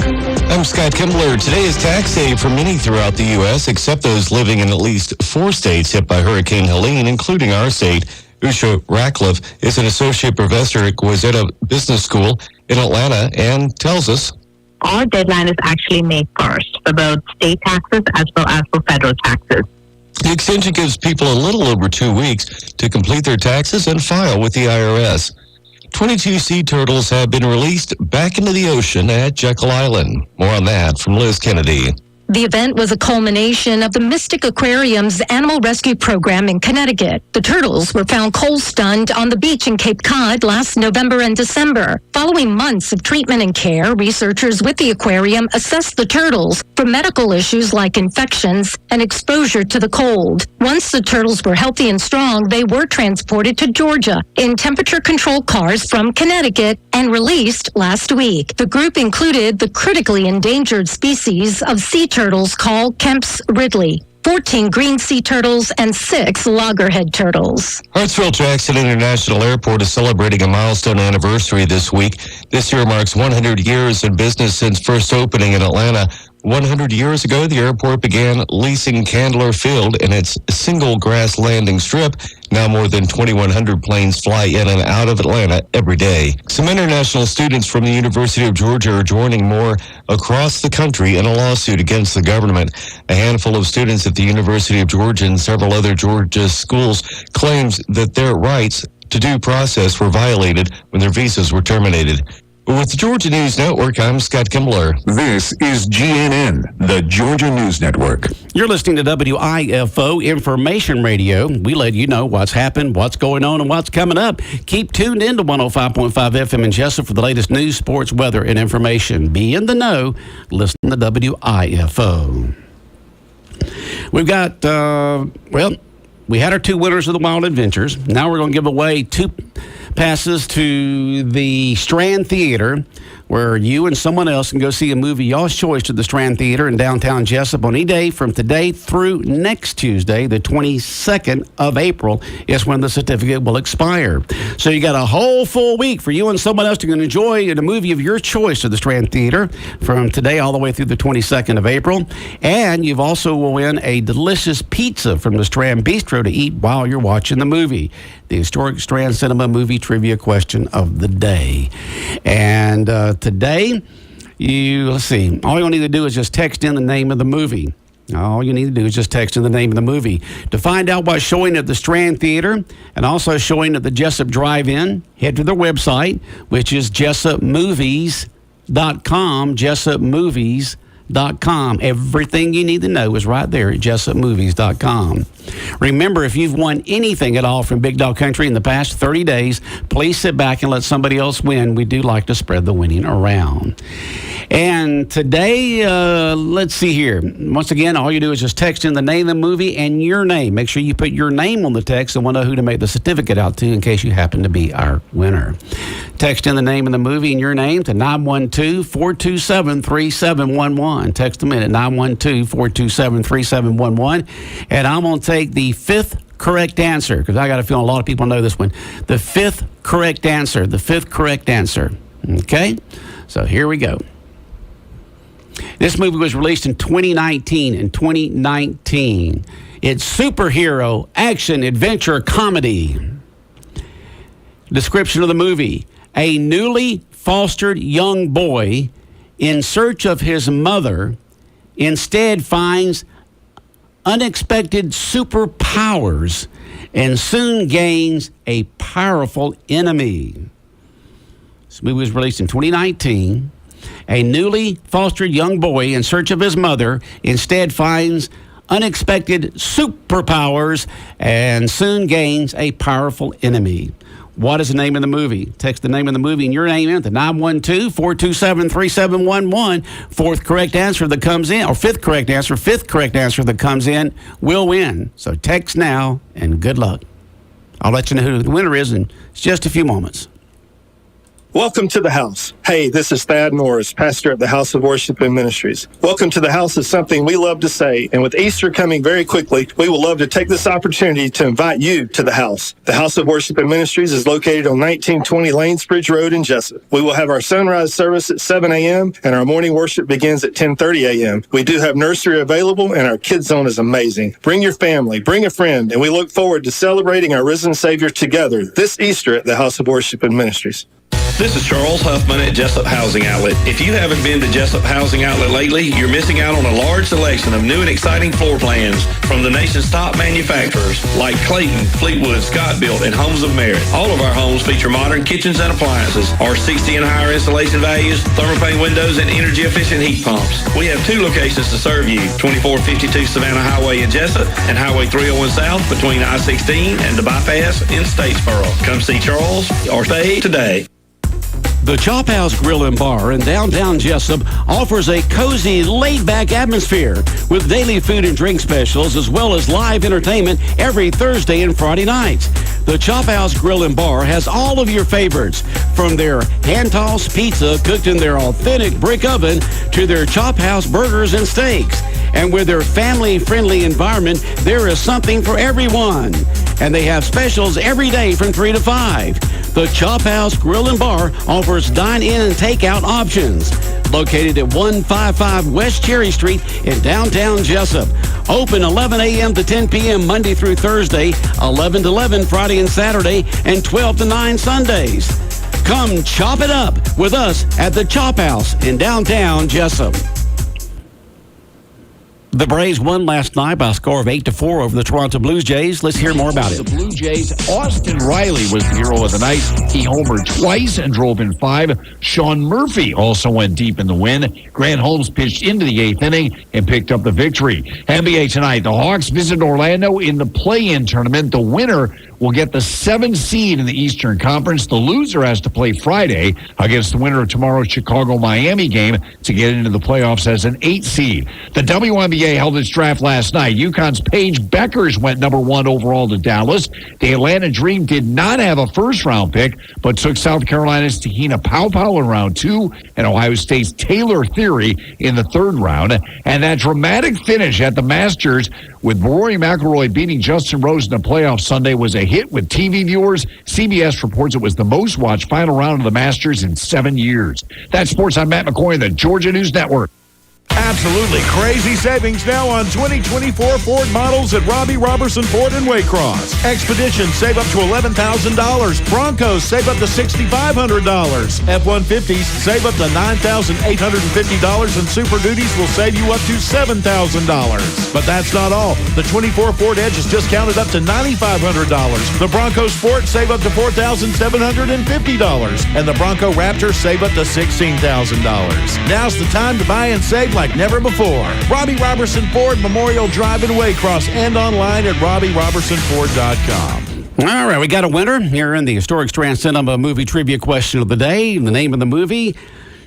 I'm Scott Kimbler. Today is tax day for many throughout the U.S., except those living in at least 4 states hit by Hurricane Helene, including our state. Usha Ratcliffe is an associate professor at Jesup Business School in Atlanta and tells us, our deadline is actually May 1st for both state taxes as well as for federal taxes. The extension gives people a little over 2 weeks to complete their taxes and file with the IRS. 22 sea turtles have been released back into the ocean at Jekyll Island. More on that from Liz Kennedy. The event was a culmination of the Mystic Aquarium's animal rescue program in Connecticut. The turtles were found cold-stunned on the beach in Cape Cod last November and December. Following months of treatment and care, researchers with the aquarium assessed the turtles for medical issues like infections and exposure to the cold. Once the turtles were healthy and strong, they were transported to Georgia in temperature-controlled cars from Connecticut and released last week. The group included the critically endangered species of sea turtles called Kemp's Ridley, 14 green sea turtles, and 6 loggerhead turtles. Hartsfield-Jackson International Airport is celebrating a milestone anniversary this week. This year marks 100 years in business since first opening in Atlanta. 100 years ago, the airport began leasing Candler Field and its single grass landing strip. Now more than 2,100 planes fly in and out of Atlanta every day. Some international students from the University of Georgia are joining more across the country in a lawsuit against the government. A handful of students at the University of Georgia and several other Georgia schools claims that their rights to due process were violated when their visas were terminated. With the Georgia News Network, I'm Scott Kimbler. This is GNN, the Georgia News Network. You're listening to WIFO Information Radio. We let you know what's happened, what's going on, and what's coming up. Keep tuned in to 105.5 FM in Jesup for the latest news, sports, weather, and information. Be in the know. Listen to WIFO. We've got, we had our 2 winners of the Wild Adventures. Now we're going to give away 2 passes to the Strand Theater, where you and someone else can go see a movie y'all's choice at the Strand Theater in downtown Jesup on any day from today through next Tuesday, the 22nd of April, is when the certificate will expire. So you got a whole full week for you and someone else to enjoy a movie of your choice at the Strand Theater from today all the way through the 22nd of April. And you've also will win a delicious pizza from the Strand Bistro to eat while you're watching the movie. The Historic Strand Cinema Movie Trivia Question of the Day. And today, let's see, all you'll need to do is just text in the name of the movie. All you need to do is just text in the name of the movie. To find out what's showing at the Strand Theater and also showing at the Jesup Drive-In, head to their website, which is JesupMovies.com, JesupMovies.com. Everything you need to know is right there at JesupMovies.com. Remember, if you've won anything at all from Big Dog Country in the past 30 days, please sit back and let somebody else win. We do like to spread the winning around. And today, let's see here. Once again, all you do is just text in the name of the movie and your name. Make sure you put your name on the text, and we'll know who to make the certificate out to in case you happen to be our winner. Text in the name of the movie and your name to 912-427-3711. Text them in at 912-427-3711. And I'm going to take the fifth correct answer, because I got a feeling a lot of people know this one. The fifth correct answer. The fifth correct answer. Okay? So here we go. This movie was released in 2019. It's superhero, action, adventure, comedy. Description of the movie. A newly fostered young boy in search of his mother instead finds unexpected superpowers and soon gains a powerful enemy. This movie was released in 2019. A newly fostered young boy in search of his mother instead finds unexpected superpowers and soon gains a powerful enemy. What is the name of the movie? Text the name of the movie and your name in to 912-427-3711. Fourth correct answer that comes in, or fifth correct answer that comes in will win. So text now and good luck. I'll let you know who the winner is in just a few moments. Welcome to the house. Hey, this is Thad Norris, pastor at the House of Worship and Ministries. Welcome to the house is something we love to say, and with Easter coming very quickly, we will love to take this opportunity to invite you to the house. The House of Worship and Ministries is located on 1920 Lanesbridge Road in Jesup. We will have our sunrise service at 7 a.m., and our morning worship begins at 10:30 a.m. We do have nursery available, and our kids zone is amazing. Bring your family, bring a friend, and we look forward to celebrating our risen Savior together this Easter at the House of Worship and Ministries. This is Charles Huffman at Jesup Housing Outlet. If you haven't been to Jesup Housing Outlet lately, you're missing out on a large selection of new and exciting floor plans from the nation's top manufacturers like Clayton, Fleetwood, Scott-Built, and Homes of Merit. All of our homes feature modern kitchens and appliances, R60 and higher installation values, thermopane windows, and energy-efficient heat pumps. We have two locations to serve you, 2452 Savannah Highway in Jesup and Highway 301 South between I-16 and the bypass in Statesboro. Come see Charles or stay today. The Chop House Grill and Bar in downtown Jesup offers a cozy, laid-back atmosphere with daily food and drink specials as well as live entertainment every Thursday and Friday nights. The Chop House Grill and Bar has all of your favorites, from their hand-tossed pizza cooked in their authentic brick oven to their Chop House burgers and steaks. And with their family-friendly environment, there is something for everyone. And they have specials every day from 3 to 5. The Chop House Grill and Bar offers dine-in and takeout options. Located at 155 West Cherry Street in downtown Jesup. Open 11 a.m. to 10 p.m. Monday through Thursday, 11 to 11 Friday and Saturday, and 12 to 9 Sundays. Come chop it up with us at the Chop House in downtown Jesup. The Braves won last night by a score of 8-4 over the Toronto Blue Jays. Let's hear more about it. The Blue Jays, Austin Riley was the hero of the night. He homered twice and drove in 5. Sean Murphy also went deep in the win. Grant Holmes pitched into the 8th inning and picked up the victory. NBA tonight, the Hawks visit Orlando in the play-in tournament. The winner will get the 7th seed in the Eastern Conference. The loser has to play Friday against the winner of tomorrow's Chicago-Miami game to get into the playoffs as an 8th seed. The WNBA NBA held its draft last night. UConn's Paige Beckers went number 1 overall to Dallas. The Atlanta Dream did not have a first-round pick, but took South Carolina's Tahina Paopao in round 2 and Ohio State's Taylor Theory in the 3rd round. And that dramatic finish at the Masters with Rory McIlroy beating Justin Rose in the playoff Sunday was a hit with TV viewers. CBS reports it was the most watched final round of the Masters in 7 years. That's sports. I'm Matt McCoy, the Georgia News Network. Absolutely crazy savings now on 2024 Ford models at Robbie Robertson Ford in Waycross. Expedition, save up to $11,000. Broncos, save up to $6,500. F-150s, save up to $9,850. And Super Duties will save you up to $7,000. But that's not all. The 24 Ford Edge is discounted up to $9,500. The Bronco Sport, save up to $4,750. And the Bronco Raptor, save up to $16,000. Now's the time to buy and save like never before. Robbie Robertson Ford, Memorial Drive in Waycross, and online at RobbieRobertsonFord.com. All right, we got a winner here in the Historic Strand Cinema movie trivia question of the day. The name of the movie,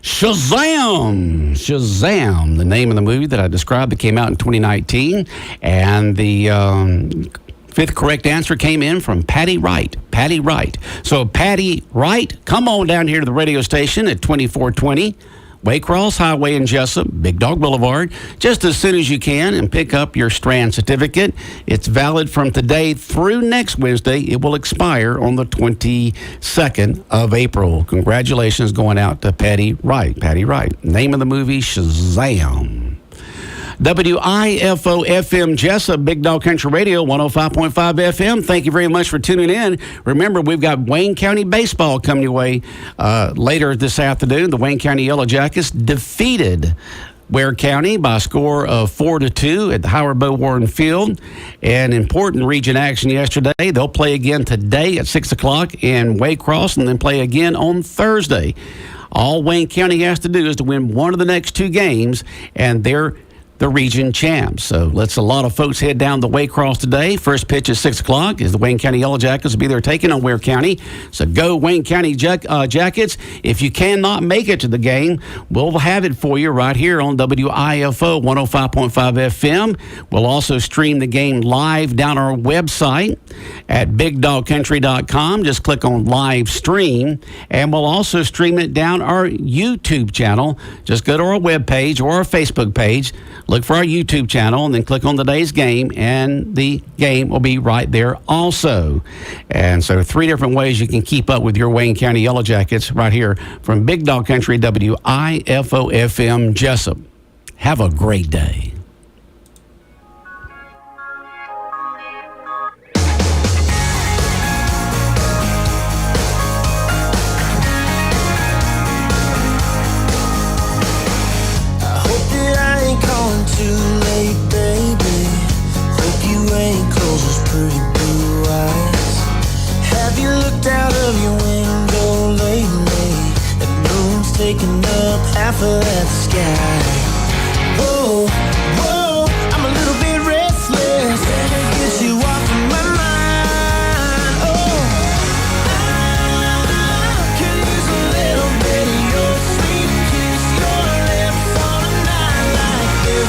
Shazam! Shazam, the name of the movie that I described that came out in 2019. And the 5th correct answer came in from Patty Wright. Patty Wright. So, Patty Wright, come on down here to the radio station at 2420 Waycross Highway in Jesup, Big Dog Boulevard, just as soon as you can, and pick up your Strand certificate. It's valid from today through next Wednesday. It will expire on the 22nd of April. Congratulations going out to Patty Wright. Patty Wright. Name of the movie, Shazam. WIFO-FM Jesup, Big Dog Country Radio, 105.5 FM. Thank you very much for tuning in. Remember, we've got Wayne County baseball coming your way later this afternoon. The Wayne County Yellow Jackets defeated Ware County by a score of 4-2 at the Howard Bo Warren Field. An important region action yesterday. They'll play again today at 6 o'clock in Waycross and then play again on Thursday. All Wayne County has to do is to win one of the next 2 games, and they're the region champs. So let's a lot of folks head down to Waycross today. First pitch is 6 o'clock as the Wayne County Yellow Jackets will be there taking on Ware County. So go Wayne County Jackets. If you cannot make it to the game, we'll have it for you right here on WIFO 105.5 FM. We'll also stream the game live down our website at BigDogCountry.com. Just click on live stream, and we'll also stream it down our YouTube channel. Just go to our webpage or our Facebook page. Look for our YouTube channel and then click on today's game, and the game will be right there also. And so 3 different ways you can keep up with your Wayne County Yellow Jackets right here from Big Dog Country, WIFO-FM Jesup. Have a great day. Too late, baby. Hope you ain't closed those pretty blue eyes. Have you looked out of your window lately? The moon's taking up half of that sky. Whoa, whoa, I'm a little bit restless. Get you off of my mind. Oh, I could use a little bit of your sweet kiss, your lips on a night like this.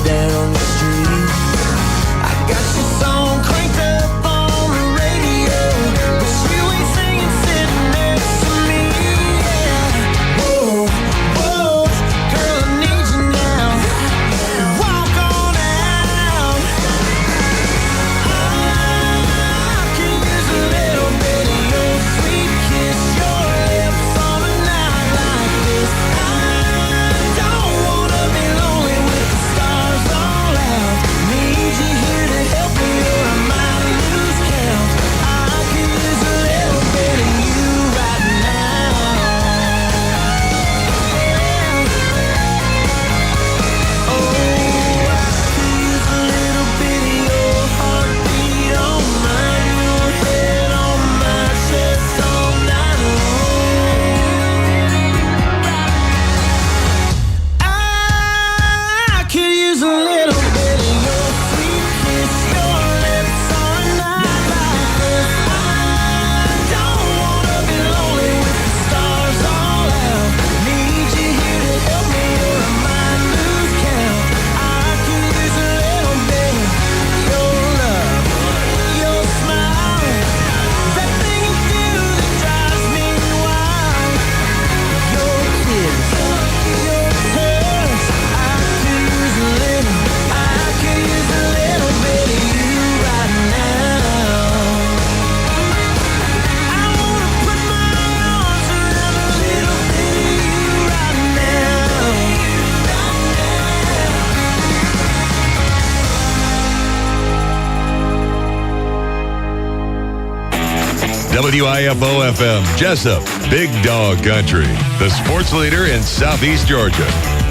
Down the street, I got your song cranked up on the radio, but you ain't singing sitting next to me. Yeah. Whoa, whoa, girl, I need you now. Walk on out. I can use a little bit of your sweet kiss, your lips on a night like this. WIFO-FM, Jesup, Big Dog Country, the sports leader in Southeast Georgia.